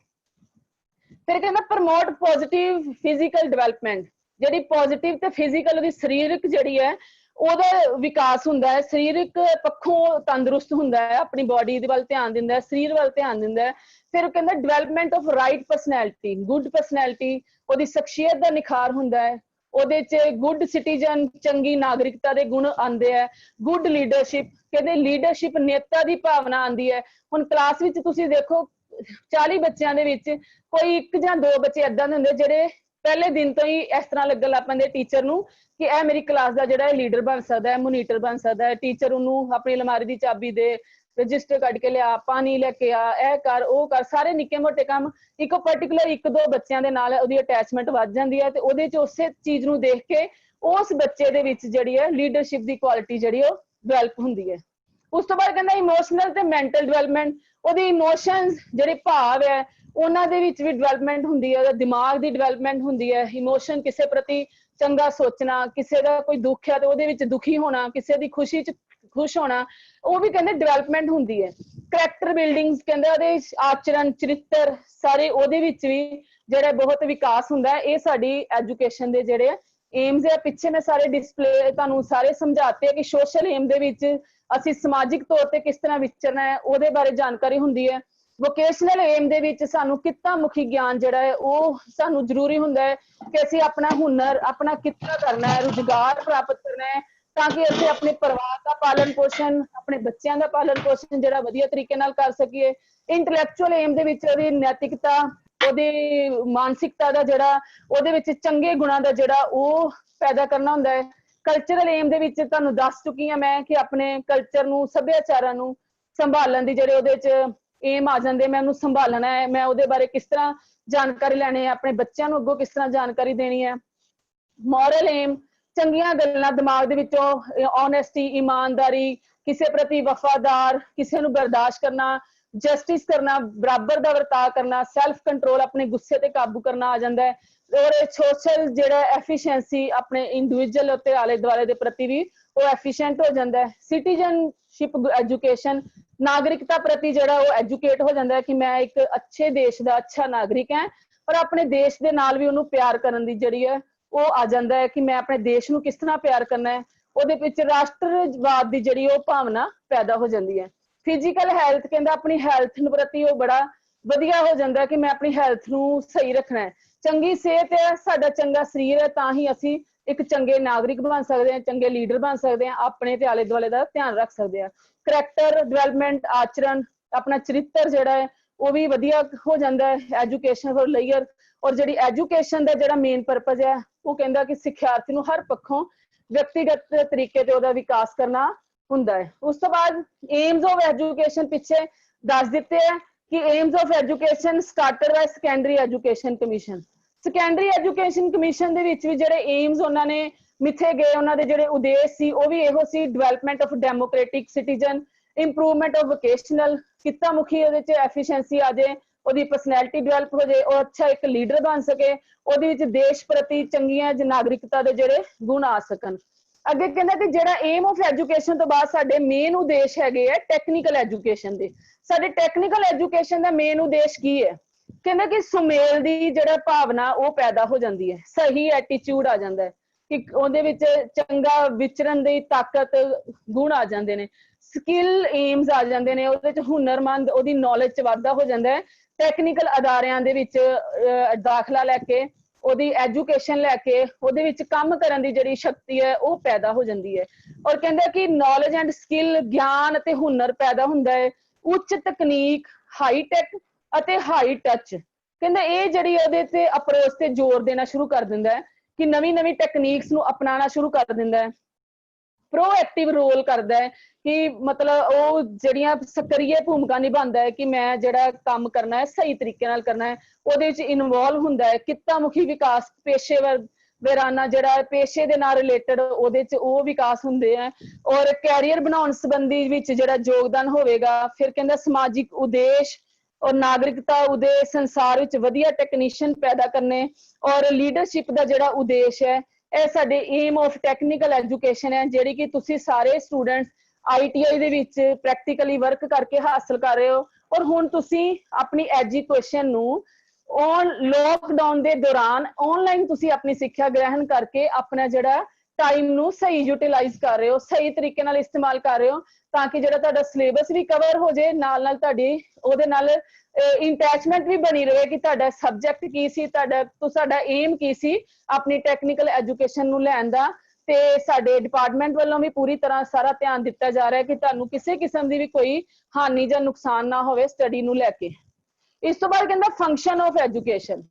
Speaker 2: ਫਿਰ ਕਹਿੰਦਾ ਪ੍ਰਮੋਟ ਪੋਜ਼ਿਟਿਵ ਫਿਜ਼ੀਕਲ ਡਿਵੈਲਪਮੈਂਟ, ਜਿਹੜੀ ਪੋਜ਼ਿਟਿਵ ਤੇ ਫਿਜ਼ੀਕਲ ਉਹਦੀ ਸਰੀਰਕ ਜਿਹੜੀ ਹੈ ਉਹਦਾ ਵਿਕਾਸ ਹੁੰਦਾ ਹੈ, ਸਰੀਰਕ ਪੱਖੋਂ ਤੰਦਰੁਸਤ ਹੁੰਦਾ ਹੈ, ਆਪਣੀ ਬੋਡੀ ਦੇ ਵੱਲ ਧਿਆਨ ਦਿੰਦਾ ਹੈ, ਸਰੀਰ ਵੱਲ ਧਿਆਨ ਦਿੰਦਾ ਹੈ। ਫਿਰ ਕਹਿੰਦਾ development of right personality, good personality, ਉਹਦੀ ਸ਼ਖਸੀਅਤ ਦਾ ਨਿਖਾਰ ਹੁੰਦਾ ਹੈ, ਉਹਦੇ 'ਚ ਗੁੱਡ ਸਿਟੀਜ਼ਨ, ਚੰਗੀ ਨਾਗਰਿਕਤਾ ਦੇ ਗੁਣ ਆਉਂਦੇ ਹੈ। ਗੁੱਡ ਲੀਡਰਸ਼ਿਪ, ਕਹਿੰਦੇ ਲੀਡਰਸ਼ਿਪ, ਨੇਤਾ ਦੀ ਭਾਵਨਾ ਆਉਂਦੀ ਹੈ। ਹੁਣ ਕਲਾਸ ਵਿੱਚ ਤੁਸੀਂ ਦੇਖੋ 40 ਬੱਚਿਆਂ ਦੇ ਵਿੱਚ ਕੋਈ 1 ਜਾਂ 2 ਬੱਚੇ ਏਦਾਂ ਦੇ ਹੁੰਦੇ ਜਿਹੜੇ ਪਹਿਲੇ ਦਿਨ ਤੋਂ ਹੀ ਇਸ ਤਰ੍ਹਾਂ ਲੱਗਣ ਲੱਗ ਪੈਂਦੇ ਟੀਚਰ ਨੂੰ ਕਿ ਇਹ ਮੇਰੀ ਕਲਾਸ ਦਾ ਜਿਹੜਾ ਲੀਡਰ ਬਣ ਸਕਦਾ ਹੈ, ਮੋਨੀਟਰ ਬਣ ਸਕਦਾ ਹੈ। ਟੀਚਰ ਉਹਨੂੰ ਆਪਣੀ ਅਲਮਾਰੀ ਦੀ ਚਾਬੀ ਦੇ, ਰਜਿਸਟਰ ਕੱਢ ਕੇ ਲਿਆ, ਪਾਣੀ ਲੈ ਕੇ ਆ, ਇਹ ਕਰ, ਉਹ ਕਰ, ਸਾਰੇ ਨਿੱਕੇ ਮੋਟੇ ਕੰਮ ਇੱਕ ਪਰਟੀਕੂਲਰ 1-2 ਬੱਚਿਆਂ ਦੇ ਨਾਲ ਉਹਦੀ ਅਟੈਚਮੈਂਟ ਵੱਧ ਜਾਂਦੀ ਹੈ, ਤੇ ਉਹਦੇ 'ਚ ਉਸੇ ਚੀਜ਼ ਨੂੰ ਦੇਖ ਕੇ ਉਸ ਬੱਚੇ ਦੇ ਵਿੱਚ ਜਿਹੜੀ ਹੈ ਲੀਡਰਸ਼ਿਪ ਦੀ ਕੁਆਲਿਟੀ ਜਿਹੜੀ ਉਹ ਡਿਵੈਲਪ ਹੁੰਦੀ ਹੈ। ਉਸ ਤੋਂ ਬਾਅਦ ਕਹਿੰਦਾ ਇਮੋਸ਼ਨਲ ਤੇ ਮੈਂਟਲ ਡਿਵੈਲਪਮੈਂਟ, ਉਹਦੀ ਇਮੋਸ਼ਨਸ ਜਿਹੜੇ ਭਾਵ ਹੈ ਉਹਨਾਂ ਦੇ ਵਿੱਚ ਵੀ ਡਿਵੈਲਪਮੈਂਟ ਹੁੰਦੀ ਹੈ, ਉਹਦਾ ਦਿਮਾਗ ਦੀ ਡਿਵੈਲਪਮੈਂਟ ਹੁੰਦੀ ਹੈ। ਇਮੋਸ਼ਨ ਕਿਸੇ ਪ੍ਰਤੀ ਚੰਗਾ ਸੋਚਣਾ, ਕਿਸੇ ਦਾ ਕੋਈ ਦੁੱਖ ਹੈ ਤੇ ਉਹਦੇ ਵਿੱਚ ਦੁਖੀ ਹੋਣਾ, ਕਿਸੇ ਦੀ ਖੁਸ਼ੀ 'ਚ ਖੁਸ਼ ਹੋਣਾ, ਉਹ ਵੀ ਕਹਿੰਦੇ ਡਿਵੈਲਪਮੈਂਟ ਹੁੰਦੀ ਹੈ। ਕਰੈਕਟਰ ਬਿਲਡਿੰਗ, ਕਹਿੰਦੇ ਉਹਦੇ ਆਚਰਣ, ਚਰਿੱਤਰ ਸਾਰੇ ਉਹਦੇ ਵਿੱਚ ਵੀ ਜਿਹੜਾ ਬਹੁਤ ਵਿਕਾਸ ਹੁੰਦਾ ਹੈ। ਇਹ ਸਾਡੀ ਐਜੂਕੇਸ਼ਨ ਦੇ ਜਿਹੜੇ ਏਮਸ ਹੈ। ਪਿੱਛੇ ਮੈਂ ਸਾਰੇ ਡਿਸਪਲੇ ਤੁਹਾਨੂੰ ਸਾਰੇ ਸਮਝਾਤੇ ਕਿ ਸੋਸ਼ਲ ਏਮ ਦੇ ਵਿੱਚ ਅਸੀਂ ਸਮਾਜਿਕ ਤੌਰ ਤੇ ਕਿਸ ਤਰ੍ਹਾਂ ਵਿਚਰਨਾ ਹੈ, ਉਹਦੇ ਬਾਰੇ ਜਾਣਕਾਰੀ ਹੁੰਦੀ ਹੈ। ਵੋਕੇਸ਼ਨਲ ਏਮ ਦੇ ਵਿੱਚ ਸਾਨੂੰ ਕਿੱਤਾ ਮੁਖੀ ਗਿਆਨ ਜਿਹੜਾ ਹੈ ਉਹ ਸਾਨੂੰ ਜ਼ਰੂਰੀ ਹੁੰਦਾ ਹੈ ਕਿ ਅਸੀਂ ਆਪਣਾ ਹੁਨਰ, ਆਪਣਾ ਕਿੱਤਾ ਕਰਨਾ ਹੈ, ਰੁਜ਼ਗਾਰ ਪ੍ਰਾਪਤ ਕਰਨਾ ਹੈ, ਤਾਂ ਕਿ ਅਸੀਂ ਆਪਣੇ ਪਰਿਵਾਰ ਦਾ ਪਾਲਣ ਪੋਸ਼ਣ, ਆਪਣੇ ਬੱਚਿਆਂ ਦਾ ਪਾਲਣ ਪੋਸ਼ਣ ਜਿਹੜਾ ਵਧੀਆ ਤਰੀਕੇ ਨਾਲ ਕਰ ਸਕੀਏ। ਇੰਟੈਲੈਕਚੁਅਲ ਏਮ ਦੇ ਵਿੱਚ ਉਹਦੀ ਨੈਤਿਕਤਾ, ਉਹਦੀ ਮਾਨਸਿਕਤਾ ਦਾ ਜਿਹੜਾ ਉਹਦੇ ਵਿੱਚ ਚੰਗੇ ਗੁਣਾਂ ਦਾ ਜਿਹੜਾ ਉਹ ਪੈਦਾ ਕਰਨਾ ਹੁੰਦਾ ਹੈ। ਕਲਚਰਲ ਏਮ ਦੇ ਵਿੱਚ ਤੁਹਾਨੂੰ ਦੱਸ ਚੁੱਕੀ ਹਾਂ ਮੈਂ ਕਿ ਆਪਣੇ ਕਲਚਰ ਨੂੰ, ਸੱਭਿਆਚਾਰਾਂ ਨੂੰ ਸੰਭਾਲਣ ਦੀ ਜਿਹੜੇ ਉਹਦੇ 'ਚ ਏਮ ਆ ਜਾਂਦੇ, ਮੈਂ ਉਹਨੂੰ ਸੰਭਾਲਣਾ ਹੈ, ਮੈਂ ਉਹਦੇ ਬਾਰੇ ਕਿਸ ਤਰ੍ਹਾਂ ਜਾਣਕਾਰੀ ਲੈਣੀ ਹੈ, ਆਪਣੇ ਬੱਚਿਆਂ ਨੂੰ ਅੱਗੋਂ ਕਿਸ ਤਰ੍ਹਾਂ ਜਾਣਕਾਰੀ ਦੇਣੀ ਹੈ। ਮੋਰਲ ਏਮ, ਚੰਗੀਆਂ ਗੱਲਾਂ ਦਿਮਾਗ ਦੇ ਵਿੱਚੋਂ, ਓਨੈਸਟੀ, ਈਮਾਨਦਾਰੀ, ਕਿਸੇ ਪ੍ਰਤੀ ਵਫਾਦਾਰ, ਕਿਸੇ ਨੂੰ ਬਰਦਾਸ਼ਤ ਕਰਨਾ, ਜਸਟਿਸ ਕਰਨਾ, ਬਰਾਬਰ ਦਾ ਵਰਤਾਅ ਕਰਨਾ, ਸੈਲਫ ਕੰਟਰੋਲ, ਆਪਣੇ ਗੁੱਸੇ ਤੇ ਕਾਬੂ ਕਰਨਾ ਆ ਜਾਂਦਾ ਹੈ। ਔਰ ਸੋਸ਼ਲ ਜਿਹੜਾ ਐਫੀਸ਼ੀਐਂਸੀ, ਆਪਣੇ ਇੰਡੀਵਿਜੂਅਲ ਅਤੇ ਆਲੇ ਦੁਆਲੇ ਦੇ ਪ੍ਰਤੀ ਵੀ ਉਹ ਐਫੀਸ਼ੀਐਂਟ ਹੋ ਜਾਂਦਾ ਹੈ। ਸਿਟੀਜ਼ਨਸ਼ਿਪ ਐਜੂਕੇਸ਼ਨ, ਨਾਗਰਿਕਤਾ ਪ੍ਰਤੀ ਜਿਹੜਾ ਉਹ ਐਜੂਕੇਟ ਹੋ ਜਾਂਦਾ ਹੈ ਕਿ ਮੈਂ ਇੱਕ ਅੱਛੇ ਦੇਸ਼ ਦਾ ਅੱਛਾ ਨਾਗਰਿਕ ਹਾਂ, ਪਰ ਆਪਣੇ ਦੇਸ਼ ਦੇ ਨਾਲ ਵੀ ਉਹਨੂੰ ਪਿਆਰ ਕਰਨ ਦੀ ਜਿਹੜੀ ਹੈ ਉਹ ਆ ਜਾਂਦਾ ਹੈ ਕਿ ਮੈਂ ਆਪਣੇ ਦੇਸ਼ ਨੂੰ ਕਿਸ ਤਰ੍ਹਾਂ ਪਿਆਰ ਕਰਨਾ ਹੈ। ਉਹਦੇ ਵਿੱਚ ਰਾਸ਼ਟਰਵਾਦ ਦੀ ਜਿਹੜੀ ਉਹ ਭਾਵਨਾ ਪੈਦਾ ਹੋ ਜਾਂਦੀ ਹੈ। ਫਿਜ਼ੀਕਲ ਹੈਲਥ, ਕਹਿੰਦਾ ਆਪਣੀ ਹੈਲਥ ਨੂੰ ਪ੍ਰਤੀ ਉਹ ਬੜਾ ਵਧੀਆ ਹੋ ਜਾਂਦਾ ਕਿ ਮੈਂ ਆਪਣੀ ਹੈਲਥ ਨੂੰ ਸਹੀ ਰੱਖਣਾ ਹੈ। ਚੰਗੀ ਸਿਹਤ ਹੈ, ਸਾਡਾ ਚੰਗਾ ਸਰੀਰ ਹੈ, ਤਾਂ ਹੀ ਅਸੀਂ ਇੱਕ ਚੰਗੇ ਨਾਗਰਿਕ ਬਣ ਸਕਦੇ ਹਾਂ, ਚੰਗੇ ਲੀਡਰ ਬਣ ਸਕਦੇ ਹਾਂ, ਆਪਣੇ ਤੇ ਆਲੇ ਦੁਆਲੇ ਦਾ ਧਿਆਨ ਰੱਖ ਸਕਦੇ ਹਾਂ। ਕਰੈਕਟਰ ਡਿਵੈਲਪਮੈਂਟ, ਆਚਰਣ, ਆਪਣਾ ਚਰਿੱਤਰ ਜਿਹੜਾ ਹੈ ਉਹ ਵੀ ਵਧੀਆ ਹੋ ਜਾਂਦਾ ਹੈ ਐਜੂਕੇਸ਼ਨ ਫॉर ਲੇਅਰ। ਔਰ ਜਿਹੜੀ ਐਜੂਕੇਸ਼ਨ ਦਾ ਜਿਹੜਾ ਮੇਨ ਪਰਪਸ ਹੈ ਉਹ ਕਹਿੰਦਾ ਕਿ ਸਿੱਖਿਆਰਥੀ ਨੂੰ ਹਰ ਪੱਖੋਂ ਵਿਅਕਤੀਗਤ ਤਰੀਕੇ ਤੇ ਉਹਦਾ ਵਿਕਾਸ ਕਰਨਾ ਹੁੰਦਾ ਹੈ। ਉਸ ਤੋਂ ਬਾਅਦ ਏਮਸ ਆਫ ਐਜੂਕੇਸ਼ਨ ਪਿੱਛੇ ਦੱਸ ਦਿੱਤੇ ਹੈ ਕਿ aims of education started by secondary education commission. Secondary education commission ਦੇ ਵਿੱਚ ਵੀ ਜਿਹੜੇ ਏਮਸ ਉਹਨਾਂ ਨੇ ਮਿੱਥੇ ਗਏ, ਉਹਨਾਂ ਦੇ ਜਿਹੜੇ ਉਦੇਸ਼ ਸੀ ਉਹ ਵੀ ਇਹੋ ਸੀ, development of democratic citizen, improvement of vocational, ਕਿੱਤਾ ਮੁਖੀ ਉਹਦੇ 'ਚ ਐਫੀਸ਼ੀਐਂਸੀ ਆ ਜਾਏ, ਉਹਦੀ ਪਰਸਨੈਲਿਟੀ ਡਿਵੈਲਪ ਹੋ ਜਾਏ, ਉਹ ਅੱਛਾ ਇੱਕ ਲੀਡਰ ਬਣ ਸਕੇ, ਉਹਦੇ ਵਿੱਚ ਦੇਸ਼ ਪ੍ਰਤੀ ਚੰਗੀਆਂ ਨਾਗਰਿਕਤਾ ਦੇ ਜਿਹੜੇ ਗੁਣ ਆ ਸਕਣ। ਅੱਗੇ ਕਹਿੰਦਾ ਕਿ ਜਿਹੜਾ ਏਮ ਆਫ ਐਜੂਕੇਸ਼ਨ ਤੋਂ ਬਾਅਦ ਸਾਡੇ ਮੇਨ ਉਦੇਸ਼ ਹੈਗੇ ਆ ਟੈਕਨੀਕਲ ਐਜੂਕੇਸ਼ਨ ਦੇ। ਸਾਡੇ ਟੈਕਨੀਕਲ ਐਜੂਕੇਸ਼ਨ ਦਾ ਮੇਨ ਉਦੇਸ਼ ਕੀ ਹੈ? ਕਹਿੰਦਾ ਕਿ ਸੁਮੇਲ ਦੀ ਜਿਹੜਾ ਭਾਵਨਾ ਉਹ ਪੈਦਾ ਹੋ ਜਾਂਦੀ ਹੈ, ਸਹੀ ਐਟੀਟਿਊਡ ਆ ਜਾਂਦਾ ਹੈ, ਕਿ ਉਹਦੇ ਵਿੱਚ ਚੰਗਾ ਵਿਚਰਨ ਦੀ ਤਾਕਤ, ਗੁਣ ਆ ਜਾਂਦੇ ਨੇ, ਸਕਿੱਲ ਏਮਸ ਆ ਜਾਂਦੇ ਨੇ, ਉਹਦੇ 'ਚ ਹੁਨਰਮੰਦ, ਉਹਦੀ ਨੌਲੇਜ 'ਚ ਵਾਧਾ ਹੋ ਜਾਂਦਾ ਹੈ। ਟੈਕਨੀਕਲ ਅਦਾਰਿਆਂ ਦੇ ਵਿੱਚ ਦਾਖਲਾ ਲੈ ਕੇ, ਉਹਦੀ ਐਜੂਕੇਸ਼ਨ ਲੈ ਕੇ ਉਹਦੇ ਵਿੱਚ ਕੰਮ ਕਰਨ ਦੀ ਜਿਹੜੀ ਸ਼ਕਤੀ ਹੈ ਉਹ ਪੈਦਾ ਹੋ ਜਾਂਦੀ ਹੈ। ਔਰ ਕਹਿੰਦਾ ਕਿ ਨੌਲੇਜ ਐਂਡ ਸਕਿੱਲ, ਗਿਆਨ ਅਤੇ ਹੁਨਰ ਪੈਦਾ ਹੁੰਦਾ ਹੈ, ਉੱਚ ਤਕਨੀਕ, ਹਾਈ ਟੈਕ ਅਤੇ ਹਾਈ ਟੱਚ। ਕਹਿੰਦਾ ਇਹ ਜਿਹੜੀ ਉਹਦੇ ਤੇ ਅਪਰੋਚ ਤੇ ਜ਼ੋਰ ਦੇਣਾ ਸ਼ੁਰੂ ਕਰ ਦਿੰਦਾ ਹੈ ਕਿ ਨਵੀਂ ਟੈਕਨੀਕਸ ਨੂੰ ਅਪਣਾਉਣਾ ਸ਼ੁਰੂ ਕਰ ਦਿੰਦਾ ਹੈ। ਪ੍ਰੋਐਕਟਿਵ ਰੋਲ ਕਰਦਾ ਹੈ ਕਿ ਮਤਲਬ ਉਹ ਜਿਹੜੀਆਂ ਸਕਰੀਏ ਭੂਮਿਕਾ ਨਿਭਾਉਂਦਾ ਹੈ ਕਿ ਮੈਂ ਜਿਹੜਾ ਕੰਮ ਕਰਨਾ ਹੈ ਸਹੀ ਤਰੀਕੇ ਨਾਲ ਕਰਨਾ ਹੈ, ਉਹਦੇ ਵਿੱਚ ਇਨਵੋਲਵ ਹੁੰਦਾ ਹੈ। ਕਿੱਤਾ ਮੁਖੀ ਵਿਕਾਸ, ਪੇਸ਼ੇਵਰ ਵੇਰਾਨਾ ਜਿਹੜਾ ਪੇਸ਼ੇ ਦੇ ਨਾਲ ਰਿਲੇਟਡ ਉਹਦੇ 'ਚ ਉਹ ਵਿਕਾਸ ਹੁੰਦੇ ਹੈ। ਔਰ ਕੈਰੀਅਰ ਬਣਾਉਣ ਸੰਬੰਧੀ ਵਿੱਚ ਜਿਹੜਾ ਯੋਗਦਾਨ ਹੋਵੇਗਾ। ਫਿਰ ਕਹਿੰਦਾ ਸਮਾਜਿਕ ਉਦੇਸ਼ ਔਰ ਨਾਗਰਿਕਤਾ ਉਦੇਸ਼, ਸੰਸਾਰ ਵਿੱਚ ਵਧੀਆ ਟੈਕਨੀਸ਼ੀਅਨ ਪੈਦਾ ਕਰਨੇ, ਔਰ ਲੀਡਰਸ਼ਿਪ ਦਾ ਜਿਹੜਾ ਉਦੇਸ਼ ਹੈ, ਇਹ ਸਾਡੇ ਏਮ ਆਫ ਟੈਕਨੀਕਲ ਐਜੂਕੇਸ਼ਨ ਹੈ, ਜਿਹੜੀ ਕਿ ਤੁਸੀਂ ਸਾਰੇ ਸਟੂਡੈਂਟਸ ITI ਦੇ ਵਿੱਚ ਪ੍ਰੈਕਟੀਕਲੀ ਵਰਕ ਕਰਕੇ ਹਾਸਲ ਕਰ ਰਹੇ ਹੋ। ਔਰ ਹੁਣ ਤੁਸੀਂ ਆਪਣੀ ਐਜੂਕੇਸ਼ਨ ਨੂੰ ਲੋਕਡਾਊਨ ਦੇ ਦੌਰਾਨ ਆਨਲਾਈਨ ਤੁਸੀਂ ਆਪਣੀ ਸਿੱਖਿਆ ਗ੍ਰਹਿਣ ਕਰਕੇ ਆਪਣਾ ਜਿਹੜਾ ਟਾਈਮ ਨੂੰ ਸਹੀ ਯੂਟਿਲਾਈਜ਼ ਕਰ ਰਹੇ ਹੋ, ਸਹੀ ਤਰੀਕੇ ਨਾਲ ਇਸਤੇਮਾਲ ਕਰ ਰਹੇ ਹੋ, ਤਾਂ ਕਿ ਜਿਹੜਾ ਤੁਹਾਡਾ ਸਿਲੇਬਸ ਵੀ ਕਵਰ ਹੋ ਜਾਏ, ਨਾਲ ਤੁਹਾਡੀ ਉਹਦੇ ਨਾਲ ਅਟੈਚਮੈਂਟ ਵੀ ਬਣੀ ਰਹੇ ਕਿ ਤੁਹਾਡਾ ਸਬਜੈਕਟ ਕੀ ਸੀ, ਤੁਹਾਡਾ ਏਮ ਕੀ ਸੀ ਆਪਣੀ ਟੈਕਨੀਕਲ ਐਜੂਕੇਸ਼ਨ ਨੂੰ ਲੈਣ ਦਾ। ਤੇ ਸਾਡੇ ਡਿਪਾਰਟਮੈਂਟ ਵੱਲੋਂ ਵੀ ਪੂਰੀ ਤਰ੍ਹਾਂ ਸਾਰਾ ਧਿਆਨ ਦਿੱਤਾ ਜਾ ਰਿਹਾ ਕਿ ਤੁਹਾਨੂੰ ਕਿਸੇ ਕਿਸਮ ਦੀ ਵੀ ਕੋਈ ਹਾਨੀ ਜਾਂ ਨੁਕਸਾਨ ਨਾ ਹੋਵੇ ਸਟੱਡੀ ਨੂੰ ਲੈ ਕੇ। ਇਸ ਤੋਂ ਬਾਅਦ ਕਹਿੰਦਾ ਫੰਕਸ਼ਨ ਆਫ ਐਜੂਕੇਸ਼ਨ।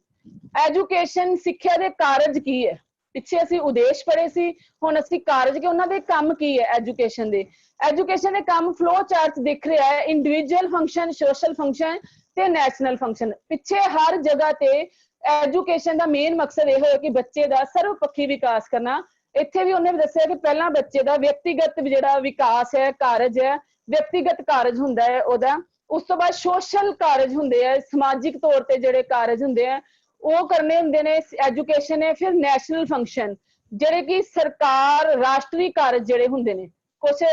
Speaker 2: ਐਜੂਕੇਸ਼ਨ, ਸਿੱਖਿਆ ਦੇ ਕਾਰਜ ਕੀ ਹੈ? ਪਿੱਛੇ ਅਸੀਂ ਉਦੇਸ਼ ਪੜ੍ਹੇ ਸੀ, ਹੁਣ ਅਸੀਂ ਕਾਰਜ ਕਿ ਉਹਨਾਂ ਦੇ ਕੰਮ ਕੀ ਹੈ ਐਜੂਕੇਸ਼ਨ ਦੇ। ਐਜੂਕੇਸ਼ਨ ਦੇ ਕੰਮ ਫਲੋ ਚਾਰਟ ਦਿਖ ਰਿਹਾ ਹੈ, ਇੰਡੀਵਿਜੂਅਲ ਫੰਕਸ਼ਨ, ਸੋਸ਼ਲ ਫੰਕਸ਼ਨ ਤੇ ਨੈਸ਼ਨਲ ਫੰਕਸ਼ਨ। ਪਿੱਛੇ ਹਰ ਜਗ੍ਹਾ ਤੇ ਐਜੂਕੇਸ਼ਨ ਦਾ ਮੇਨ ਮਕਸਦ ਇਹ ਹੋਇਆ ਕਿ ਬੱਚੇ ਦਾ ਸਰਵਪੱਖੀ ਵਿਕਾਸ ਕਰਨਾ। ਇੱਥੇ ਵੀ ਉਹਨੇ ਦੱਸਿਆ ਕਿ ਪਹਿਲਾਂ ਬੱਚੇ ਦਾ ਵਿਅਕਤੀਗਤ ਜਿਹੜਾ ਵਿਕਾਸ ਹੈ, ਕਾਰਜ ਹੈ, ਵਿਅਕਤੀਗਤ ਕਾਰਜ ਹੁੰਦਾ ਹੈ ਉਹਦਾ। ਉਸ ਤੋਂ ਬਾਅਦ ਸੋਸ਼ਲ ਕਾਰਜ ਹੁੰਦੇ ਆ, ਸਮਾਜਿਕ ਤੌਰ ਤੇ ਜਿਹੜੇ ਕਾਰਜ ਹੁੰਦੇ ਆ ਉਹ ਕਰਨੇ ਹੁੰਦੇ ਨੇ ਐਜੂਕੇਸ਼ਨ ਨੇ। ਫਿਰ ਨੈਸ਼ਨਲ ਫੰਕਸ਼ਨ, ਜਿਹੜੇ ਕਿ ਸਰਕਾਰ, ਰਾਸ਼ਟਰੀ ਕਾਰਜ ਜਿਹੜੇ ਹੁੰਦੇ ਨੇ, ਕੁਛ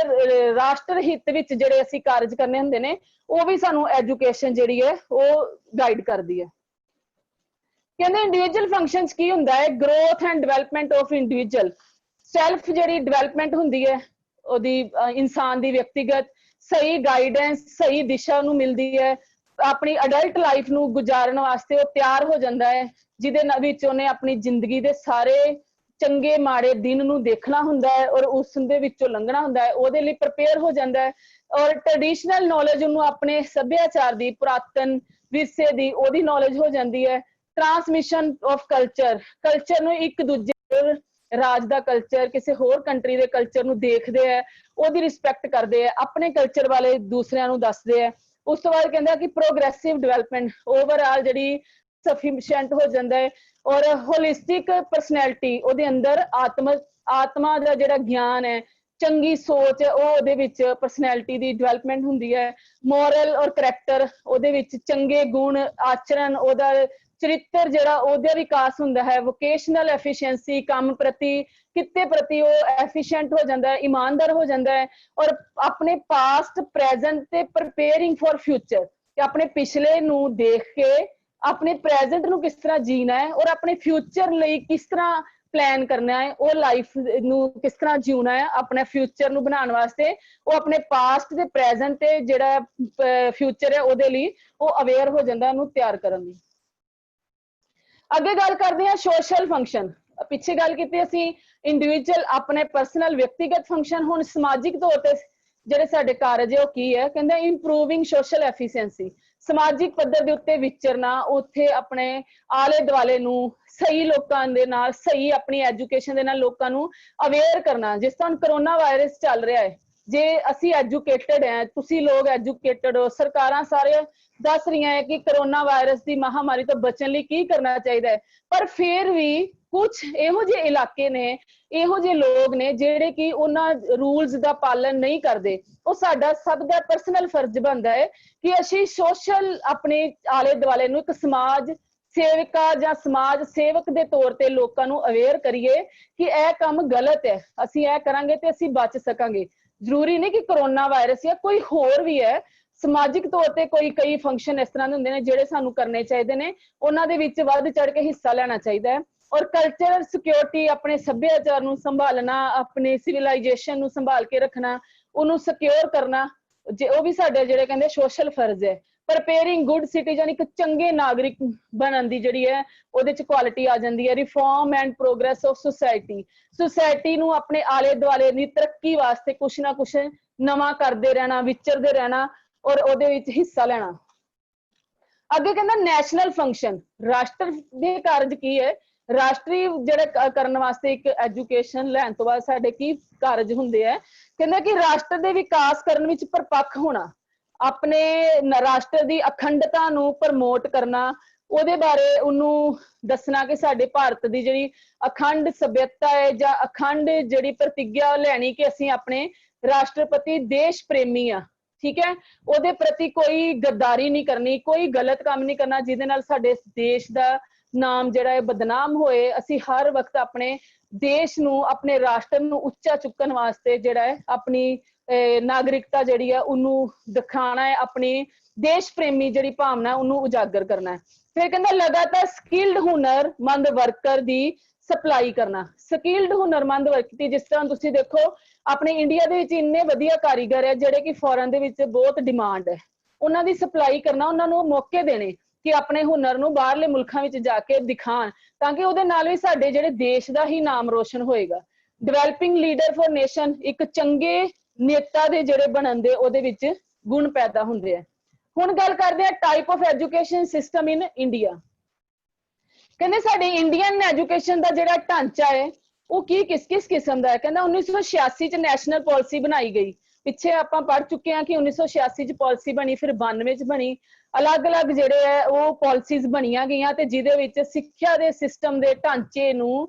Speaker 2: ਰਾਸ਼ਟਰ ਹਿੱਤ ਵਿੱਚ ਜਿਹੜੇ ਅਸੀਂ ਕਾਰਜ ਕਰਨੇ ਹੁੰਦੇ ਨੇ, ਉਹ ਵੀ ਸਾਨੂੰ ਐਜੂਕੇਸ਼ਨ ਜਿਹੜੀ ਹੈ ਉਹ ਗਾਈਡ ਕਰਦੀ ਹੈ। ਕਹਿੰਦੇ ਇੰਡੀਵਿਜੂਅਲ ਫੰਕਸ਼ਨਸ ਕੀ ਹੁੰਦਾ ਹੈ? Growth and development of individual, self ਜਿਹੜੀ ਡਿਵੈਲਪਮੈਂਟ ਹੁੰਦੀ ਹੈ ਉਹਦੀ, ਇਨਸਾਨ ਦੀ ਵਿਅਕਤੀਗਤ ਸਹੀ ਗਾਈਡੈਂਸ, ਸਹੀ ਦਿਸ਼ਾ ਨੂੰ ਮਿਲਦੀ ਹੈ, ਆਪਣੀ ਅਡਲਟ ਲਾਈਫ ਨੂੰ ਗੁਜ਼ਾਰਨ ਵਾਸਤੇ ਉਹ ਤਿਆਰ ਹੋ ਜਾਂਦਾ ਹੈ, ਜਿਹਦੇ ਵਿੱਚ ਉਹਨੇ ਆਪਣੀ ਜ਼ਿੰਦਗੀ ਦੇ ਸਾਰੇ ਚੰਗੇ ਮਾੜੇ ਦਿਨ ਨੂੰ ਦੇਖਣਾ ਹੁੰਦਾ ਹੈ ਔਰ ਉਸ ਦੇ ਵਿੱਚੋਂ ਲੰਘਣਾ ਹੁੰਦਾ ਹੈ, ਉਹਦੇ ਲਈ ਪ੍ਰਪੇਅਰ ਹੋ ਜਾਂਦਾ ਹੈ। ਔਰ ਟ੍ਰੈਡੀਸ਼ਨਲ ਨੌਲੇਜ ਉਹਨੂੰ ਆਪਣੇ ਸੱਭਿਆਚਾਰ ਦੀ, ਪੁਰਾਤਨ ਵਿਰਸੇ ਦੀ ਉਹਦੀ ਨੌਲੇਜ ਹੋ ਜਾਂਦੀ ਹੈ। ਟ੍ਰਾਂਸਮਿਸ਼ਨ ਆਫ ਕਲਚਰ, ਕਲਚਰ ਨੂੰ ਇੱਕ ਦੂਜੇ ਰਾਜ ਦਾ ਕਲਚਰ, ਕਿਸੇ ਹੋਰ ਕੰਟਰੀ ਦੇ ਕਲਚਰ ਨੂੰ ਦੇਖਦੇ ਹੈ, ਉਹਦੀ ਰਿਸਪੈਕਟ ਕਰਦੇ ਹੈ, ਆਪਣੇ ਕਲਚਰ ਵਾਲੇ ਦੂਸਰਿਆਂ ਨੂੰ ਦੱਸਦੇ ਹੈ। ਉਸ ਤੋਂ ਬਾਅਦ ਕਹਿੰਦਾ ਕਿ ਪ੍ਰੋਗਰੈਸਿਵ ਡਿਵੈਲਪਮੈਂਟ, ਓਵਰਆਲ ਜਿਹੜੀ ਸਫੀਸ਼ੀਐਂਟ ਹੋ ਜਾਂਦਾ ਹੈ। ਔਰ ਹੋਲਿਸਟਿਕ ਪਰਸਨੈਲਿਟੀ, ਉਹਦੇ ਅੰਦਰ ਆਤਮਾ ਦਾ ਜਿਹੜਾ ਗਿਆਨ ਹੈ, ਚੰਗੀ ਸੋਚ ਹੈ, ਉਹ ਉਹਦੇ ਵਿੱਚ ਪਰਸਨੈਲਿਟੀ ਦੀ ਡਿਵੈਲਪਮੈਂਟ ਹੁੰਦੀ ਹੈ। ਮੋਰਲ ਔਰ ਕਰੈਕਟਰ, ਉਹਦੇ ਵਿੱਚ ਚੰਗੇ ਗੁਣ, ਆਚਰਣ, ਉਹਦਾ ਚਰਿੱਤਰ ਜਿਹੜਾ ਉਹਦਾ ਵਿਕਾਸ ਹੁੰਦਾ ਹੈ। ਵੋਕੇਸ਼ਨਲ ਐਫੀਸ਼ੀਐਂਸੀ, ਕੰਮ ਪ੍ਰਤੀ, ਕਿੱਤੇ ਪ੍ਰਤੀ ਉਹ ਐਫੀਸ਼ੀਐਂਟ ਹੋ ਜਾਂਦਾ ਹੈ, ਇਮਾਨਦਾਰ ਹੋ ਜਾਂਦਾ ਹੈ। ਔਰ ਆਪਣੇ ਪਾਸਟ, ਪ੍ਰੈਜ਼ੈਂਟ ਤੇ ਪ੍ਰਪੇਅਰਿੰਗ ਫॉर ਫਿਊਚਰ, ਕਿ ਆਪਣੇ ਪਿਛਲੇ ਨੂੰ ਦੇਖ ਕੇ ਆਪਣੇ ਪ੍ਰੈਜ਼ੈਂਟ ਨੂੰ ਕਿਸ ਤਰ੍ਹਾਂ ਜੀਣਾ ਹੈ ਔਰ ਆਪਣੇ ਫਿਊਚਰ ਲਈ ਕਿਸ ਤਰ੍ਹਾਂ ਪਲਾਨ ਕਰਨਾ ਹੈ, ਉਹ ਲਾਈਫ ਨੂੰ ਕਿਸ ਤਰ੍ਹਾਂ ਜਿਉਣਾ ਹੈ, ਆਪਣੇ ਫਿਊਚਰ ਨੂੰ ਬਣਾਉਣ ਵਾਸਤੇ ਉਹ ਆਪਣੇ ਪਾਸਟ ਤੇ ਪ੍ਰੈਜ਼ੈਂਟ ਤੇ ਜਿਹੜਾ ਫਿਊਚਰ ਹੈ ਉਹਦੇ ਲਈ ਉਹ ਅਵੇਅਰ ਹੋ ਜਾਂਦਾ, ਉਹਨੂੰ ਤਿਆਰ ਕਰਨ ਲਈ। ਅੱਗੇ ਗੱਲ ਕਰਦੇ ਹਾਂ ਸੋਸ਼ਲ ਫੰਕਸ਼ਨ। ਪਿੱਛੇ ਗੱਲ ਕੀਤੀ ਅਸੀਂ ਇੰਡੀਵਿਜੂਅਲ, ਆਪਣੇ ਪਰਸਨਲ ਵਿਅਕਤੀਗਤ ਫੰਕਸ਼ਨ। ਹੁਣ ਸਮਾਜਿਕ ਤੌਰ ਤੇ ਜਿਹੜੇ ਸਾਡੇ ਕਾਰਜ ਹੈ ਉਹ ਕੀ ਹੈ? ਕਹਿੰਦਾ ਇੰਪਰੂਵਿੰਗ ਸੋਸ਼ਲ ਐਫੀਸ਼ੀਐਂਸੀ, ਸਮਾਜਿਕ ਪੱਧਰ ਦੇ ਉੱਤੇ ਵਿਚਰਨਾ, ਉੱਥੇ ਆਪਣੇ ਆਲੇ ਦੁਆਲੇ ਨੂੰ ਸਹੀ ਲੋਕਾਂ ਦੇ ਨਾਲ, ਸਹੀ ਆਪਣੀ ਐਜੂਕੇਸ਼ਨ ਦੇ ਨਾਲ ਲੋਕਾਂ ਨੂੰ ਅਵੇਅਰ ਕਰਨਾ। ਜਿਸ ਤਰ੍ਹਾਂ ਕਰੋਨਾ ਵਾਇਰਸ ਚੱਲ ਰਿਹਾ ਹੈ, ਜੇ ਅਸੀਂ ਐਜੂਕੇਟਡ ਹੈ, ਤੁਸੀਂ ਲੋਕ ਐਜੂਕੇਟਡ ਹੋ, ਸਰਕਾਰਾਂ ਸਾਰੇ ਦੱਸ ਰਹੀਆਂ ਹੈ ਕਿ ਕਰੋਨਾ ਵਾਇਰਸ ਦੀ ਮਹਾਮਾਰੀ ਤੋਂ ਬਚਣ ਲਈ ਕੀ ਕਰਨਾ ਚਾਹੀਦਾ ਹੈ, ਪਰ ਫਿਰ ਵੀ ਕੁਝ ਇਹੋ ਜਿਹੇ ਇਲਾਕੇ ਨੇ, ਇਹੋ ਜਿਹੇ ਲੋਕ ਨੇ ਜਿਹੜੇ ਕਿ ਉਹਨਾਂ ਰੂਲਸ ਦਾ ਪਾਲਣ ਨਹੀਂ ਕਰਦੇ। ਉਹ ਸਾਡਾ ਸਭ ਦਾ ਪਰਸਨਲ ਫਰਜ਼ ਬਣਦਾ ਹੈ ਕਿ ਅਸੀਂ ਸੋਸ਼ਲ ਆਪਣੇ ਆਲੇ ਦੁਆਲੇ ਨੂੰ ਇੱਕ ਸਮਾਜ ਸੇਵਿਕਾ ਜਾਂ ਸਮਾਜ ਸੇਵਕ ਦੇ ਤੌਰ ਤੇ ਲੋਕਾਂ ਨੂੰ ਅਵੇਅਰ ਕਰੀਏ ਕਿ ਇਹ ਕੰਮ ਗਲਤ ਹੈ, ਅਸੀਂ ਇਹ ਕਰਾਂਗੇ ਤੇ ਅਸੀਂ ਬਚ ਸਕਾਂਗੇ। ਜ਼ਰੂਰੀ ਨਹੀਂ ਕਿ ਕਰੋਨਾ ਵਾਇਰਸ ਜਾਂ ਕੋਈ ਹੋਰ ਵੀ ਹੈ, ਸਮਾਜਿਕ ਤੌਰ ਤੇ ਕਈ ਫੰਕਸ਼ਨ ਇਸ ਤਰ੍ਹਾਂ ਦੇ ਹੁੰਦੇ ਨੇ ਜਿਹੜੇ ਸਾਨੂੰ ਕਰਨੇ ਚਾਹੀਦੇ ਨੇ, ਉਹਨਾਂ ਦੇ ਵਿੱਚ ਵੱਧ ਚੜ ਕੇ ਹਿੱਸਾ ਲੈਣਾ ਚਾਹੀਦਾ ਹੈ। ਔਰ ਕਲਚਰਲ ਸਿਕਿਉਰਿਟੀ, ਆਪਣੇ ਸੱਭਿਆਚਾਰ ਨੂੰ ਸੰਭਾਲਣਾ, ਆਪਣੇ ਸਿਵਲਾਈਜੇਸ਼ਨ ਨੂੰ ਸੰਭਾਲ ਕੇ ਰੱਖਣਾ, ਉਹਨੂੰ ਸਿਕਿਉਰ ਕਰਨਾ, ਜੇ ਉਹ ਵੀ ਸਾਡੇ ਜਿਹੜੇ ਕਹਿੰਦੇ ਸੋਸ਼ਲ ਫਰਜ਼ ਹੈ। ਪ੍ਰਪੇਅਰਿੰਗ ਗੁੱਡ ਸਿਟੀਜ਼ਨ, ਇੱਕ ਚੰਗੇ ਨਾਗਰਿਕ ਬਣਨ ਦੀ ਜਿਹੜੀ ਹੈ ਉਹਦੇ ਚ ਕੁਆਲਿਟੀ ਆ ਜਾਂਦੀ ਹੈ। Reform and progress of society, society ਨੂੰ ਆਪਣੇ ਆਲੇ ਦੁਆਲੇ ਦੀ ਤਰੱਕੀ ਵਾਸਤੇ ਕੁਛ ਨਾ ਕੁਛ ਨਵਾਂ ਕਰਦੇ ਰਹਿਣਾ, ਵਿਚਰਦੇ ਰਹਿਣਾ ਔਰ ਉਹਦੇ ਵਿੱਚ ਹਿੱਸਾ ਲੈਣਾ। ਅੱਗੇ ਕਹਿੰਦਾ ਨੈਸ਼ਨਲ ਫੰਕਸ਼ਨ, ਰਾਸ਼ਟਰ ਦੇ ਕਾਰਜ ਕੀ ਹੈ? ਰਾਸ਼ਟਰੀ ਜਿਹੜੇ ਕਰਨ ਵਾਸਤੇ ਇੱਕ ਐਜੂਕੇਸ਼ਨ ਲੈਣ ਤੋਂ ਬਾਅਦ ਸਾਡੇ ਕੀ ਕਾਰਜ ਹੁੰਦੇ ਆ? ਕਹਿੰਦਾ ਕਿ ਰਾਸ਼ਟਰ ਦੇ ਵਿਕਾਸ ਕਰਨ ਵਿੱਚ ਪਰਪੱਕ ਹੋਣਾ, ਆਪਣੇ ਰਾਸ਼ਟਰ ਦੀ ਅਖੰਡਤਾ ਨੂੰ ਪ੍ਰਮੋਟ ਕਰਨਾ, ਉਹਦੇ ਬਾਰੇ ਉਹਨੂੰ ਦੱਸਣਾ ਕਿ ਸਾਡੇ ਭਾਰਤ ਦੀ ਜਿਹੜੀ ਅਖੰਡ ਸਭਿਅਤਾ ਹੈ ਜਾਂ ਅਖੰਡ ਜਿਹੜੀ ਪ੍ਰਤਿੱਗਿਆ ਲੈਣੀ ਕਿ ਅਸੀਂ ਆਪਣੇ ਰਾਸ਼ਟਰਪਤੀ ਦੇਸ਼ ਪ੍ਰੇਮੀ ਆ, ਠੀਕ ਹੈ, ਉਹਦੇ ਪ੍ਰਤੀ ਕੋਈ ਗੱਦਾਰੀ ਨਹੀਂ ਕਰਨੀ, ਕੋਈ ਗਲਤ ਕੰਮ ਨਹੀਂ ਕਰਨਾ ਜਿਹਦੇ ਨਾਲ ਸਾਡੇ ਦੇਸ਼ ਦਾ ਨਾਮ ਜਿਹੜਾ ਹੈ ਬਦਨਾਮ ਹੋਏ। ਅਸੀਂ ਹਰ ਵਕਤ ਆਪਣੇ ਦੇਸ਼ ਨੂੰ, ਆਪਣੇ ਰਾਸ਼ਟਰ ਨੂੰ ਉੱਚਾ ਚੁੱਕਣ ਵਾਸਤੇ ਜਿਹੜਾ ਹੈ ਆਪਣੀ ਨਾਗਰਿਕਤਾ ਜਿਹੜੀ ਹੈ ਉਹਨੂੰ ਦਿਖਾਣਾ ਹੈ, ਆਪਣੀ ਦੇਸ਼ ਪ੍ਰੇਮੀ ਜਿਹੜੀ ਭਾਵਨਾ ਉਹਨੂੰ ਉਜਾਗਰ ਕਰਨਾ ਹੈ। ਫਿਰ ਕਹਿੰਦਾ ਲਗਾਤਾਰ ਸਕਿਲਡ ਹੁਨਰਮੰਦ ਵਰਕਰ ਦੀ ਸਪਲਾਈ ਕਰਨਾ, ਸਕਿਲਡ ਹੁਨਰਮੰਦ ਵਰਕਰ, ਜਿਸ ਤਰ੍ਹਾਂ ਤੁਸੀਂ ਦੇਖੋ ਆਪਣੇ ਇੰਡੀਆ ਦੇ ਵਿੱਚ ਇੰਨੇ ਵਧੀਆ ਕਾਰੀਗਰ ਹੈ ਜਿਹੜੇ ਕਿ ਫੋਰਨ ਦੇ ਵਿੱਚ ਬਹੁਤ ਡਿਮਾਂਡ ਹੈ, ਉਹਨਾਂ ਦੀ ਸਪਲਾਈ ਕਰਨਾ, ਉਹਨਾਂ ਨੂੰ ਮੌਕੇ ਦੇਣੇ ਕਿ ਆਪਣੇ ਹੁਨਰ ਨੂੰ ਬਾਹਰਲੇ ਮੁਲਕਾਂ ਵਿੱਚ ਜਾ ਕੇ ਦਿਖਾਣ, ਤਾਂ ਕਿ ਉਹਦੇ ਨਾਲ ਵੀ ਸਾਡੇ ਜਿਹੜੇ ਦੇਸ਼ ਦਾ ਹੀ ਨਾਮ ਰੋਸ਼ਨ ਹੋਏਗਾ। ਡਿਵੈਲਪਿੰਗ ਲੀਡਰ ਫॉर ਨੇਸ਼ਨ, ਇੱਕ ਚੰਗੇ ਨੇਤਾ ਦੇ ਜਿਹੜੇ ਬਣਨ ਦੇ ਉਹਦੇ ਵਿੱਚ ਗੁਣ ਪੈਦਾ ਹੁੰਦੇ ਆ। ਹੁਣ ਗੱਲ ਕਰਦੇ ਆ type of education system in India. ਕਹਿੰਦੇ ਸਾਡੇ ਇੰਡੀਅਨ ਐਜੂਕੇਸ਼ਨ ਦਾ ਜਿਹੜਾ ਢਾਂਚਾ ਹੈ ਉਹ ਕਿਸ ਕਿਸਮ ਦਾ ਹੈ? ਕਹਿੰਦਾ 1986 ਚ ਨੈਸ਼ਨਲ ਪਾਲਿਸੀ ਬਣਾਈ ਗਈ, ਪਿੱਛੇ ਆਪਾਂ ਪੜ੍ਹ ਚੁੱਕੇ ਹਾਂ ਕਿ 1986 ਚ ਪਾਲਿਸੀ ਬਣੀ, ਫਿਰ 92 ਚ ਬਣੀ, ਅਲੱਗ-ਅਲੱਗ ਜਿਹੜੇ ਹੈ ਉਹ ਪਾਲਿਸੀਜ਼ ਬਣੀਆਂ ਗਈਆਂ ਤੇ ਜਿਹਦੇ ਵਿੱਚ ਸਿੱਖਿਆ ਦੇ ਸਿਸਟਮ ਦੇ ਢਾਂਚੇ ਨੂੰ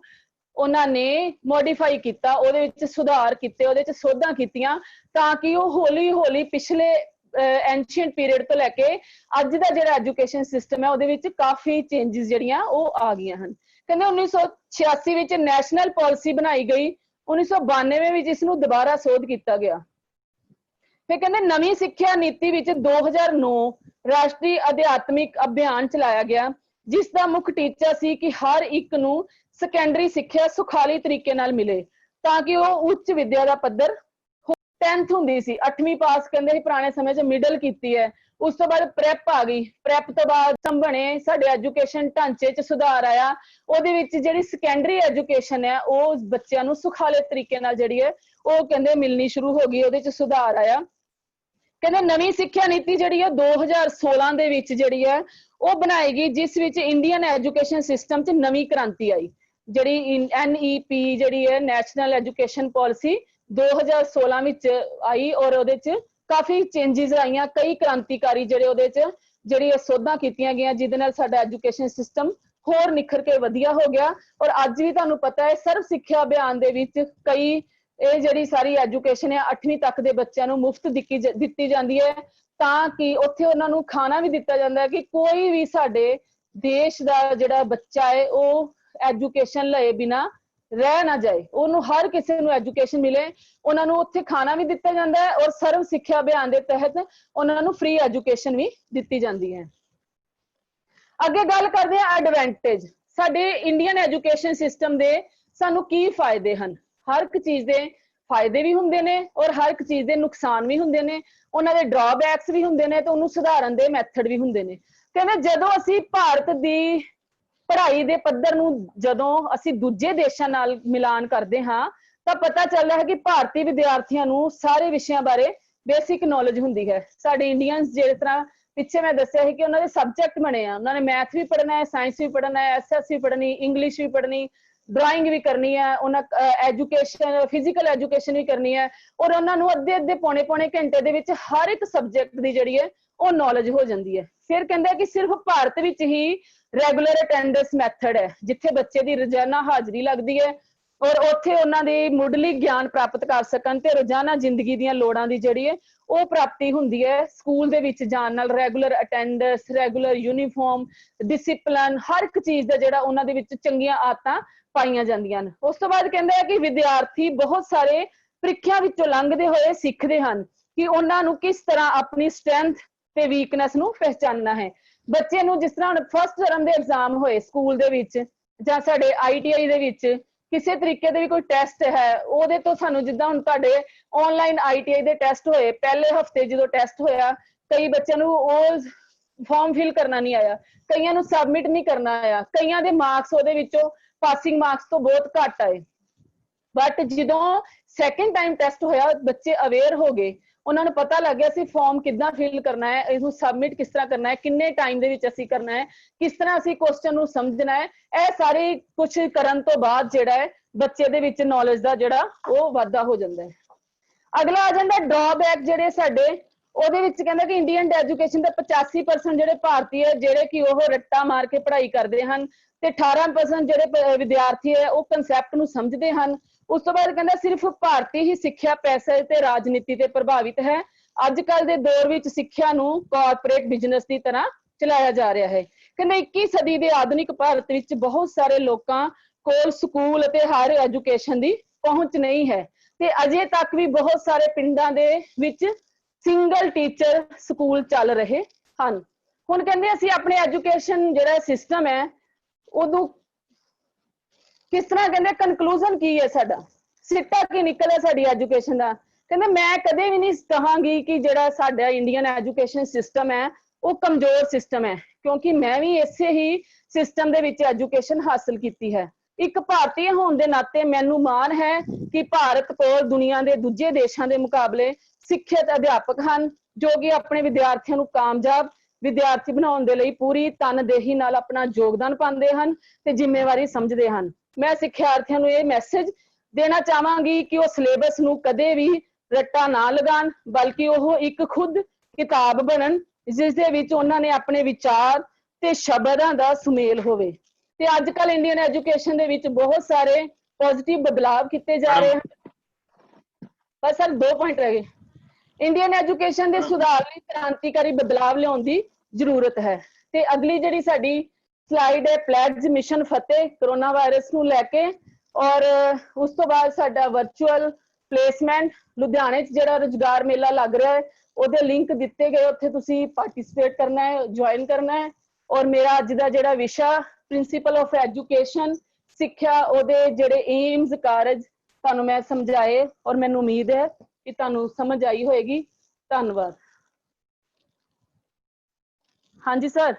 Speaker 2: ਉਹਨਾਂ ਨੇ ਮੋਡੀਫਾਈ ਕੀਤਾ, ਉਹਦੇ ਵਿੱਚ ਸੁਧਾਰ ਕੀਤੇ, ਉਹਦੇ ਚ ਸੋਧਾਂ ਕੀਤੀਆਂ ਤਾਂ ਕਿ ਉਹ ਹੌਲੀ-ਹੌਲੀ ਪਿਛਲੇ ਐਂਸ਼ੀਅੰਟ ਪੀਰੀਅਡ ਤੋਂ ਲੈ ਕੇ ਅੱਜ ਦਾ ਜਿਹੜਾ ਐਜੂਕੇਸ਼ਨ ਸਿਸਟਮ ਹੈ ਉਹਦੇ ਵਿੱਚ ਕਾਫੀ ਚੇਂਜਸ ਜਿਹੜੀਆਂ ਉਹ ਆ ਗਈਆਂ ਹਨ। ਕਹਿੰਦੇ 1986 ਵਿੱਚ ਨੈਸ਼ਨਲ ਪਾਲਿਸੀ ਬਣਾਈ ਗਈ, 1992 ਵਿੱਚ ਇਸ ਨੂੰ ਦੁਬਾਰਾ ਸੋਧ ਕੀਤਾ ਗਿਆ। ਫਿਰ ਕਹਿੰਦੇ ਨਵੀਂ ਸਿੱਖਿਆ ਨੀਤੀ ਵਿੱਚ 2009 ਰਾਸ਼ਟਰੀ ਅਧਿਆਤਮਿਕ ਅਭਿਆਨ ਚਲਾਇਆ ਗਿਆ, ਜਿਸ ਦਾ ਮੁੱਖ ਟੀਚਾ ਸੀ ਕਿ ਹਰ ਇੱਕ ਨੂੰ ਸੈਕੰਡਰੀ ਸਿੱਖਿਆ ਸੁਖਾਲੀ ਤਰੀਕੇ ਨਾਲ ਮਿਲੇ ਤਾਂ ਕਿ ਉਹ ਉੱਚ ਵਿਦਿਆ ਦਾ ਪੱਧਰ 10th ਹੁੰਦੀ ਸੀ, 8ਵੀਂ ਪਾਸ ਕਹਿੰਦੇ ਸੀ ਪੁਰਾਣੇ ਸਮੇਂ 'ਚ, ਮਿਡਲ ਕੀਤੀ ਹੈ, ਉਸ ਤੋਂ ਬਾਅਦ ਪ੍ਰੈਪ ਆ ਗਈ, ਪ੍ਰੈਪ ਤੋਂ ਬਾਅਦ ਬਣੇ ਸਾਡੇ ਐਜੂਕੇਸ਼ਨ ਢਾਂਚੇ 'ਚ ਸੁਧਾਰ ਆਇਆ, ਉਹਦੇ ਵਿੱਚ ਜਿਹੜੀ ਸੈਕੰਡਰੀ ਐਜੂਕੇਸ਼ਨ ਹੈ ਉਹ ਬੱਚਿਆਂ ਨੂੰ ਸੁਖਾਲੇ ਤਰੀਕੇ ਨਾਲ ਜਿਹੜੀ ਹੈ ਉਹ ਕਹਿੰਦੇ ਮਿਲਣੀ ਸ਼ੁਰੂ ਹੋ ਗਈ, ਉਹਦੇ 'ਚ ਸੁਧਾਰ ਆਇਆ। ਕਹਿੰਦੇ ਨਵੀਂ ਸਿੱਖਿਆ ਨੀਤੀ ਜਿਹੜੀ ਹੈ 2016 ਦੇ ਵਿੱਚ ਜਿਹੜੀ ਹੈ ਉਹ ਬਣਾਏਗੀ, ਜਿਸ ਵਿੱਚ ਇੰਡੀਅਨ ਐਜੂਕੇਸ਼ਨ ਸਿਸਟਮ 'ਚ ਨਵੀਂ ਕ੍ਰਾਂਤੀ ਆਈ। ਜਿਹੜੀ NEP ਜਿਹੜੀ ਹੈ ਨੈਸ਼ਨਲ ਐਜੂਕੇਸ਼ਨ ਪਾਲਿਸੀ 2016 ਵਿੱਚ ਆਈ ਔਰ ਉਹਦੇ ਚ ਕਾਫੀ ਚੇਂजेस ਆਈਆਂ, ਕਈ ਕ੍ਰਾਂਤੀਕਾਰੀ ਜਿਹੜੇ ਉਹਦੇ ਚ ਜਿਹੜੀ ਸੋਧਾਂ ਕੀਤੀਆਂ ਗਈਆਂ ਜਿਹਦੇ ਨਾਲ ਸਾਡਾ ਐਜੂਕੇਸ਼ਨ ਸਿਸਟਮ ਹੋਰ ਨਿਖਰ ਕੇ ਵਧੀਆ ਹੋ ਗਿਆ। ਔਰ ਅੱਜ ਵੀ ਤੁਹਾਨੂੰ ਪਤਾ ਹੈ ਸਰਵ ਸਿੱਖਿਆ ਅਭਿਆਨ ਦੇ ਵਿੱਚ ਕਈ ਇਹ ਜਿਹੜੀ ਸਾਰੀ ਐਜੂਕੇਸ਼ਨ ਹੈ 8ਵੀਂ ਤੱਕ ਦੇ ਬੱਚਿਆਂ ਨੂੰ ਮੁਫਤ ਦਿੱਤੀ ਜਾਂਦੀ ਹੈ, ਤਾਂ ਕਿ ਉੱਥੇ ਉਹਨਾਂ ਨੂੰ ਖਾਣਾ ਵੀ ਦਿੱਤਾ ਜਾਂਦਾ ਹੈ ਕਿ ਕੋਈ ਵੀ ਸਾਡੇ ਦੇਸ਼ ਦਾ ਜਿਹੜਾ ਬੱਚਾ ਹੈ ਉਹ ਐਜੂਕੇਸ਼ਨ ਲਏ ਬਿਨਾ ਰਹਿ ਨਾ ਜਾਏ, ਉਹਨੂੰ ਹਰ ਕਿਸੇ ਨੂੰ ਐਜੂਕੇਸ਼ਨ ਮਿਲੇ। ਉਹਨਾਂ ਨੂੰ ਉੱਥੇ ਖਾਣਾ ਵੀ ਦਿੱਤਾ ਜਾਂਦਾ ਹੈ ਔਰ ਸਰਵ ਸਿੱਖਿਆ ਅਭਿਆਨ ਦੇ ਤਹਿਤ ਉਹਨਾਂ ਨੂੰ ਫ੍ਰੀ ਐਜੂਕੇਸ਼ਨ ਵੀ ਦਿੱਤੀ ਜਾਂਦੀ ਹੈ। ਅੱਗੇ ਗੱਲ ਕਰਦੇ ਹਾਂ ਐਡਵਾਂਟੇਜ, ਸਾਡੇ ਇੰਡੀਅਨ ਐਜੂਕੇਸ਼ਨ ਸਿਸਟਮ ਦੇ ਸਾਨੂੰ ਕੀ ਫਾਇਦੇ ਹਨ। ਹਰ ਇੱਕ ਚੀਜ਼ ਦੇ ਫਾਇਦੇ ਵੀ ਹੁੰਦੇ ਨੇ ਔਰ ਹਰ ਇੱਕ ਚੀਜ਼ ਦੇ ਨੁਕਸਾਨ ਵੀ ਹੁੰਦੇ ਨੇ, ਉਹਨਾਂ ਦੇ ਡਰਾਬੈਕਸ ਵੀ ਹੁੰਦੇ ਨੇ ਤੇ ਉਹਨੂੰ ਸੁਧਾਰਨ ਦੇ ਮੈਥਡ ਵੀ ਹੁੰਦੇ ਨੇ। ਕਹਿੰਦੇ ਜਦੋਂ ਅਸੀਂ ਭਾਰਤ ਦੀ ਪੜ੍ਹਾਈ ਦੇ ਪੱਧਰ ਨੂੰ ਜਦੋਂ ਅਸੀਂ ਦੂਜੇ ਦੇਸ਼ਾਂ ਨਾਲ ਮਿਲਾਨ ਕਰਦੇ ਹਾਂ ਤਾਂ ਪਤਾ ਚੱਲਦਾ ਹੈ ਕਿ ਭਾਰਤੀ ਵਿਦਿਆਰਥੀਆਂ ਨੂੰ ਸਾਰੇ ਵਿਸ਼ਿਆਂ ਬਾਰੇ ਬੇਸਿਕ ਨੌਲੇਜ ਹੁੰਦੀ ਹੈ। ਸਾਡੇ ਇੰਡੀਅਨਸ ਜਿਸ ਤਰ੍ਹਾਂ ਪਿੱਛੇ ਮੈਂ ਦੱਸਿਆ ਸੀ ਕਿ ਉਹਨਾਂ ਦੇ ਸਬਜੈਕਟ ਬਣੇ ਆ, ਉਹਨਾਂ ਨੇ ਮੈਥ ਵੀ ਪੜ੍ਹਨਾ ਹੈ, ਸਾਇੰਸ ਵੀ ਪੜ੍ਹਨਾ ਹੈ, SS ਵੀ ਪੜ੍ਹਨੀ, ਇੰਗਲਿਸ਼ ਵੀ ਪੜ੍ਹਨੀ, ਡਰਾਇੰਗ ਵੀ ਕਰਨੀ ਹੈ, ਉਹਨਾਂ ਐਜੂਕੇਸ਼ਨ ਫਿਜ਼ੀਕਲ ਐਜੂਕੇਸ਼ਨ ਵੀ ਕਰਨੀ ਹੈ ਔਰ ਉਹਨਾਂ ਨੂੰ ਅੱਧੇ ਪੌਣੇ ਘੰਟੇ ਦੇ ਵਿੱਚ ਹਰ ਇੱਕ ਸਬਜੈਕਟ ਦੀ ਜਿਹੜੀ ਹੈ ਉਹ ਨੌਲੇਜ ਹੋ ਜਾਂਦੀ ਹੈ। ਫਿਰ ਕਹਿੰਦੇ ਕਿ ਸਿਰਫ ਭਾਰਤ ਵਿੱਚ ਹੀ ਰੈਗੂਲਰ ਅਟੈਂਡੈਂਸ ਮੈਥਡ ਹੈ ਜਿੱਥੇ ਬੱਚੇ ਦੀ ਰੋਜ਼ਾਨਾ ਹਾਜ਼ਰੀ ਲੱਗਦੀ ਹੈ ਔਰ ਉੱਥੇ ਉਹਨਾਂ ਦੀ ਮੁੱਢਲੀ ਗਿਆਨ ਪ੍ਰਾਪਤ ਕਰ ਸਕਣ ਤੇ ਰੋਜ਼ਾਨਾ ਜ਼ਿੰਦਗੀ ਦੀਆਂ ਲੋੜਾਂ ਦੀ ਜਿਹੜੀ ਹੈ ਉਹ ਪ੍ਰਾਪਤੀ ਹੁੰਦੀ ਹੈ। ਸਕੂਲ ਦੇ ਵਿੱਚ ਜਾਣ ਨਾਲ regular attendance, regular uniform, discipline, ਹਰ ਇੱਕ ਚੀਜ਼ ਦਾ ਜਿਹੜਾ ਉਹਨਾਂ ਦੇ ਵਿੱਚ ਚੰਗੀਆਂ ਆਦਤਾਂ ਪਾਈਆਂ ਜਾਂਦੀਆਂ ਹਨ। ਉਸ ਤੋਂ ਬਾਅਦ ਕਹਿੰਦੇ ਆ ਕਿ ਵਿਦਿਆਰਥੀ ਬਹੁਤ ਸਾਰੇ ਪ੍ਰੀਖਿਆ ਵਿੱਚੋਂ ਲੰਘਦੇ ਹੋਏ ਸਿੱਖਦੇ ਹਨ ਕਿ ਉਹਨਾਂ ਨੂੰ ਕਿਸ ਤਰ੍ਹਾਂ ਆਪਣੀ ਸਟਰੈਂਥ ਤੇ ਵੀਕਨੈਸ ਨੂੰ ਪਹਿਚਾਨਣਾ ਹੈ। ਬੱਚੇ ਨੂੰ ਜਿਸ ਤਰ੍ਹਾਂ ਹੁਣ ਫਸਟ ਟਰਮ ਦੇ ਐਗਜ਼ਾਮ ਹੋਏ ਸਕੂਲ ਦੇ ਵਿੱਚ ਜਾਂ ਸਾਡੇ ITI ਦੇ ਵਿੱਚ ਕਿਸੇ ਤਰੀਕੇ ਦੇ ਵੀ ਕੋਈ ਟੈਸਟ ਹੈ, ਉਹਦੇ ਤੋਂ ਸਾਨੂੰ ਜਿੱਦਾਂ ਹੁਣ ਤੁਹਾਡੇ ਆਨਲਾਈਨ ITI ਦੇ ਟੈਸਟ ਹੋਏ, ਪਹਿਲੇ ਹਫਤੇ ਜਦੋਂ ਟੈਸਟ ਹੋਇਆ ਕਈ ਬੱਚਿਆਂ ਨੂੰ ਉਹ ਫਾਰਮ ਫਿਲ ਕਰਨਾ ਨਹੀਂ ਆਇਆ, ਕਈਆਂ ਨੂੰ ਸਬਮਿਟ ਨਹੀਂ ਕਰਨਾ ਆਇਆ, ਕਈਆਂ ਦੇ ਮਾਰਕਸ ਉਹਦੇ ਵਿੱਚੋਂ ਪਾਸਿੰਗ ਮਾਰਕਸ ਤੋਂ ਬਹੁਤ ਘੱਟ ਆਏ। ਬਟ ਜਦੋਂ ਸੈਕਿੰਡ ਟਾਈਮ ਟੈਸਟ ਹੋਇਆ ਬੱਚੇ ਅਵੇਅਰ ਹੋ ਗਏ, ਉਹਨਾਂ ਨੂੰ ਪਤਾ ਲੱਗ ਗਿਆ ਸੀ ਫਾਰਮ ਕਿੱਦਾਂ ਫਿਲ ਕਰਨਾ ਹੈ, ਇਹਨੂੰ ਸਬਮਿਟ ਕਿਸ ਤਰ੍ਹਾਂ ਕਰਨਾ ਹੈ, ਕਿੰਨੇ ਟਾਈਮ ਦੇ ਵਿੱਚ ਅਸੀਂ ਕਰਨਾ ਹੈ, ਕਿਸ ਤਰ੍ਹਾਂ ਅਸੀਂ ਕੁਐਸਚਨ ਨੂੰ ਸਮਝਣਾ ਹੈ। ਇਹ ਸਾਰੇ ਕੁਝ ਕਰਨ ਤੋਂ ਬਾਅਦ ਜਿਹੜਾ ਹੈ ਬੱਚੇ ਦੇ ਵਿੱਚ ਨੌਲੇਜ ਦਾ ਜਿਹੜਾ ਉਹ ਵਾਧਾ ਹੋ ਜਾਂਦਾ ਹੈ। ਅਗਲਾ ਆ ਜਾਂਦਾ ਡਰਾਬੈਕ ਜਿਹੜੇ ਸਾਡੇ ਉਹਦੇ ਵਿੱਚ ਕਹਿੰਦਾ ਕਿ ਇੰਡੀਅਨ ਐਜੂਕੇਸ਼ਨ ਦੇ 85% ਜਿਹੜੇ ਭਾਰਤੀ ਹੈ ਜਿਹੜੇ ਕਿ ਉਹ ਰੱਟਾ ਮਾਰ ਕੇ ਪੜ੍ਹਾਈ ਕਰਦੇ ਹਨ ਤੇ 18% ਜਿਹੜੇ ਵਿਦਿਆਰਥੀ ਹੈ ਉਹ ਕਨਸੈਪਟ ਨੂੰ ਸਮਝਦੇ ਹਨ। ਉਸ ਤੋਂ ਬਾਅਦ ਕਹਿੰਦਾ ਸਿਰਫ ਭਾਰਤੀ ਹੀ ਸਿੱਖਿਆ ਪੈਸੇ ਤੇ ਰਾਜਨੀਤੀ ਤੇ ਪ੍ਰਭਾਵਿਤ ਹੈ। ਅੱਜ ਕੱਲ ਦੇ ਦੌਰ ਵਿੱਚ ਸਿੱਖਿਆ ਨੂੰ ਕਾਰਪੋਰੇਟ ਬਿਜ਼ਨਸ ਦੀ ਤਰ੍ਹਾਂ ਚਲਾਇਆ ਜਾ ਰਿਹਾ ਹੈ। ਕਹਿੰਦਾ 21 ਸਦੀ ਦੇ ਆਧੁਨਿਕ ਭਾਰਤ ਵਿੱਚ ਬਹੁਤ ਸਾਰੇ ਲੋਕਾਂ ਕੋਲ ਸਕੂਲ ਅਤੇ ਹਾਇਰ ਐਜੂਕੇਸ਼ਨ ਦੀ ਪਹੁੰਚ ਨਹੀਂ ਹੈ ਤੇ ਅਜੇ ਤੱਕ ਵੀ ਬਹੁਤ ਸਾਰੇ ਪਿੰਡਾਂ ਦੇ ਵਿੱਚ ਸਿੰਗਲ ਟੀਚਰ ਸਕੂਲ ਚੱਲ ਰਹੇ ਹਨ। ਹੁਣ ਕਹਿੰਦੇ ਅਸੀਂ ਆਪਣੇ ਐਜੂਕੇਸ਼ਨ ਜਿਹੜਾ ਸਿਸਟਮ ਹੈ ਉਦੋਂ ਕਿਸ ਤਰ੍ਹਾਂ ਕਹਿੰਦੇ ਕਨਕਲੂਜਨ ਕੀ ਹੈ, ਸਾਡਾ ਸਿੱਟਾ ਕੀ ਨਿਕਲਿਆ ਸਾਡੀ ਐਜੂਕੇਸ਼ਨ ਦਾ। ਕਹਿੰਦੇ ਮੈਂ ਕਦੇ ਵੀ ਨਹੀਂ ਕਹਾਂਗੀ ਕਿ ਜਿਹੜਾ ਸਾਡਾ ਇੰਡੀਅਨ ਐਜੂਕੇਸ਼ਨ ਸਿਸਟਮ ਹੈ ਉਹ ਕਮਜ਼ੋਰ ਸਿਸਟਮ ਹੈ, ਕਿਉਂਕਿ ਮੈਂ ਵੀ ਇਸੇ ਹੀ ਸਿਸਟਮ ਦੇ ਵਿੱਚ ਐਜੂਕੇਸ਼ਨ ਹਾਸਲ ਕੀਤੀ ਹੈ। ਇੱਕ ਭਾਰਤੀ ਹੋਣ ਦੇ ਨਾਤੇ ਮੈਨੂੰ ਮਾਣ ਹੈ ਕਿ ਭਾਰਤ ਕੋਲ ਦੁਨੀਆ ਦੇ ਦੂਜੇ ਦੇਸ਼ਾਂ ਦੇ ਮੁਕਾਬਲੇ ਸਿੱਖਿਅਤ ਅਧਿਆਪਕ ਹਨ ਜੋ ਕਿ ਆਪਣੇ ਵਿਦਿਆਰਥੀਆਂ ਨੂੰ ਕਾਮਯਾਬ ਵਿਦਿਆਰਥੀ ਬਣਾਉਣ ਦੇ ਲਈ ਪੂਰੀ ਤਨਦੇਹੀ ਨਾਲ ਆਪਣਾ ਯੋਗਦਾਨ ਪਾਉਂਦੇ ਹਨ ਤੇ ਜ਼ਿੰਮੇਵਾਰੀ ਸਮਝਦੇ ਹਨ। ਮੈਂ ਸਿੱਖਿਆਰਥੀਆਂ ਨੂੰ ਇਹ ਮੈਸੇਜ ਦੇਣਾ ਚਾਹਾਂਗੀ ਕਿ ਉਹ ਸਿਲੇਬਸ ਨੂੰ ਕਦੇ ਵੀ ਰੱਟਾ ਨਾ ਲਗਾਉਣ, ਬਲਕਿ ਉਹ ਇੱਕ ਖੁਦ ਕਿਤਾਬ ਬਣਨ ਜਿਸ ਦੇ ਵਿੱਚ ਉਹਨਾਂ ਨੇ ਆਪਣੇ ਵਿਚਾਰ ਤੇ ਸ਼ਬਦਾਂ ਦਾ ਸੁਮੇਲ ਹੋਵੇ। ਤੇ ਅੱਜ ਕੱਲ ਇੰਡੀਅਨ ਐਜੂਕੇਸ਼ਨ ਦੇ ਵਿੱਚ ਬਹੁਤ ਸਾਰੇ ਪੋਜ਼ਿਟਿਵ ਬਦਲਾਵ ਕੀਤੇ ਜਾ ਰਹੇ ਹਨ। ਬਸ ਸਰ 2 ਪੁਆਇੰਟ ਰਹਿ ਗਏ। ਇੰਡੀਅਨ ਐਜੂਕੇਸ਼ਨ ਦੇ ਸੁਧਾਰ ਲਈ ਕ੍ਰਾਂਤੀਕਾਰੀ ਬਦਲਾਵ ਲਿਆਉਣ ਦੀ ਜ਼ਰੂਰਤ ਹੈ। ਤੇ ਅਗਲੀ ਜਿਹੜੀ ਸਾਡੀ ਸਲਾਈਡ ਹੈ ਪਲੈਜ ਮਿਸ਼ਨ ਫਤਿਹ ਕਰੋਨਾ ਵਾਇਰਸ ਨੂੰ ਲੈ ਕੇ, ਔਰ ਉਸ ਤੋਂ ਬਾਅਦ ਸਾਡਾ ਵਰਚੁਅਲ ਪਲੇਸਮੈਂਟ ਲੁਧਿਆਣੇ 'ਚ ਜਿਹੜਾ ਰੁਜ਼ਗਾਰ ਮੇਲਾ ਲੱਗ ਰਿਹਾ ਹੈ ਉਹਦੇ ਲਿੰਕ ਦਿੱਤੇ ਗਏ, ਉੱਥੇ ਤੁਸੀਂ ਪਾਰਟਿਸਿਪੇਟ ਕਰਨਾ ਹੈ, ਜੁਆਇਨ ਕਰਨਾ ਹੈ। ਔਰ ਮੇਰਾ ਅੱਜ ਦਾ ਜਿਹੜਾ ਵਿਸ਼ਾ ਪ੍ਰਿੰਸੀਪਲ ਆਫ ਐਜੂਕੇਸ਼ਨ ਸਿੱਖਿਆ ਉਹਦੇ ਜਿਹੜੇ ਏਮਸ ਕਾਰਜ ਤੁਹਾਨੂੰ ਮੈਂ ਸਮਝਾਏ ਔਰ ਮੈਨੂੰ ਉਮੀਦ ਹੈ ਕਿ ਤੁਹਾਨੂੰ ਸਮਝ ਆਈ ਹੋਏਗੀ। ਧੰਨਵਾਦ। ਹਾਂਜੀ ਸਰ।